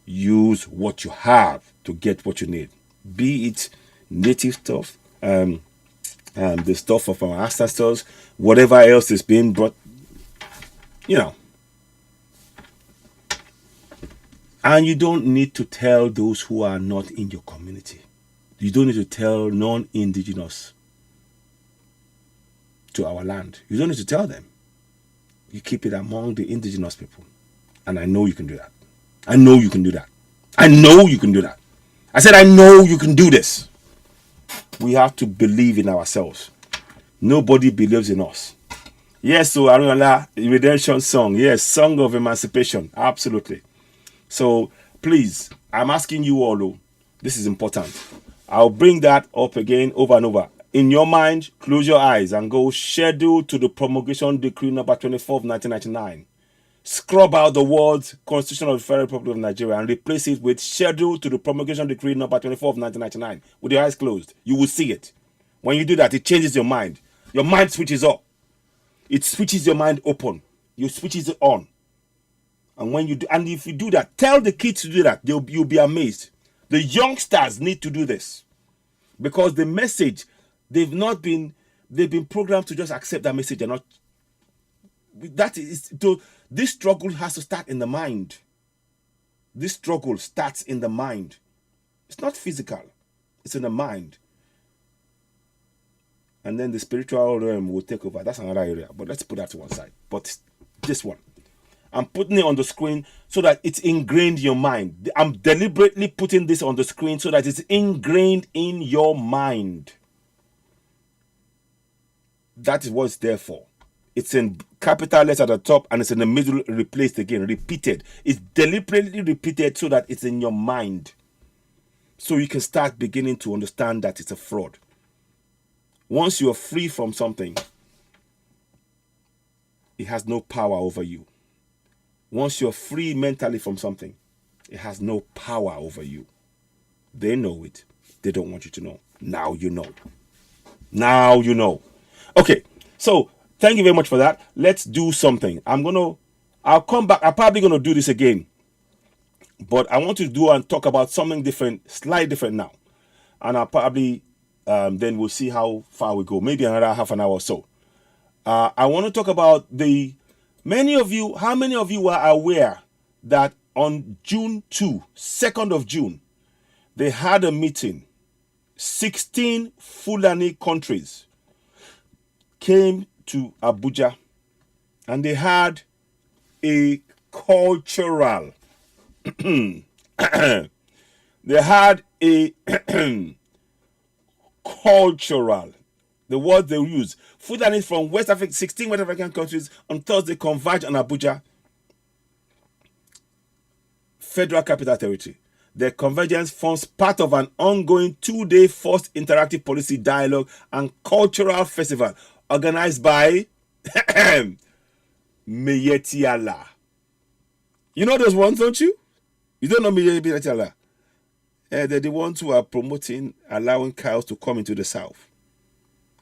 A: Use what you have to get what you need. Be it native stuff, the stuff of our ancestors, whatever else is being brought, And you don't need to tell those who are not in your community. You don't need to tell non-indigenous to our land. You don't need to tell them. You keep it among the indigenous people. And I know you can do that. I know you can do that. I know you can do that. I said, I know you can do this. We have to believe in ourselves. Nobody believes in us. Yes, so Arunala, redemption song. Yes, song of emancipation. Absolutely. So please, I'm asking you all, this is important. I'll bring that up again over and over. In your mind, close your eyes and go schedule to the promulgation decree number 24 of 1999. Scrub out the words Constitution of the Federal Republic of Nigeria and replace it with schedule to the promulgation decree number 24 of 1999 with your eyes closed. You will see it. When you do that, it changes your mind. Your mind switches up. It switches your mind open. You switches it on. And when you do, and if you do that, tell the kids to do that. You'll be amazed. The youngsters need to do this because the message they've been programmed to just accept that message and not. That is this struggle has to start in the mind. This struggle starts in the mind. It's not physical. It's in the mind. And then the spiritual realm will take over. That's another area. But let's put that to one side. But this one. I'm putting it on the screen so that it's ingrained in your mind. I'm deliberately putting this on the screen so that it's ingrained in your mind. That is what it's there for. It's in capital letters at the top and it's in the middle, replaced again, repeated. It's deliberately repeated so that it's in your mind. So you can start beginning to understand that it's a fraud. Once you are free from something, it has no power over you. Once you're free mentally from something, it has no power over you. They know it. They don't want you to know. Now you know. Now you know. Okay, so thank you very much for that. Let's do something. I'll come back. I'm probably going to do this again. But I want to do and talk about something different, slightly different now. And I'll probably, then we'll see how far we go. Maybe another half an hour or so. I want to talk about how many of you are aware that on June 2nd of June, they had a meeting. 16 Fulani countries came to Abuja and they had a cultural they had a cultural, the word they use, Fulani from West Africa, 16 West African countries on Thursday converged on Abuja, Federal Capital Territory. The convergence forms part of an ongoing 2-day forced interactive policy dialogue and cultural festival organized by Meyeti Allah. You know those ones, don't you? You don't know Meyeti Allah? They're the ones who are promoting allowing cows to come into the south.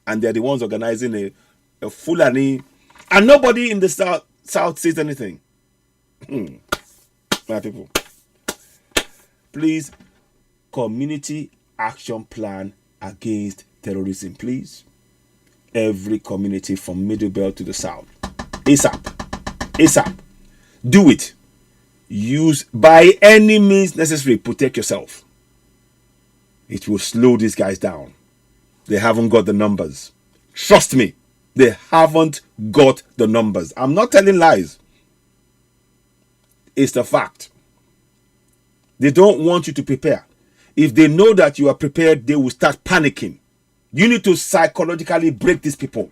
A: And they're the ones organizing a Fulani. And nobody in the south says anything. My people. Please, community action plan against terrorism, please. Every community from Middle Belt to the south. ASAP. ASAP. Do it. Use by any means necessary. Protect yourself. It will slow these guys down. They haven't got the numbers. Trust me. They haven't got the numbers. I'm not telling lies. It's the fact. They don't want you to prepare. If they know that you are prepared, they will start panicking. You need to psychologically break these people.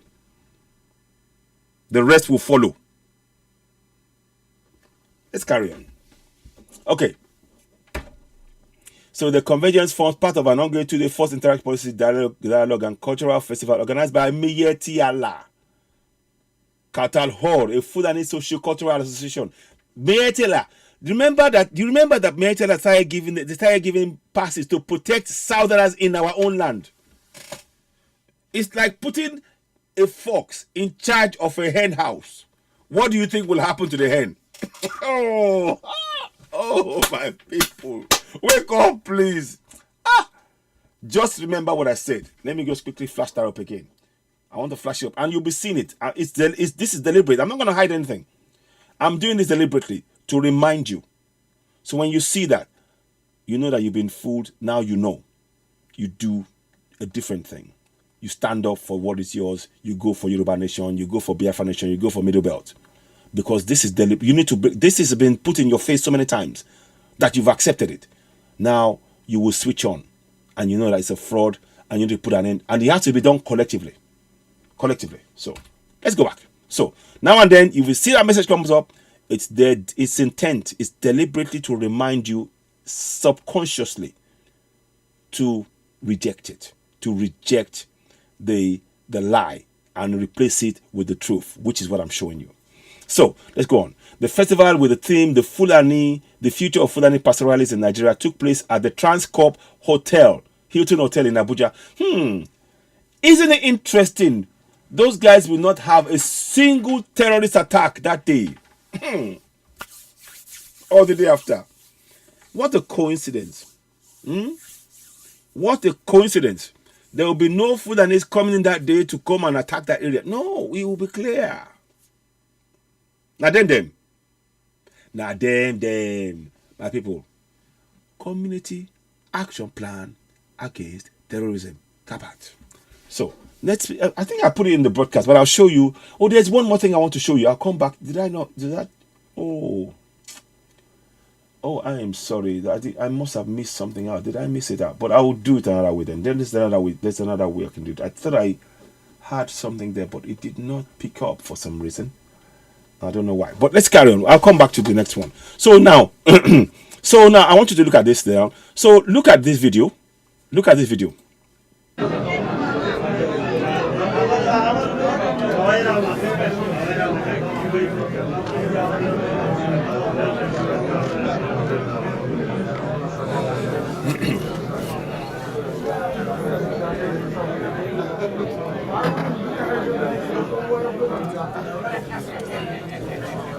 A: The rest will follow. Let's carry on. Okay. So the convergence forms part of an ongoing 2-day forced interactive policy dialogue and cultural festival organized by Meyeti Allah, Katal Hall, a Fulani socio-cultural association. Meyeti Allah. Do you remember that Meyeti Allah started giving passes to protect Southerners in our own land? It's like putting a fox in charge of a hen house. What do you think will happen to the hen? Oh, my people. Wake up, please. Just remember what I said. Let me just quickly flash that up again. I want to flash it up. And you'll be seeing it. This is deliberate. I'm not going to hide anything. I'm doing this deliberately to remind you. So when you see that, you know that you've been fooled. Now you know. You do a different thing. You stand up for what is yours. You go for Yoruba Nation. You go for Biafra Nation. You go for Middle Belt. Because this is you need to. This has been put in your face so many times that you've accepted it. Now you will switch on, and you know that it's a fraud, and you need to put an end. And it has to be done collectively. So let's go back. So now and then, if you see that message comes up, it's dead. Its intent is deliberately to remind you subconsciously to reject it, to reject the lie and replace it with the truth, which is what I'm showing you. So let's go on. The festival with the theme "The Fulani, the Future of Fulani Pastoralists in Nigeria" took place at the Transcorp Hotel, Hilton Hotel in Abuja. Isn't it interesting? Those guys will not have a single terrorist attack that day. Or the day after. What a coincidence. What a coincidence. There will be no Fulanis coming in that day to come and attack that area. No, it will be clear. Now them. My people. Community action plan against terrorism. Kapat. So, I think I put it in the broadcast, but I'll show you. Oh, there's one more thing I want to show you. I'll come back. Did I not? Did that? Oh, I am sorry. I must have missed something out. Did I miss it out? But I will do it another way then. There's another way. There's another way I can do it. I thought I had something there, but it did not pick up for some reason. I don't know why. But let's carry on. I'll come back to the next one. So now, I want you to look at this now. So look at this video. Look at this video.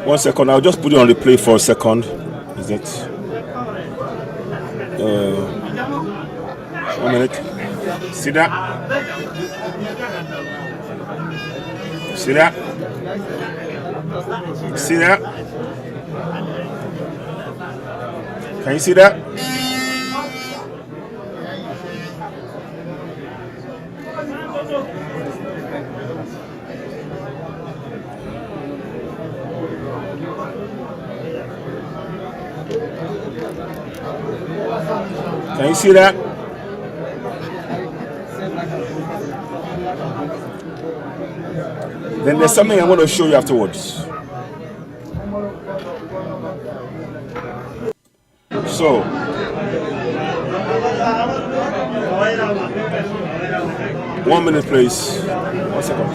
A: 1 second. I'll just put it on replay for a second. Is it? 1 minute. See that? See that? See that? Can you see that? Can you see that? Then there's something I want to show you afterwards. So, 1 minute, please. 1 second.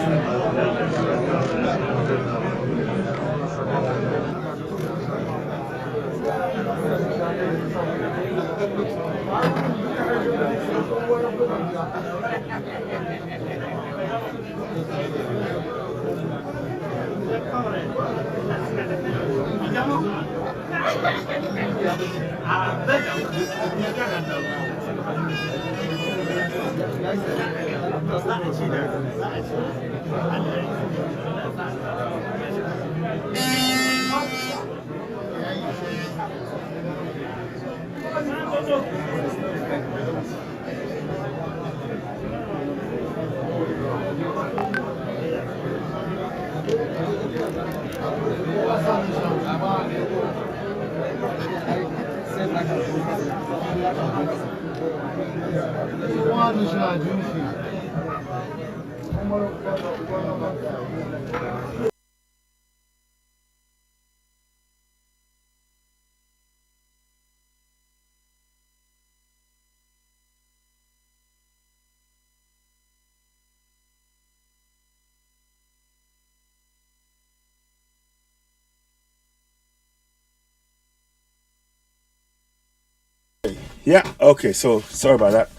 A: Yeah, okay, so sorry about that.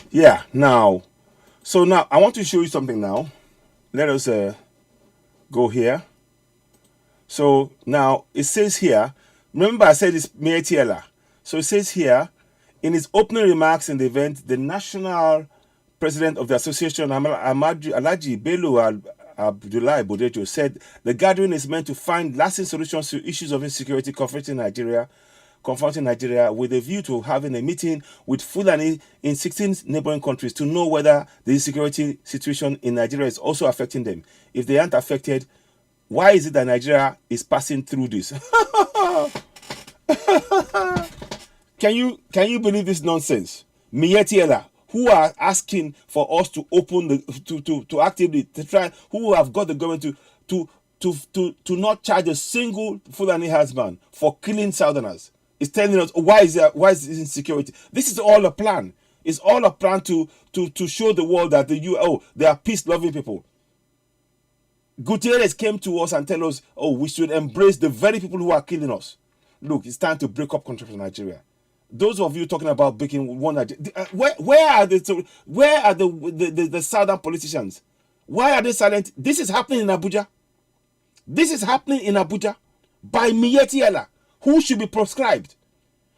A: Yeah, now I want to show you something now. Let us go here. So now it says here, remember I said it's Mietiela. So it says here, in his opening remarks in the event, the national president of the association, Alhaji Bello Abdullahi Bodejo, said the gathering is meant to find lasting solutions to issues of insecurity confronting Nigeria with a view to having a meeting with Fulani in 16 neighboring countries to know whether the insecurity situation in Nigeria is also affecting them. If they aren't affected, why is it that Nigeria is passing through this? Can you believe this nonsense? Mietiela, who are asking for us to open the to actively to try, who have got the government to not charge a single Fulani husband for killing Southerners, is telling us why is this insecurity? This is all a plan. It's all a plan to show the world that they are peace-loving people. Gutierrez came to us and tell us, we should embrace the very people who are killing us. Look, it's time to break up control in Nigeria. Those of you talking about breaking one Nigeria, where are the southern politicians? Why are they silent? This is happening in Abuja. This is happening in Abuja by Mietiela, who should be proscribed.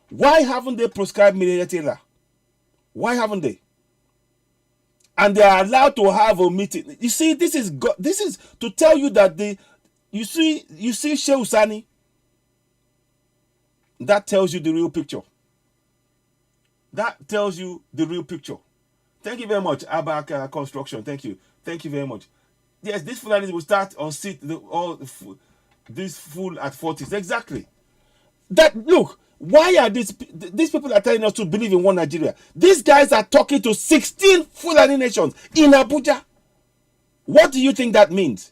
A: Why haven't they proscribed Mietiela? Why haven't they? And they are allowed to have a meeting. You see, this is to tell you that you see Shehu Sani. That tells you the real picture. That tells you the real picture. Thank you very much, Abak Construction. Thank you very much. Yes, this Fulani will start on this fool at 40s. Exactly. That look. Why are these people are telling us to believe in one Nigeria? These guys are talking to 16 Fulani nations in Abuja. What do you think that means?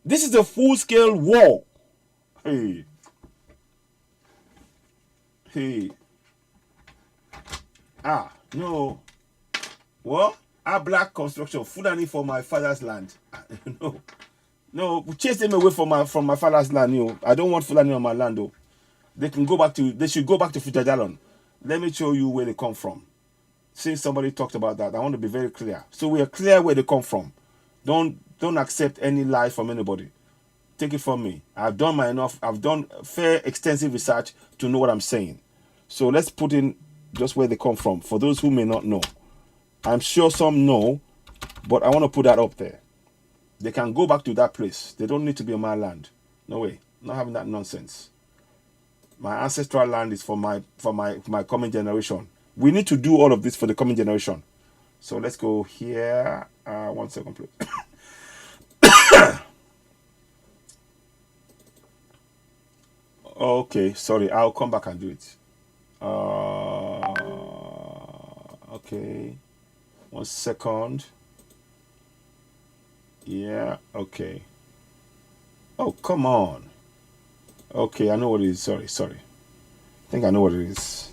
A: This is a full-scale war. Hey. No. What? Black construction, Fulani for my father's land. No, chase them away from my father's land. I don't want Fulani on my land, though. They should go back to Fiwajoye. Let me show you where they come from. Since somebody talked about that, I want to be very clear. So we are clear where they come from. Don't accept any lie from anybody. Take it from me. I've done my enough. I've done fair, extensive research to know what I'm saying. So let's put in just where they come from. For those who may not know, I'm sure some know, but I want to put that up there. They can go back to that place. They don't need to be on my land. No way. Not having that nonsense. My ancestral land is for my coming generation. We need to do all of this for the coming generation. So let's go here. 1 second, please. Okay, sorry. I'll come back and do it. Okay. 1 second. Yeah, okay. Oh, come on. Okay, I know what it is. Sorry. I think I know what it is.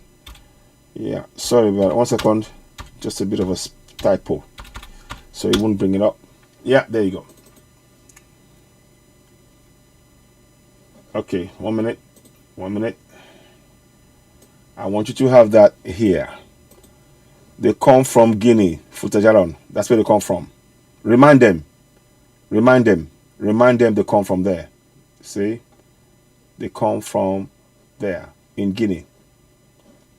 A: Yeah, sorry about it. 1 second. Just a bit of a typo. So it won't bring it up. Yeah, there you go. Okay, 1 minute. 1 minute. I want you to have that here. They come from Guinea, Futajaron. That's where they come from. Remind them they come from there. See? They come from there in Guinea.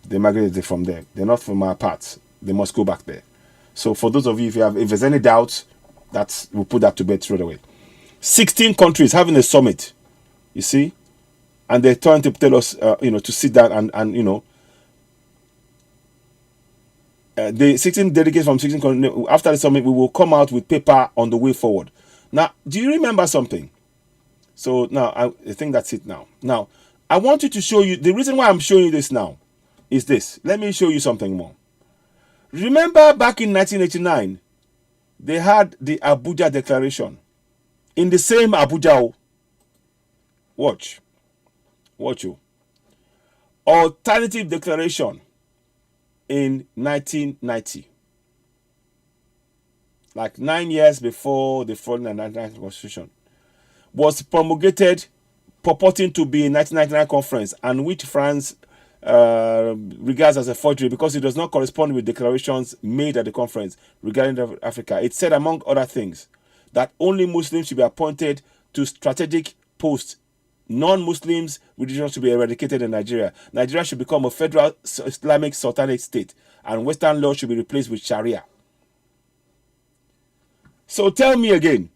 A: They migrated from there. They're not from our parts. They must go back there. So for those of you, if there's any doubt, we'll put that to bed straight away. 16 countries having a summit. You see? And they're trying to tell us, to sit down and the 16 delegates from 16 countries, after the summit, we will come out with paper on the way forward. Now, do you remember something? So now, I think that's it now. Now, I want you to show you, the reason why I'm showing you this now is this. Let me show you something more. Remember back in 1989, they had the Abuja Declaration. In the same Abuja, watch you. Alternative Declaration in 1990. Like 9 years before the fraudulent 1990 Constitution, was promulgated purporting to be a 1999 conference, and which France regards as a forgery because it does not correspond with declarations made at the conference regarding Africa. It said, among other things, that only Muslims should be appointed to strategic posts. Non-Muslims, religions should be eradicated in Nigeria. Nigeria should become a federal Islamic sultanate state, and Western law should be replaced with Sharia. So tell me again,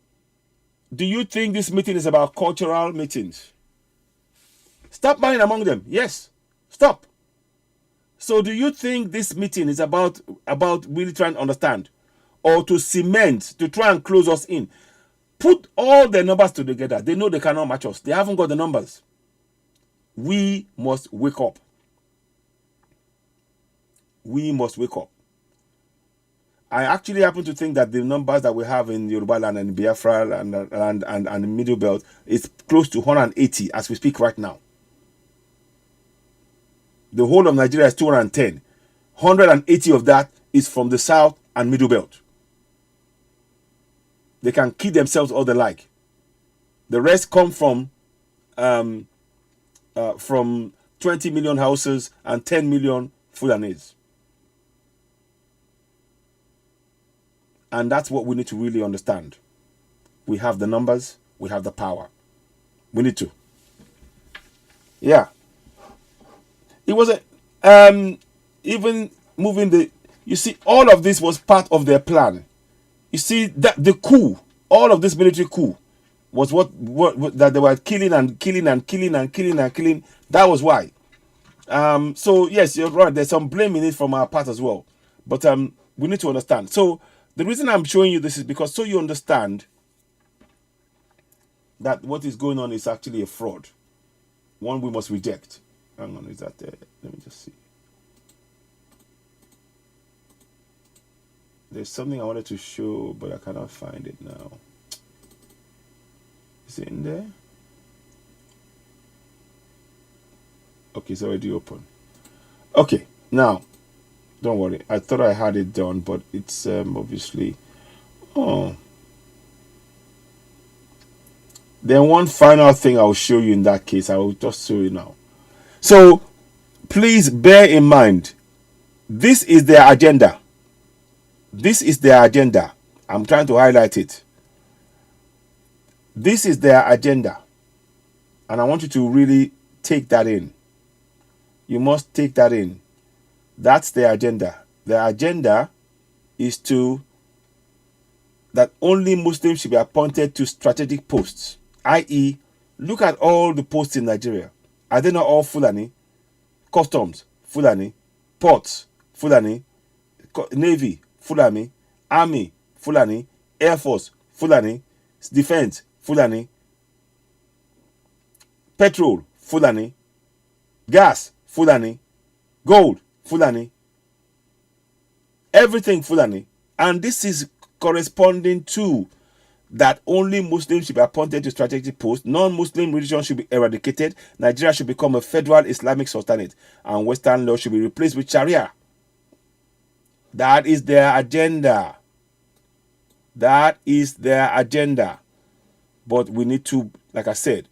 A: do you think this meeting is about cultural meetings? Stop buying among them. Yes, stop. So do you think this meeting is about really trying to understand or to cement, to try and close us in? Put all the numbers together. They know they cannot match us. They haven't got the numbers. We must wake up. We must wake up. I actually happen to think that the numbers that we have in Yoruba land and Biafra and the Middle Belt is close to 180 as we speak right now. The whole of Nigeria is 210. 180 of that is from the South and Middle Belt. They can kill themselves all they like. The rest come from 20 million houses and 10 million Fulanis. And that's what we need to really understand. We have the numbers. We have the power. We need to. Yeah. It was even moving the... You see, all of this was part of their plan. You see, that the coup, all of this military coup, was what that they were killing. That was why. So, yes, you're right. There's some blame in it from our part as well. But we need to understand. So, the reason I'm showing you this is because so you understand that what is going on is actually a fraud. One we must reject. Hang on, is that there? Let me just see. There's something I wanted to show, but I cannot find it now. Is it in there? Okay, it's already open. Okay, now, don't worry. I thought I had it done, but it's obviously... Oh. Then one final thing I'll show you in that case. I will just show you now. So, please bear in mind, this is their agenda. This is their agenda. I'm trying to highlight it. This is their agenda. And I want you to really take that in. You must take that in. That's the agenda. The agenda is that only Muslims should be appointed to strategic posts, i.e., look at all the posts in Nigeria. Are they not all Fulani? Customs, Fulani. Ports, Fulani. Navy, Fulani. Army, Fulani. Air Force, Fulani. Defense, Fulani. Petrol, Fulani. Gas, Fulani. Gold, Fulani. Everything Fulani. And this is corresponding to that only Muslims should be appointed to strategic posts, non-Muslim religion should be eradicated, Nigeria should become a federal Islamic sultanate, and Western law should be replaced with Sharia. That is their agenda. That is their agenda. But we need to, like I said,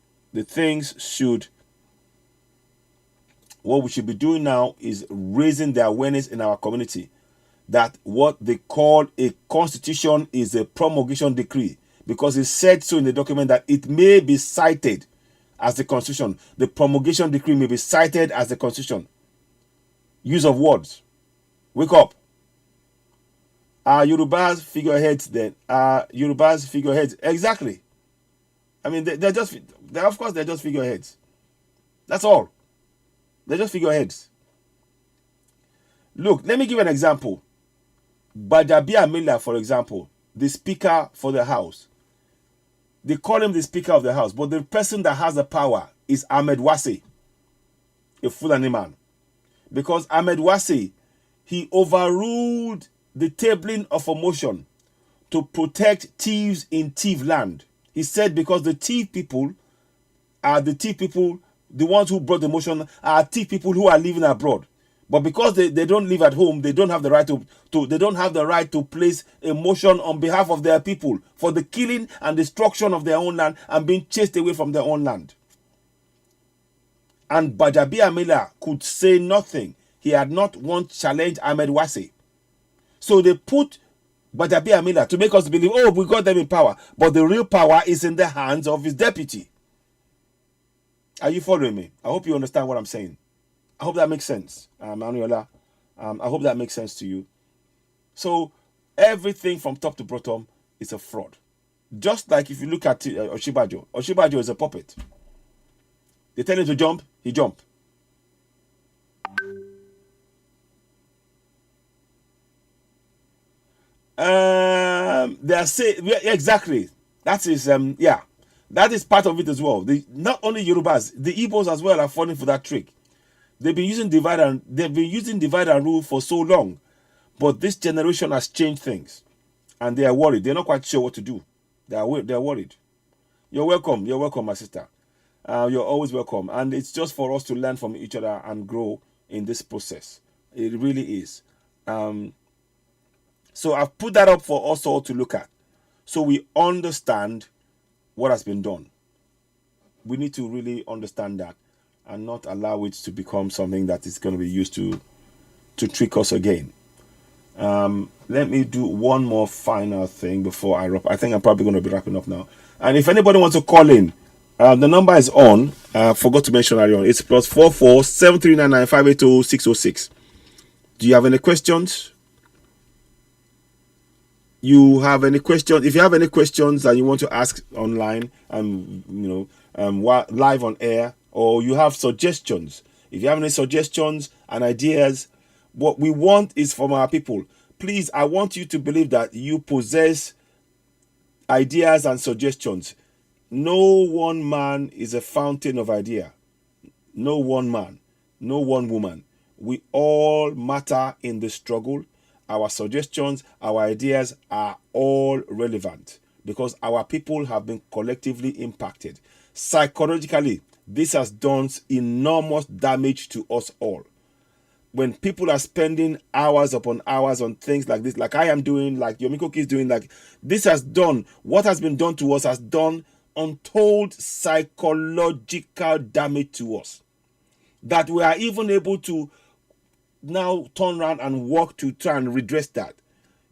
A: what we should be doing now is raising the awareness in our community that what they call a constitution is a promulgation decree, because it said so in the document that it may be cited as the constitution. The promulgation decree may be cited as the constitution. Use of words. Wake up. Yoruba's figureheads then. Yoruba's figureheads. Exactly. I mean, they're just figureheads. That's all. They're just figureheads. Look, let me give an example. Badabia Miller, for example, the Speaker for the House. They call him the Speaker of the House, but the person that has the power is Ahmed Wase, a Fulani man. Because Ahmed Wase, he overruled the tabling of a motion to protect thieves in thief land. He said because the thief people, the ones who brought the motion are thief people who are living abroad. But because they don't live at home, they don't have the right to place a motion on behalf of their people for the killing and destruction of their own land and being chased away from their own land. And Bajabi Amila could say nothing. He had not once challenged Ahmed Wase. So they put Bajabi Amila to make us believe, oh, we got them in power. But the real power is in the hands of his deputy. Are you following me? I hope you understand what I'm saying. I hope that makes sense, Manuela. I hope that makes sense to you. So everything from top to bottom is a fraud. Just like if you look at Oshibajo. Oshibajo is a puppet. They tell him to jump, he jump. They are saying, exactly. That is that is part of it as well. Not only Yorubas, the Igbos as well are falling for that trick. They've been using divide and rule for so long, but this generation has changed things, and they are worried. They're not quite sure what to do. They're worried. You're welcome. You're welcome, my sister. You're always welcome, and it's just for us to learn from each other and grow in this process. It really is. So I've put that up for us all to look at, so we understand what has been done. We need to really understand that and not allow it to become something that is going to be used to trick us again. Let me do one more final thing before I wrap. I think I'm probably going to be wrapping up now. And if anybody wants to call in, the number is on. Forgot to mention earlier on. It's +44 7399 580 606. Do you have any questions? You have any questions? If you have any questions that you want to ask online, live on air, or you have suggestions, if you have any suggestions and ideas, what we want is from our people. Please, I want you to believe that you possess ideas and suggestions. No one man is a fountain of idea. No one man, no one woman. We all matter in the struggle. Our suggestions, our ideas are all relevant because our people have been collectively impacted. Psychologically, this has done enormous damage to us all. When people are spending hours upon hours on things like this, like I am doing, like Yomiko is doing, like this has done, what has been done to us has done untold psychological damage to us. That we are even able to now turn around and work to try and redress that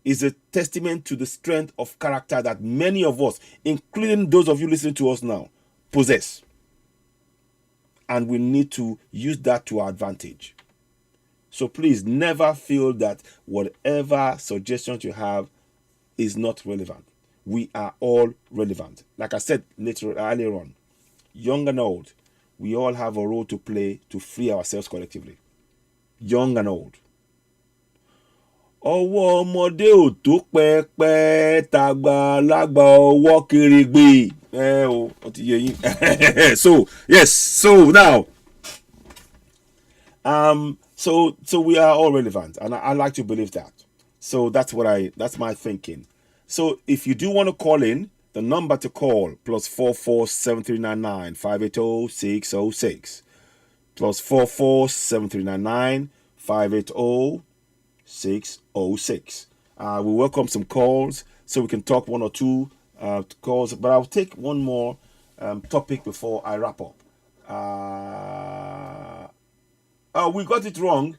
A: is a testament to the strength of character that many of us, including those of you listening to us now, possess. and we need to use that to our advantage. So please never feel that whatever suggestions you have is not relevant. We are all relevant. Like I said earlier on, young and old, we all have a role to play to free ourselves collectively. Young and old. Ọwọ́ ọmọdé ò tó pẹ́pẹ́ tàgbà lágbà ọwọ́ kèrègbè. So yes, so now, so we are all relevant, and I like to believe that. So that's my thinking. So if you do want to call in, the number to call +44 7399 580 606 +44 7399 580 606. We welcome some calls so we can talk one or two calls, but I'll take one more topic before I wrap up. We got it wrong.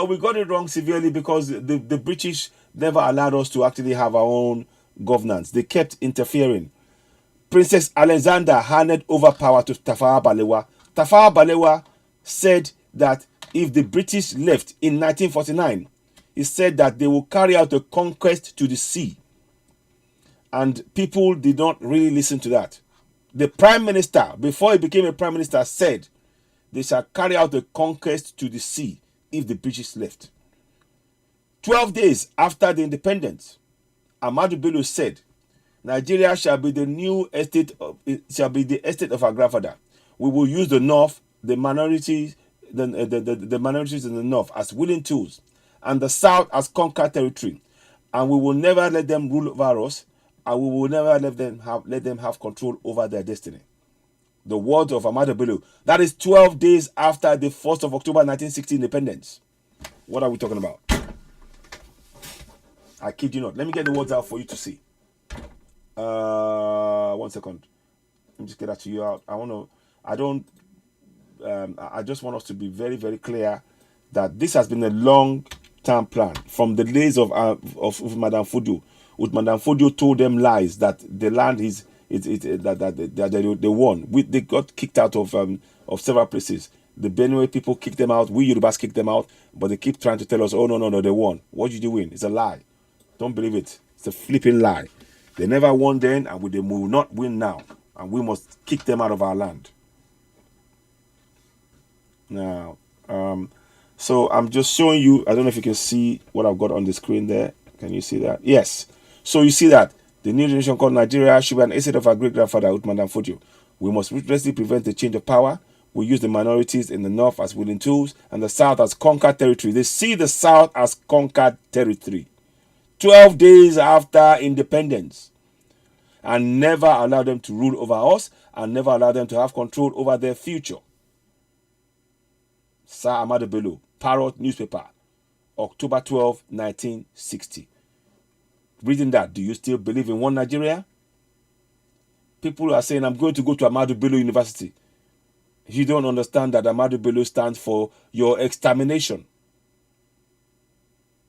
A: We got it wrong severely because the British never allowed us to actually have our own governance. They kept interfering. Princess Alexander handed over power to Tafawa Balewa. Tafawa Balewa said that if the British left in 1949, he said that they will carry out a conquest to the sea. And people did not really listen to that. The Prime Minister, before he became a Prime Minister, said they shall carry out a conquest to the sea if the British left. 12 days after the independence, Ahmadu Bello said, Nigeria shall be the estate of our grandfather. We will use the north, the minorities, the minorities in the north as willing tools, and the south as conquered territory, and we will never let them rule over us, and we will never let them have control over their destiny. The words of Ahmadu Bello. That is 12 days after the 1st of October 1960 independence. What are we talking about? I kid you not. Let me get the words out for you to see. 1 second. Let me just get that to you out. I just want us to be very, very clear that this has been a long-term plan from the days of Madame Fudu. Madame Fudu told them lies that the land that they won. They got kicked out of several places. The Benue people kicked them out. We Yorubas kicked them out, but they keep trying to tell us, oh no, they won. What did you win? It's a lie. Don't believe it. It's a flipping lie. They never won then, and they will not win now. And we must kick them out of our land. Now, so I'm just showing you. I don't know if you can see what I've got on the screen there. Can you see that? Yes. So you see that the new generation called Nigeria should be an estate of our great-grandfather, Uthman Dan Fodio. We must ruthlessly prevent the change of power. We use the minorities in the north as willing tools and the south as conquered territory. They see the south as conquered territory. 12 days after independence, and never allow them to rule over us and never allow them to have control over their future. Sir Ahmadu Bello, Parrot newspaper, October 12, 1960. Reading that, do you still believe in one Nigeria? People are saying, I'm going to go to Ahmadu Bello University. You don't understand that Ahmadu Bello stands for your extermination.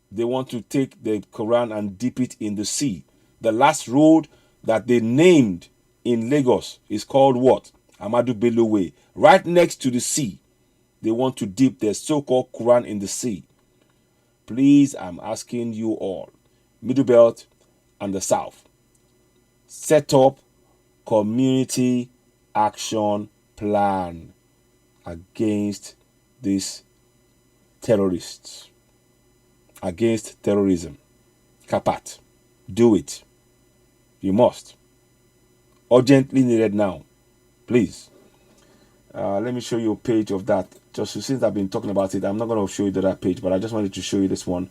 A: They want to take the Quran and dip it in the sea. The last road that they named in Lagos is called what? Ahmadu Bello Way. Right next to the sea. They want to dip their so-called Quran in the sea. Please, I'm asking you all, Middle Belt and the South, set up community action plan against these terrorists, against terrorism. Kapat. Do it. You must. Urgently needed now. Please. Let me show you a page of that. Just since I've been talking about it, I'm not going to show you that page, but I just wanted to show you this one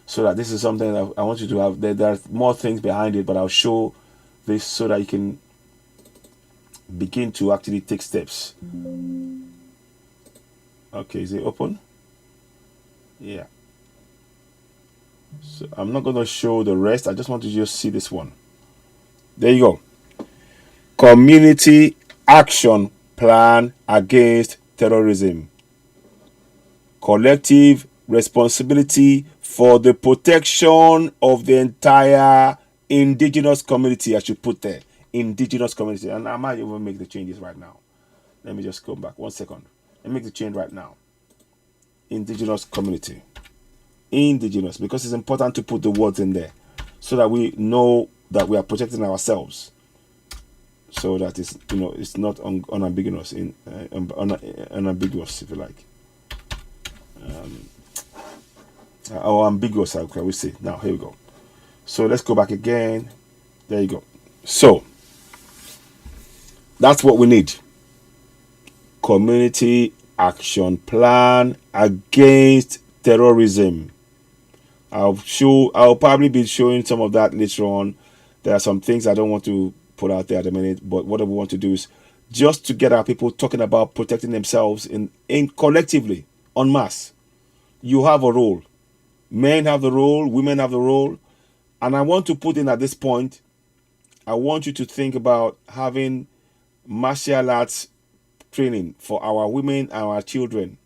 A: so that this is something that I want you to have. There are more things behind it, but I'll show this so that you can begin to actually take steps. Okay, is it open? Yeah. So I'm not going to show the rest. I just want to just see this one. There you go. Community action plan against terrorism. Collective responsibility for the protection of the entire indigenous community. I should put there. Indigenous community. And I might even make the changes right now. Let me just go back 1 second. and make the change right now. Indigenous community. Indigenous, because it's important to put the words in there so that we know that we are protecting ourselves, so that it's, it's not unambiguous, unambiguous, if you like, or ambiguous, how can we say. Now here we go. So let's go back again. There you go. So that's what we need. Community action plan against terrorism. I'll probably be showing some of that later on. There are some things I don't want to put out there at the minute, but what we want to do is just to get our people talking about protecting themselves in collectively, en masse. You have a role. Men have the role, women have the role. And I want to put in at this point, I want you to think about having martial arts training for our women and our children.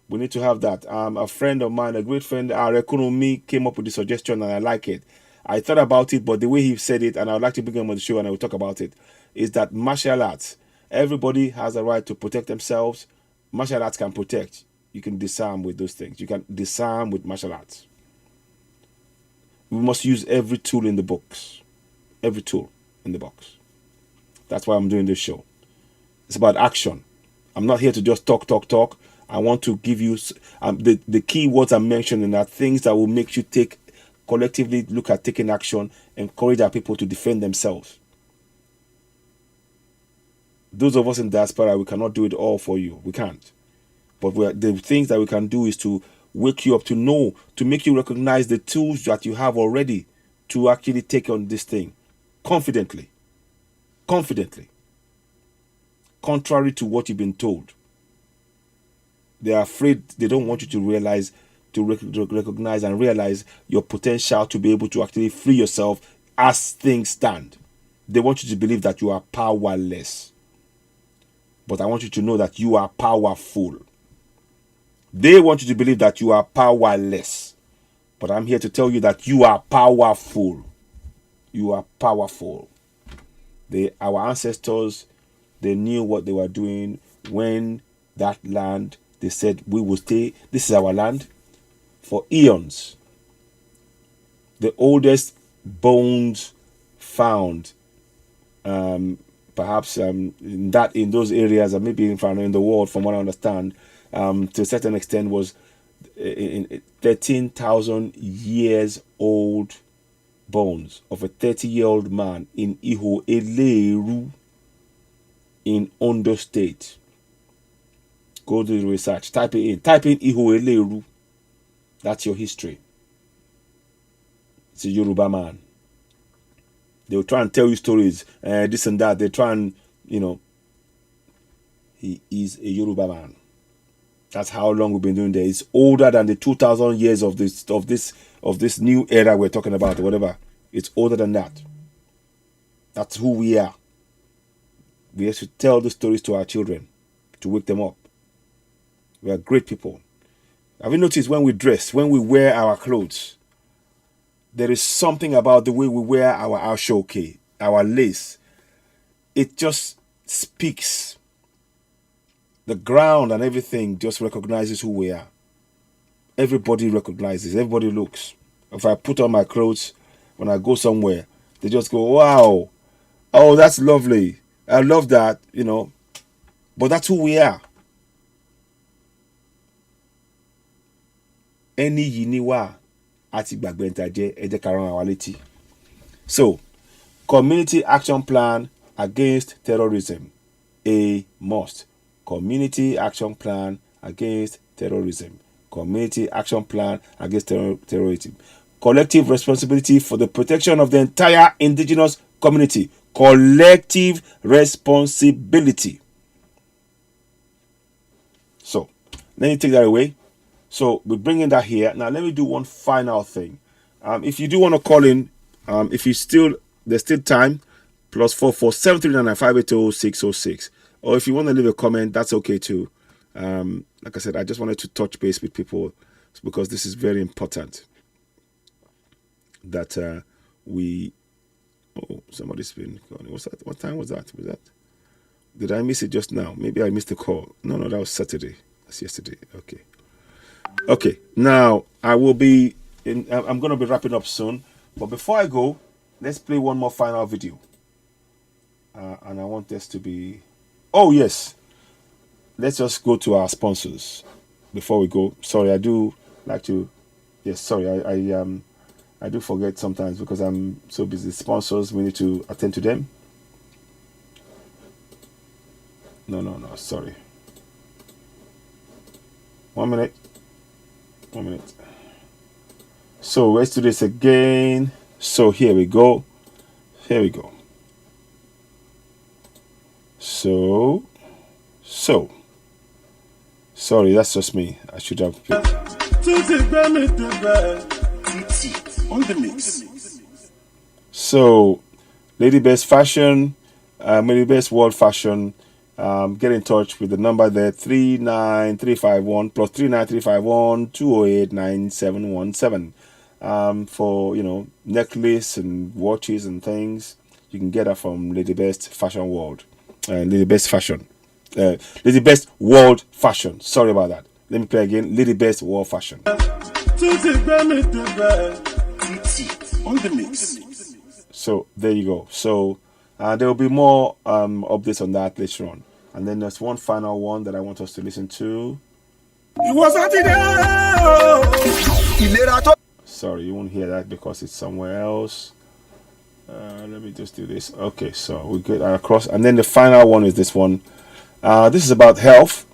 A: We need to have that. A friend of mine, a great friend, Aare Fiwajoye, came up with the suggestion, and I like it. I thought about it, but the way he said it, and I would like to bring him on the show and I will talk about it, is that martial arts, everybody has a right to protect themselves. Martial arts can protect. You can disarm with those things. You can disarm with martial arts. We must use every tool in the box. Every tool in the box. That's why I'm doing this show. It's about action. I'm not here to just talk. I want to give you the key words I'm mentioning are things that will make you collectively look at taking action, encourage our people to defend themselves. Those of us in diaspora, we cannot do it all for you. We can't. But the things that we can do is to wake you up, to know, to make you recognize the tools that you have already to actually take on this thing confidently. Contrary to what you've been told. They are afraid, they don't want you to realize, to recognize and realize your potential to be able to actually free yourself as things stand. They want you to believe that you are powerless. But I want you to know that you are powerful. They want you to believe that you are powerless. But I'm here to tell you that you are powerful. You are powerful. Our ancestors, they knew what they were doing when that land, they said, we will stay, this is our land, for eons. The oldest bones found, perhaps in those areas, and maybe in the world, from what I understand, to a certain extent, was in 13,000 years old bones of a 30-year-old man in Iho Eleru in Ondo State. Go do the research. Type it in. Type in Iho Eleru. That's your history. It's a Yoruba man. They will try and tell you stories, this and that. They try and, he is a Yoruba man. That's how long we've been doing there. It's older than the 2,000 years of this new era we're talking about, or whatever. It's older than that. That's who we are. We have to tell the stories to our children to wake them up. We are great people. Have you noticed when we dress, when we wear our clothes, there is something about the way we wear our ashoke, our lace. It just speaks. The ground and everything just recognizes who we are. Everybody recognizes, everybody looks. If I put on my clothes, when I go somewhere, they just go, wow, oh, that's lovely. I love that, But that's who we are. Any yiniwa ati gbagbentaje ede karan awaleti. So, community action plan against terrorism. A must. Community action plan against terrorism. Community action plan against terrorism. Collective responsibility for the protection of the entire indigenous community. Collective responsibility. So, let me take that away. So, we're bringing that here. Now, let me do one final thing. If you do want to call in, if you there's still time, +44 739 580 606. Or if you want to leave a comment, that's okay too. Like I said, I just wanted to touch base with people because this is very important. That somebody's been calling. What's that? What time was that? Did I miss it just now? Maybe I missed the call. No, that was Saturday. That's yesterday. Okay. Now I will be I'm going to be wrapping up soon. But before I go, let's play one more final video. And I want this to be. Oh yes. Let's just go to our sponsors before we go. Sorry, I do like to. Yes, sorry, I do forget sometimes because I'm so busy. Sponsors, we need to attend to them. No, sorry. 1 minute. So let's do this again. So here we go. So sorry, that's just me. I should have on the mix. So Lady Best Fashion, Lady Best World Fashion, get in touch with the number there, 39351 plus 39351 208 9717. For necklace and watches and things. You can get that from Lady Best Fashion World. Lady Best Fashion. Lady Best World Fashion. Sorry about that. Let me play again. Lady Best World Fashion. On the mix. So there you go. So there will be more updates on that later on. And then there's one final one that I want us to listen to. It was Sorry, you won't hear that because it's somewhere else. Let me just do this. Okay, so we get across. And then the final one is this one. This is about health.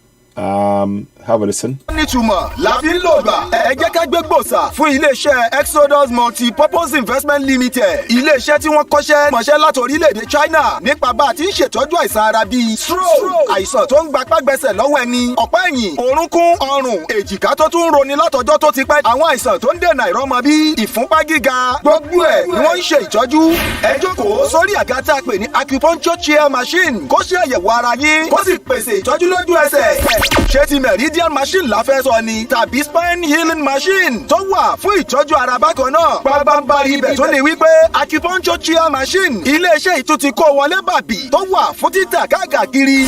A: Have a listen.
B: nítumọ̀ la fi ń lò gbà ẹ jẹ́ ká gbé gbòòsà fún iléeṣẹ́ Exodus multi-purpose investment limited iléeṣẹ́ tí wọ́n kọ́ṣẹ́ mọṣẹ́ láti orílẹ̀-èdè China nípa bá a ti ń ṣètọ́jú àìsàn ara bíi stroke àìsàn tó ń gbapá gbẹsẹ̀ lọ́wọ́ ẹni ọ̀pá ẹ̀yìn orúnkún ọrùn èjìká tó tún ń roni látọjọ́ tó ti pẹ́ àwọn àìsàn tó ń dènà ìrọ́mọbí ìfúnpá gíga gbogbo ẹ̀ ni wọ́n ń ṣe ìtọ́jú ẹ jókòó sórí àga tá a pè ní acupuncture chair machine kó ṣe àyẹ̀wò ara yín kó sì pèsè ìtọ́jú lójú ẹsẹ̀ ṣé ti meridian machine la fẹ́ sọ ni tàbí spine healing machine tó wà fún ìtọ́jú ara bákan náà pàbàmbarì ibẹ̀ tó ní wípé acupuncture chair machine iléeṣẹ́ ìtú ti kó wọlé bàbí tó wà fún títà káàkiri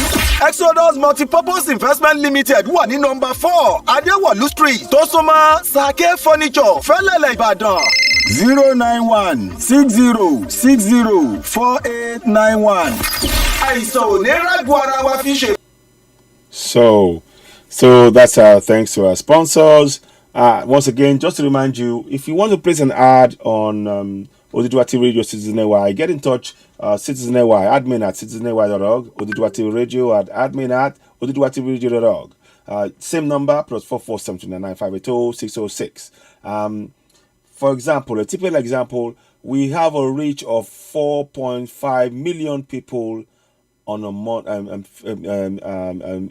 B: Exodus multipurpose investment limited wà ní nọ́mbà 4 Adéwọ̀lú street tó súnmọ́ Sake furniture Fẹ́lẹ́lẹ̀ Ìbàdàn 09160604891 àìsàn ò ní rágùn ara wa fi ṣe.
A: So that's our thanks to our sponsors. Once again, just to remind you, if you want to place an ad on Oduduwati Radio Citizen AY, get in touch. Citizen AY, admin at citizenay.org, Oduduwati Radio at admin at oduduwatiradio.org. Same number, plus 447299580 for example, a typical example, we have a reach of 4.5 million people on a month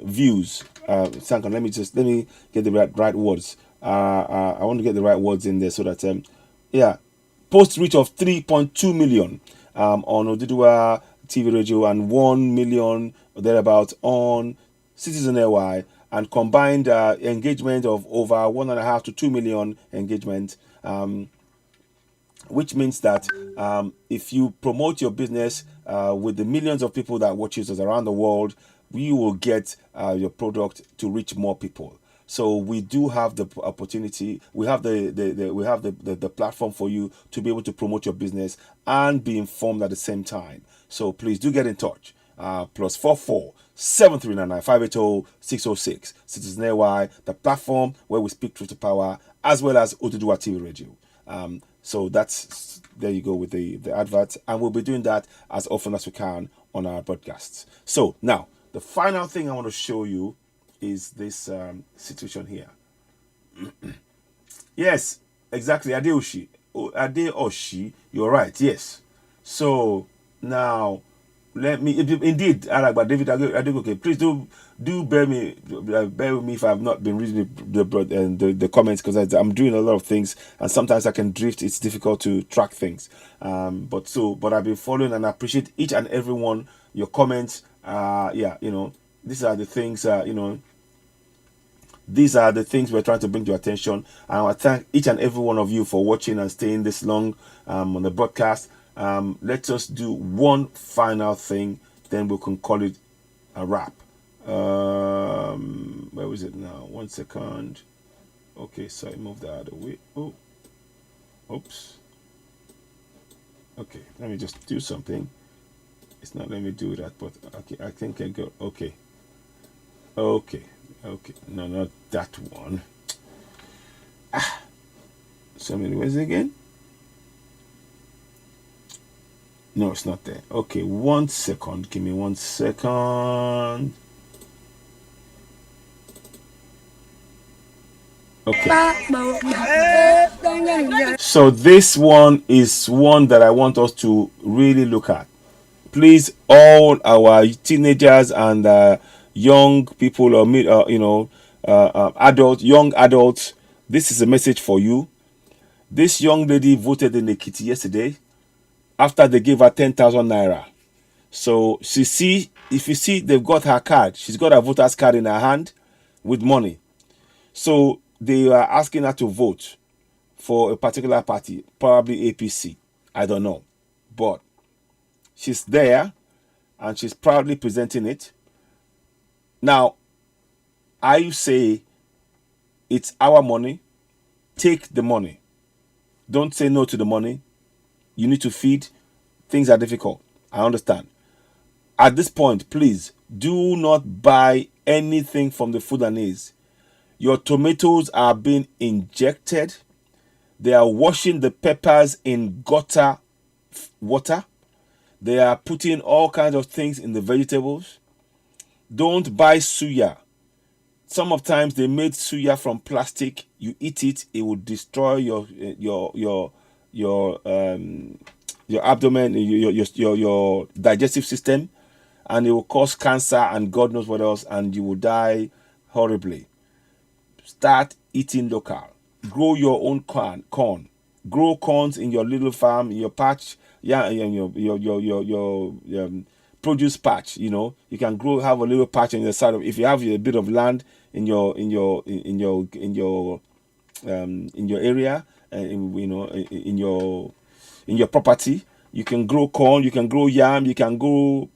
A: views. Sankan, let me get the right words. I want to get the right words in there so that post reach of 3.2 million on Oduduwa TV Radio and 1 million thereabout on Citizen AY, and combined engagement of over 1.5 to 2 million engagement. Which means that if you promote your business with the millions of people that watch us around the world, you will get your product to reach more people. So we do have the opportunity. We have the platform for you to be able to promote your business and be informed at the same time. So please do get in touch. Plus 44-7399-580-606. Citizen AY, the platform where we speak truth to power, as well as Oduduwa TV Radio. So there you go with the advert, and we'll be doing that as often as we can on our broadcasts. So now the final thing I want to show you is this situation here. Yes, exactly, Adeoshi, you're right. Yes. So now let me indeed, Alagba David Adegoke, please do bear with me if I've not been reading the comments, because I'm doing a lot of things and sometimes I can drift. It's difficult to track things. But I've been following and I appreciate each and every one, your comments. These are the things. These are the things we're trying to bring to your attention. And I want to thank each and every one of you for watching and staying this long on the broadcast. Let us do one final thing, then we can call it a wrap. Where was it now? 1 second. Okay, so I moved that out of the way. Oh, oops. Okay, let me just do something. It's not letting me do that, but okay, I think I go. Okay. No, not that one. So many ways again. No, it's not there. Okay, 1 second. Give me 1 second. Okay. So this one is one that I want us to really look at. Please, all our teenagers and young people, or young adults, this is a message for you. This young lady voted in Ekiti yesterday after they gave her 10,000 naira. So if you see, they've got her card. She's got a voter's card in her hand with money. So they are asking her to vote for a particular party, probably APC. I don't know. But she's there and she's proudly presenting it. Now, I say it's our money. Take the money. Don't say no to the money. You need to feed. Things are difficult. I understand. At this point, please do not buy anything from the Fulanese. Your tomatoes are being injected. They are washing the peppers in gutter water. They are putting all kinds of things in the vegetables. Don't buy suya. Some of times they made suya from plastic. You eat it, it will destroy your abdomen, your digestive system, and it will cause cancer and God knows what else, and you will die horribly. Start eating local. Grow your own corn. Grow corns in your little farm, in your patch, your produce patch. You can have a little patch on the side of. If you have a bit of land in your area, in your property, you can grow corn, you can grow yam, you can grow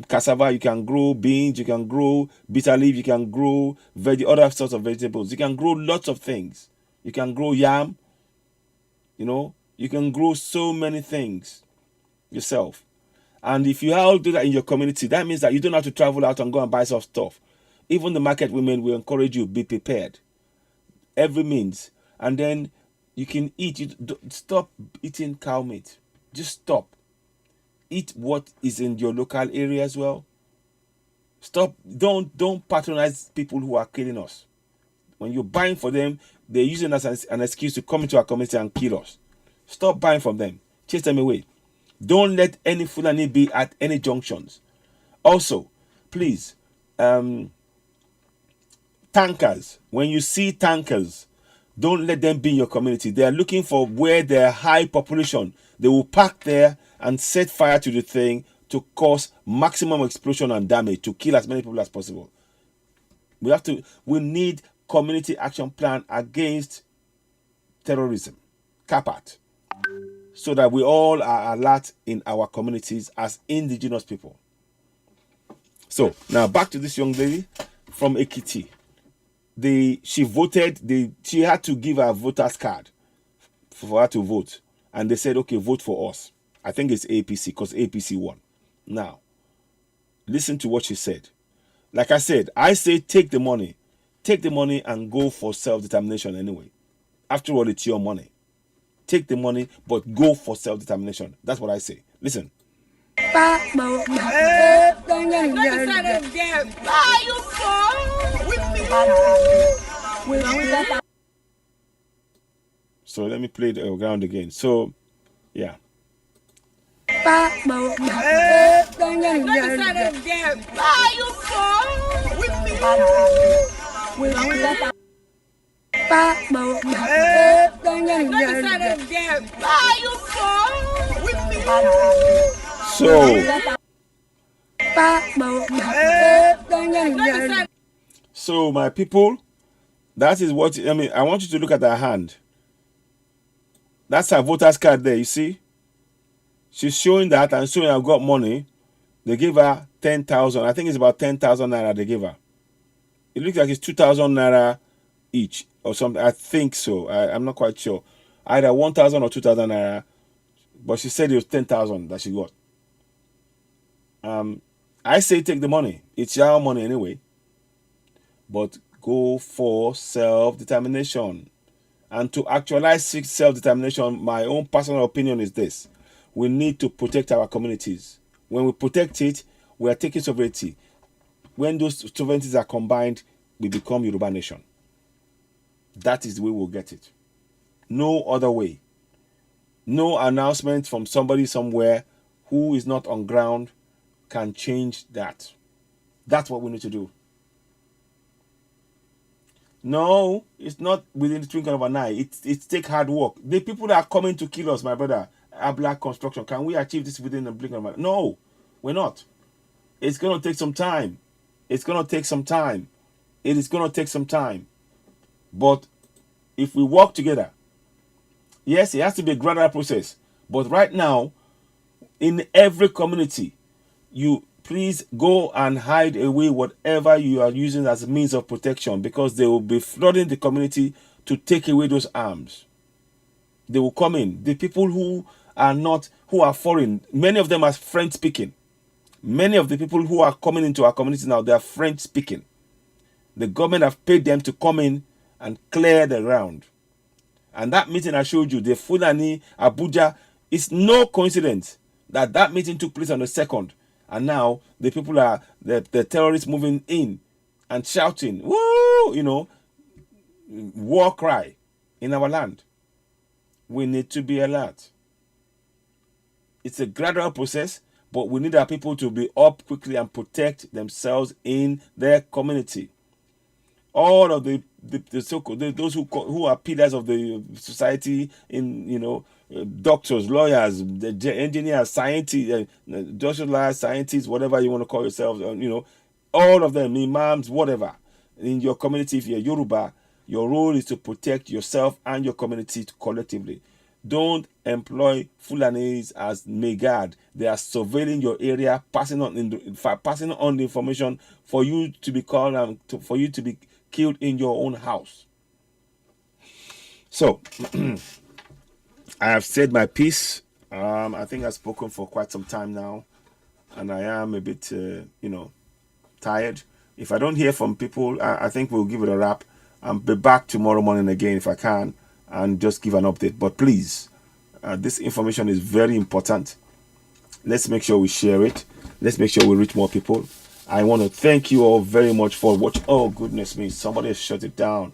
A: cassava, you can grow beans, you can grow bitter leaf, you can grow other sorts of vegetables. You can grow lots of things. You can grow yam. You can grow so many things yourself. And if you all do that in your community, that means that you don't have to travel out and go and buy some stuff. Even the market women will encourage you, be prepared. Every means. And then you can eat. Stop eating cow meat. Just stop. Eat what is in your local area as well. Stop. Don't patronize people who are killing us. When you're buying for them, they're using us as an excuse to come into our community and kill us. Stop buying from them. Chase them away. Don't let any Fulani be at any junctions. Also, please, tankers. When you see tankers, don't let them be in your community. They are looking for where there are high population. They will park there and set fire to the thing to cause maximum explosion and damage, to kill as many people as possible. We need community action plan against terrorism, CAPAT, so that we all are alert in our communities as indigenous people. So now back to this young lady from Ekiti. She voted. She had to give her voter's card for her to vote, and they said, "Okay, vote for us." I think it's APC because APC won. Now, listen to what she said. Like I said, I say take the money and go for self-determination anyway. After all, it's your money. Take the money, but go for self-determination. That's what I say. Listen. So let me play the ground again. So, yeah. So my people, that is what I want you to look at her hand. That's her voter's card there, you see? She's showing that and showing I've got money. They gave her 10,000. I think it's about 10,000 naira they give her. It looks like it's 2,000 naira each or something. I think so. I'm not quite sure. Either 1,000 or 2,000 naira. But she said it was 10,000 that she got. I say take the money. It's your money anyway. But go for self-determination. And to actualize self-determination, my own personal opinion is this. We need to protect our communities. When we protect it, we are taking sovereignty. When those sovereignties are combined, we become Yoruba nation. That is the way we'll get it. No other way. No announcement from somebody somewhere who is not on ground can change that. That's what we need to do. No, it's not within the twinkling of an eye. It's take hard work. The people that are coming to kill us, my brother, are black construction. Can we achieve this within the blink of an eye? No, we're not. It's going to take some time. It's going to take some time. It is going to take some time. But if we work together, yes, it has to be a gradual process. But right now, in every community, you please go and hide away whatever you are using as a means of protection, because they will be flooding the community to take away those arms. They will come in. The people who are foreign, many of them are French speaking. Many of the people who are coming into our community now, they are French speaking. The government have paid them to come in and clear the ground. And that meeting I showed you, the Fulani, Abuja, it's no coincidence that meeting took place on the 2nd. And now the people are, the terrorists moving in and shouting, woo, war cry in our land. We need to be alert. It's a gradual process, but we need our people to be up quickly and protect themselves in their community. All of the so-called, those who are pillars of the society, doctors, lawyers, the engineers, scientists, doctors, lawyers, scientists, whatever you want to call yourselves, all of them, imams, whatever, in your community. If you're Yoruba, your role is to protect yourself and your community collectively. Don't employ Fulanis as megad. They are surveilling your area, passing on the information for you to be called for you to be killed in your own house. So, I have said my piece. I think I've spoken for quite some time now, and I am a bit, tired. If I don't hear from people, I think we'll give it a wrap. I'll be back tomorrow morning again if I can, and just give an update. But please, this information is very important. Let's make sure we share it. Let's make sure we reach more people. I want to thank you all very much for watching. Oh, goodness me. Somebody has shut it down.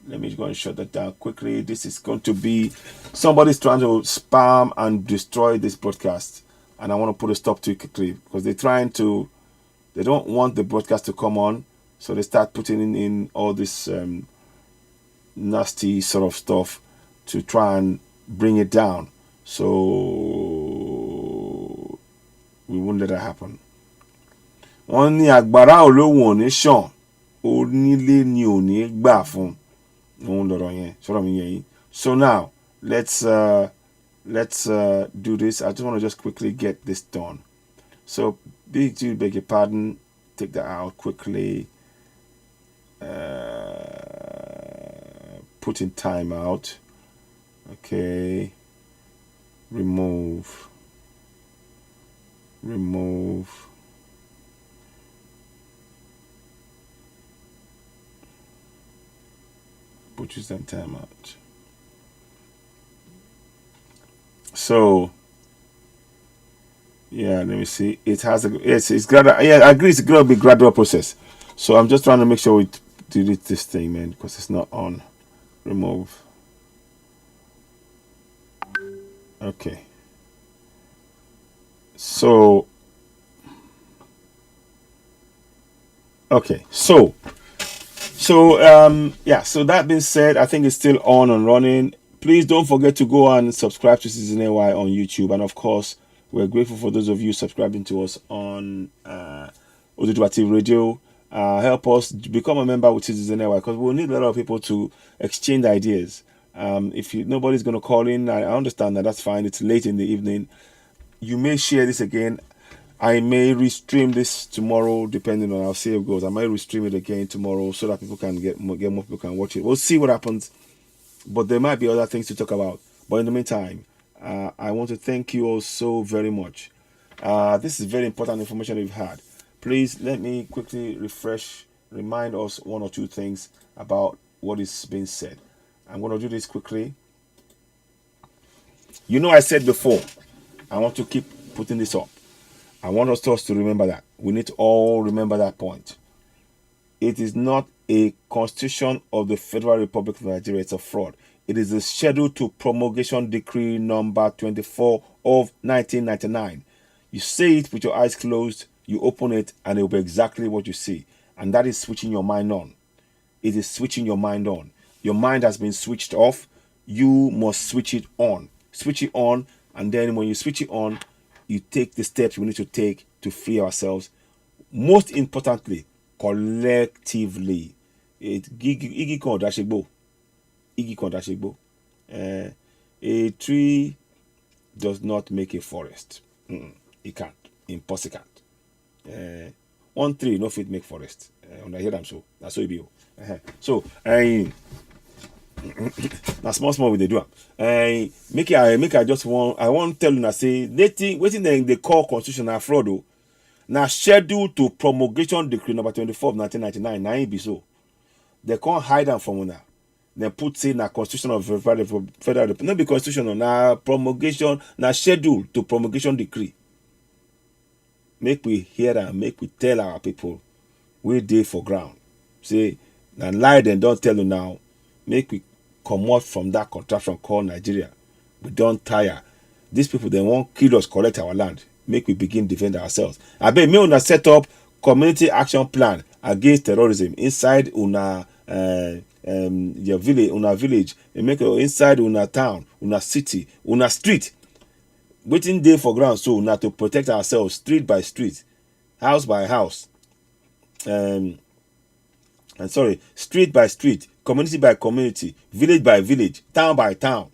A: Let me go and shut that down quickly. This is going to be... Somebody's trying to spam and destroy this broadcast. And I want to put a stop to it quickly, because they're trying to... They don't want the broadcast to come on. So they start putting in all this nasty sort of stuff to try and bring it down. So we won't let that happen. Wọ́n ní agbára olóhùn ò ní ṣàn, onílé ni ò ní gbà fún. Òun lọ̀rọ̀ yẹn, sọ̀rọ̀ mi yẹn. So now, let's do this. I just want to just quickly get this done. So, beg your pardon. Take that out quickly. Put in timeout. Okay. Remove. Put use that timeout. So yeah, let me see. It has it's gradual. Yeah, I agree. It's gonna be gradual process. So I'm just trying to make sure we delete this thing, man, because it's not on. Remove. Okay. So okay. So that being said, I think it's still on and running. Please don't forget to go and subscribe to Citizen AY on YouTube, and of course, we're grateful for those of you subscribing to us on Oduduwa TV Radio. Help us become a member with Citizen AY, because we'll need a lot of people to exchange ideas. If nobody's going to call in, I understand that. That's fine. It's late in the evening. You may share this again. I may restream this tomorrow, depending on how it goes. I might restream it again tomorrow so that people can get more people can watch it. We'll see what happens. But there might be other things to talk about. But in the meantime, I want to thank you all so very much. This is very important information we've had. Please let me quickly remind us one or two things about what is being said. I'm going to do this quickly. You know, I said before, I want to keep putting this up. I want us to remember that. We need to all remember that point. It is not a constitution of the Federal Republic of Nigeria. It's a fraud. It is a schedule to promulgation decree number 24 of 1999. You say it with your eyes closed, you open it, and it will be exactly what you see. And that is switching your mind on. It is switching your mind on. Your mind has been switched off. You must switch it on. Switch it on, and then when you switch it on, you take the steps we need to take to free ourselves. Most importantly, collectively. Igi kan dashigbo. A tree does not make a forest. It can't. Impossible. One tree no fit make forest. When I hear them so, that's so it be. So, na small we dey do am. Make I just want. I want tell una say wetin they call constitutional fraud o. Na schedule to promulgation decree number 24 of 1999. Na it be so. They can't hide them from una. They put say na constitution of federal republic. No be constitution, na promulgation, na schedule to promulgation decree. Make we hear and make we tell our people we dey for ground. Say na lie dem don't tell you now. Make we come out from that contraption called Nigeria. We don't tire. These people, they won't kill us, collect our land. Make we begin defend ourselves. I bet me una set up community action plan against terrorism inside una your village, and make inside una town, una city, una street. Waiting day for ground so una to protect ourselves street by street, house by house. Street by street, community by community, village by village, town by town.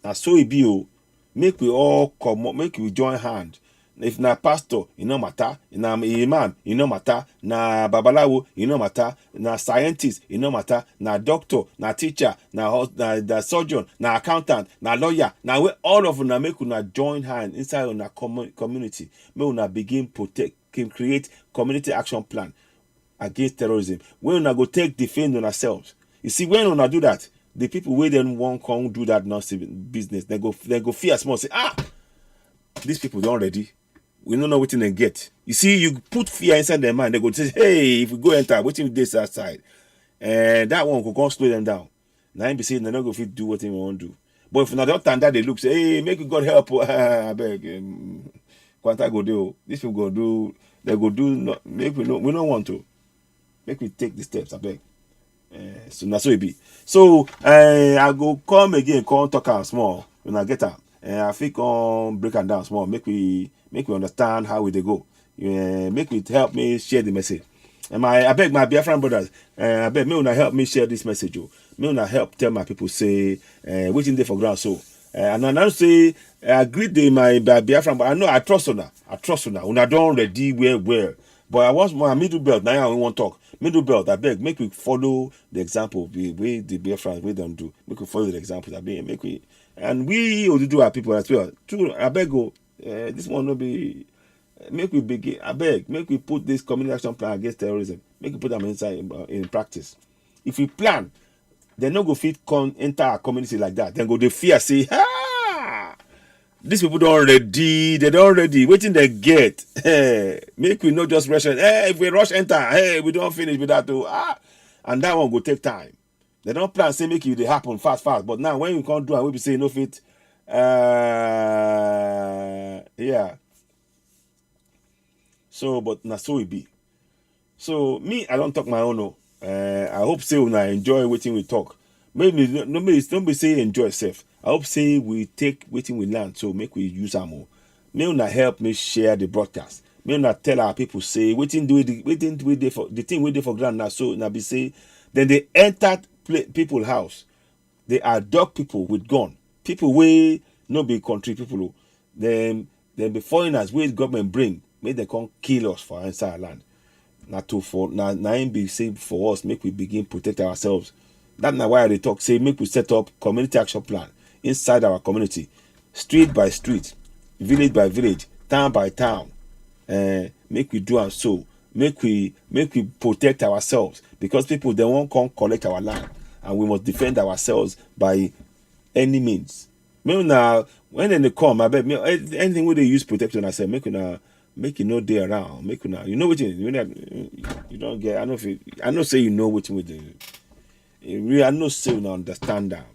A: And so it be o. Make we all come up, make we join hand. If na pastor, it no matter. Na imam, it no matter. Na babalawo, it no matter. Na scientist, it no matter. Na doctor, na teacher, na surgeon, na accountant, na lawyer. Now we all of una make una join hand inside una community. Make una begin create community action plan against terrorism. When una go take defend on ourselves. You see, when una do that, the people where then won't come do that nonsense business. They go fear small. Say, these people don't ready. We don't know what they get. You see, you put fear inside their mind. They go say, hey, if we go enter, what if this outside? And that one will go slow them down. Now be saying they're not going to do what they want to do. But if not that they look, say, hey, make God help. I beg. Quanta go do. These people go do. They go do. We don't want to. Make we take the steps. I beg. So that's so it be. So I go come again, come talk am small when I get am. I think break them down small. Make we understand how they go. Make it help me share the message. And I beg my Biafran brothers. I beg me una help me share this message. Me una help tell my people say waiting there for ground. So and I now say I greet my Biafran, but I know I trust una. Una don't ready well. But I want my middle belt. Now I want talk. Middle belt, I beg, make we follow the example the way the Biafrans we don't do. Make we follow the example. I beg, make we, and we ought to do our people as well. True, I beg go. This one will be. Make we begin. I beg, make we put this community action plan against terrorism. Make we put them inside in practice. If we plan, they no go fit enter our community like that. Then go the fear say, these people don't ready. They don't ready. Waiting they get. Make we not just rush. If we rush enter, we don't finish with that too. And that one go take time. They don't plan say make it happen fast. But now when you can't do it, we be saying no fit. Yeah. So, but now so it be. So me, I don't talk my own. No. I hope say when I enjoy waiting we talk. Maybe don't be say enjoy yourself. I hope say we take waiting we learn so make we use our more. May una help me share the broadcast. May una tell our people say waiting do it for the thing we do for ground now. So now be say then they entered people house. They are dog people with gun. People way no be country people. Then be foreigners where government bring make them come kill us for inside our land. Not to for now be safe for us, make we begin protect ourselves. That's not why they talk, say make we set up community action plan inside our community, street by street, village by village, town by town. Make we do and so. Make we protect ourselves, because people they won't come collect our land, and we must defend ourselves by any means. Maybe now when they come, I bet anything where they use protection, I say make you know they around, make you know what you don't get. I know say you know what you do. Really, I know say you understand that.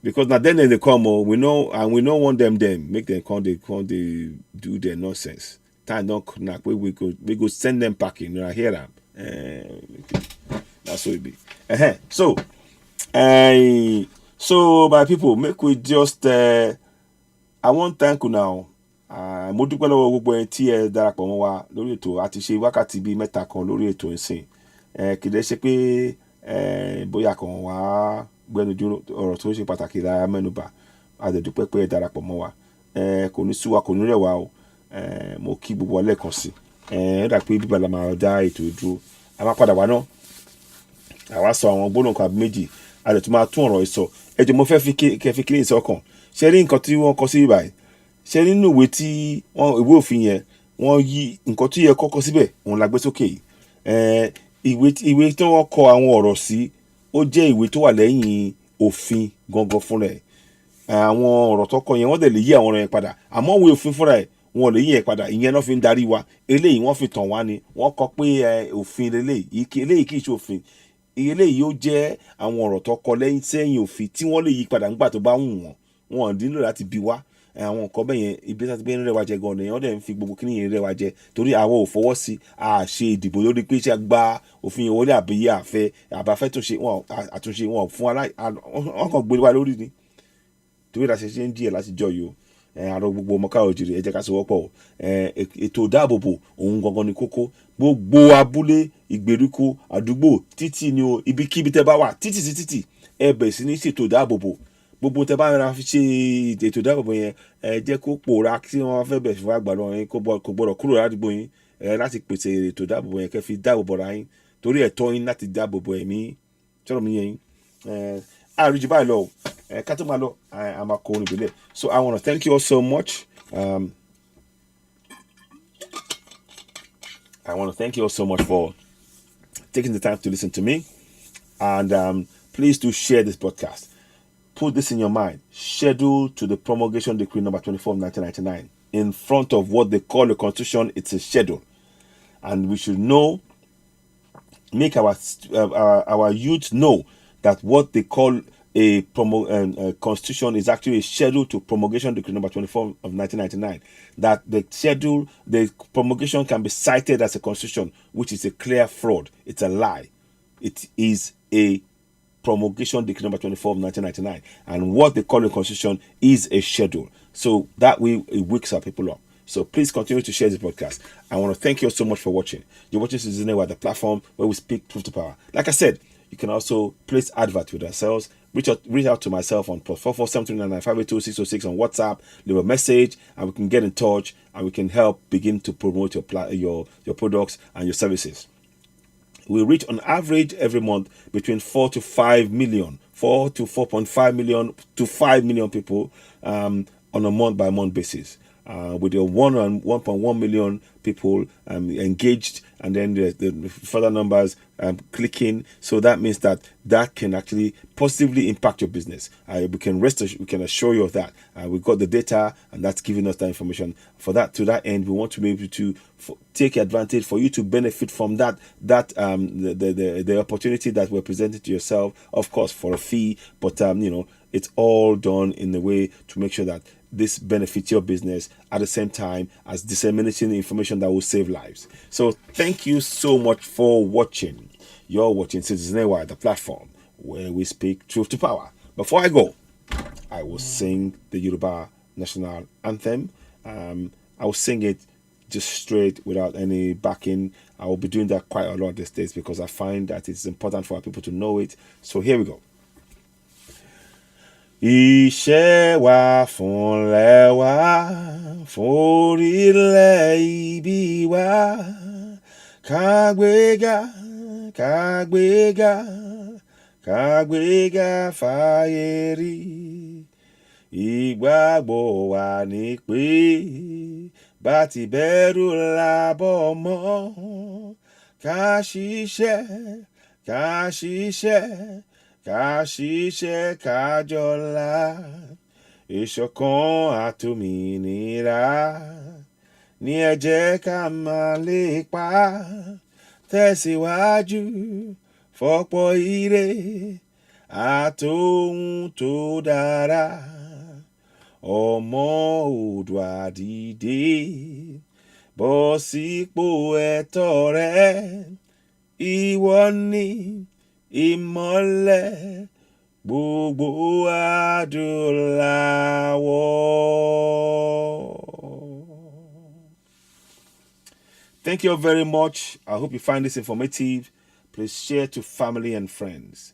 A: Because now then they come, we know, and we don't want them make them come, they do their nonsense. Time don't knock, we go send them packing. I hear them. That's what it be. So my people, make we just I want thank you now. Mo dúpẹ́ lọ́wọ́ gbogbo ẹni tí ẹ darapọ̀ mọ́ wa lórí ètò, àti ṣe wákàtí bíi mẹ́ta kan lórí ètò ìsìn. Kìdẹ́ ṣe pé bóyá kan wá gbẹnujú ọ̀rọ̀ tó ṣe pàtàkì lára mẹ́nubà. A dẹ̀ dúpẹ́ pé ẹ darapọ̀ mọ́ wa. Kò ní sú wa, kò ní rẹ̀ wá o. Mo kí gbogbo wa lẹ́ẹ̀kan sí. Ó dà pé bíbá la máa dá ètò ìdúró. A máa padà wá náà. Àwa sọ àwọn gbólóhùn kan àbí méjì. A dẹ̀ tún máa tún ọ̀rọ̀ ìsọ. Ẹ jọ̀ọ́ mo fẹ́ fi kíní ìsọkàn. Ṣé rí nǹkan tí wọ́n kọ sí báyìí? Ṣé nínú ìwé tí ìwé òfin yẹn wọ́n yí nǹkan tí yẹ kọ́kọ́ síbẹ̀ òun la gbé sókè yìí. Ìwé tí wọ́n kọ àwọn ọ̀rọ̀ sí, ó jẹ́ ìwé tó wà lẹ́yìn òfin gangan fúnra ẹ̀. Àwọn ọ̀rọ̀ tó kọ yẹn wọ́n dẹ̀ lè yí àwọn ọ̀rọ̀ yẹn padà, àmọ́ ìwé òfin fúnra ẹ̀ wọn ò lè yí ẹ̀ padà. Ìyẹn náà fi ń darí wa. Eléyìí wọ́n fi tàn wá ni. Wọ́n kọ pé òfin eléyìí kì í ṣe òfin. Eléyìí ó jẹ́ àwọn ọ̀rọ̀ tó kọ sẹ́yìn òfin tí wọ́n lè yí padà nígbà tó bá wù wọ́n. Wọn ò nílò láti bi wá. Àwọn nǹkan bẹ́ẹ̀ yẹn ibi tí wọ́n rẹwà jẹ gan-an nìyẹn, wọ́n dẹ̀ ń fi gbogbo kíní yẹn rẹwà jẹ, torí àwọn ò fọwọ́ sí àṣe ìdìbò lórí pé ṣe gba òfin yẹn wọlé àbí àbáfẹ́ tó ṣe wọn àtúnṣe wọn fún wọn kàn gbé wa lórí ni, torí ìdá ṣe ń díẹ̀ láti jọ yìí o. Àrò gbogbo ọmọ káàrọ̀ òjìrì ẹ jẹ́ ká sowọ́pọ̀ o. Ètò ìdáàbòbò òun gangan ni kókó. Gbogbo abúlé, ìgbèríko, àdúgbò, títì ni o, ibikíbi tẹ́ bá wà, títì sí títì, ẹ bẹ̀rẹ̀ sí ní ṣètò ìdáàbòbò. Gbogbo tẹ́ bá ra fi ṣe ètò ìdáàbòbò yẹn, jẹ́ kó pòórá tí wọ́n fẹ́ bẹ̀rẹ̀ fún àgbàdo yẹn, kò gbọ́dọ̀ kúrò ládùúgbò yín, láti pèsè ètò ìdáàbòbò yẹn kẹ́ fi dáàbòbò ra yín, torí ẹ̀tọ́ yín láti dáàbòbò ẹ̀mí. Sọ̀rọ̀ mi yẹn. Àrùjù báyìí lọ, ká tó máa lọ, a máa kọ orin ìbílẹ̀. So I want to thank you all so much. I want to thank you all so much for taking the time to listen to me, and please do share this podcast. Put this in your mind. Schedule to the promulgation decree number 24 of 1999. In front of what they call the constitution, it's a schedule. And we should know, make our youth know that what they call a constitution is actually a schedule to promulgation decree number 24 of 1999. That the promulgation can be cited as a constitution, which is a clear fraud. It's a lie. It is a promulgation decree number 24 of 1999, and what they call a constitution is a schedule. So that way it wakes up people up. So please continue to share this podcast. I want to thank you so much for watching. You're watching Citizenry, the platform where we speak truth to power. Like I said, you can also place advert with ourselves. Reach out to myself on +447399582606 on WhatsApp. Leave a message, and we can get in touch, and we can help begin to promote your products and your services. We reach on average every month between 4 to 5 million, 4 to 4.5 million to 5 million people on a month-by-month basis. With your 1.1 million people engaged, and then the further numbers clicking. So that means that can actually positively impact your business. We can assure you of that. We've got the data, and that's giving us that information. To that end, we want to be able to take advantage for you to benefit from the opportunity that we're presenting to yourself, of course, for a fee, but it's all done in a way to make sure that this benefits your business at the same time as disseminating the information that will save lives. So thank you so much for watching. You're watching Citizenry, the platform where we speak truth to power. Before I go, I will sing the Yoruba national anthem. I will sing it just straight without any backing. I will be doing that quite a lot these days because I find that it's important for our people to know it. So here we go. Iṣẹ́ wa fúnlẹ̀ wa, fórílẹ̀ ibi wa, kágbéga, kágbéga, kágbéga fáyé rí. Ìgbàgbọ́ wa ní pé bá ti bẹ̀rù lábọ̀ mọ́, ká ṣiṣẹ́, ká ṣiṣẹ́, ká ṣiṣẹ́ ká jọlá. Ìṣọ̀kan àtòmìnira ní ẹ jẹ́ ká máa lépa, tẹ̀síwájú fọ́pọ̀ ire àtòhun tó dára. Ọmọ Oòduà dìde, bọ́ sípò ẹ̀tọ́ rẹ, ìwọ ni ìmọ́lẹ̀ gbogbo adúláwọ̀. Thank you all very much. I hope you find this informative. Please share to family and friends.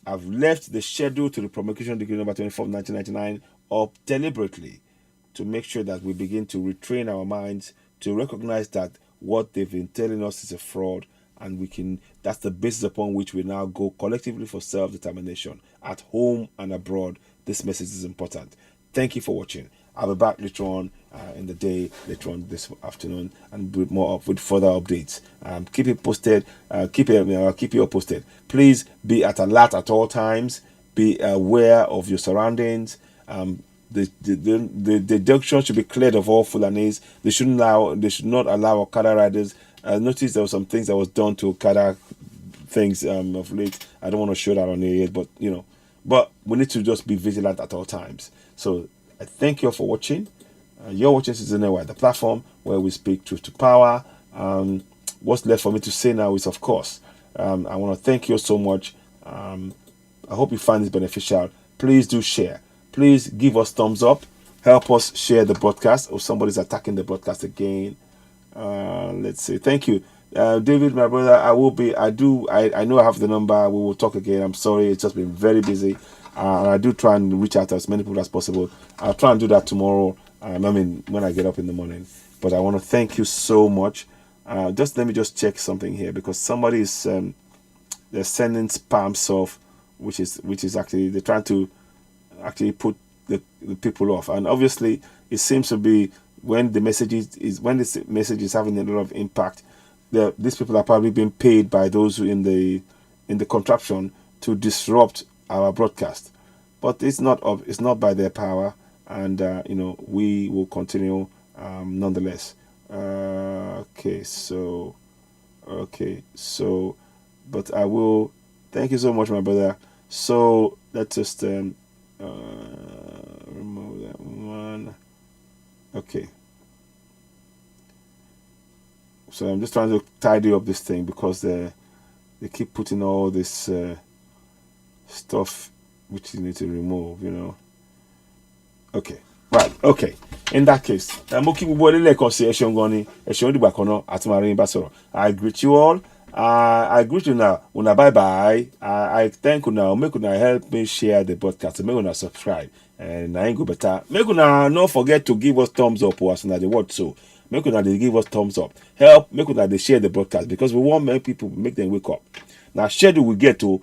A: I've left the schedule to the promulgation decree number 24 of 1999 up deliberately to make sure that we begin to retrain our minds to recognize that what they've been telling us is a fraud, and that's the basis upon which we now go collectively for self-determination at home and abroad. This message is important. Thank you for watching. I'll be back later on in the day, later on this afternoon, and with further updates. Keep it posted. Keep you posted. Please be at alert at all times. Be aware of your surroundings. The junction should be cleared of all Fulanis. They should not allow Okada riders. I noticed there were some things that was done to Okada things of late. I don't want to show that on here yet, but we need to just be vigilant at all times. So I thank you all for watching. You're watching Citizen Network, the platform where we speak truth to power. What's left for me to say now is, of course, I want to thank you so much. I hope you find this beneficial. Please do share. Please give us thumbs up. Help us share the broadcast. Or somebody's attacking the broadcast again. Let's see. Thank you, David, my brother. I know I have the number. We will talk again. I'm sorry, it's just been very busy, and I do try and reach out to as many people as possible. I'll try and do that tomorrow. When I get up in the morning. But I want to thank you so much. Just let me just check something here, because somebody is they're sending spam stuff, which is actually they're trying to actually put the people off, and obviously it seems to be when this message is having a lot of impact. These people are probably being paid by those who in the contraption to disrupt our broadcast, but it's not by their power, and we will continue nonetheless. But I will thank you so much, my brother. So let's just remove that one. Okay. So I'm just trying to tidy up this thing, because they keep putting all this stuff which you need to remove, Okay. Right. Okay. In that case, I greet you all. I greet you now. Una bye bye. I thank you now. Make una help me share the broadcast. Make una subscribe. And I ain't go better. Make una not forget to give us thumbs up or as una the word so. Make una they give us thumbs up. Help make una they share the broadcast, because we want many people make them wake up. Now schedule we get to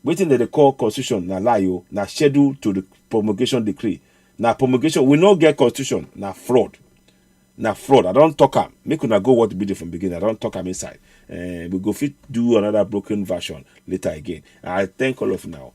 A: waiting that they call constitution na lie. Now schedule to the promulgation decree. Now promulgation we no get constitution. Now fraud. I don't talk am. Make una go watch the video from beginning. I don't talk am inside. We go fit do another broken version later again. I thank all of you now.